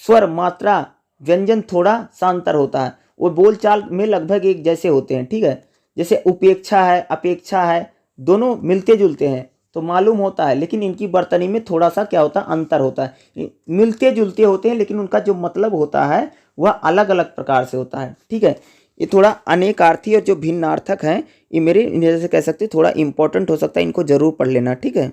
स्वर, मात्रा, व्यंजन थोड़ा सा अंतर होता है, वो बोलचाल में लगभग एक जैसे होते हैं। ठीक है, जैसे उपेक्षा है, अपेक्षा है, दोनों मिलते जुलते हैं तो मालूम होता है, लेकिन इनकी वर्तनी में थोड़ा सा क्या होता है, अंतर होता है। मिलते जुलते होते हैं लेकिन उनका जो मतलब होता है वह अलग अलग प्रकार से होता है। ठीक है, ये थोड़ा अनेकार्थी और जो भिन्नार्थक हैं, ये मेरे नज़र से कह सकते हैं थोड़ा इंपॉर्टेंट हो सकता है, इनको जरूर पढ़ लेना। ठीक है।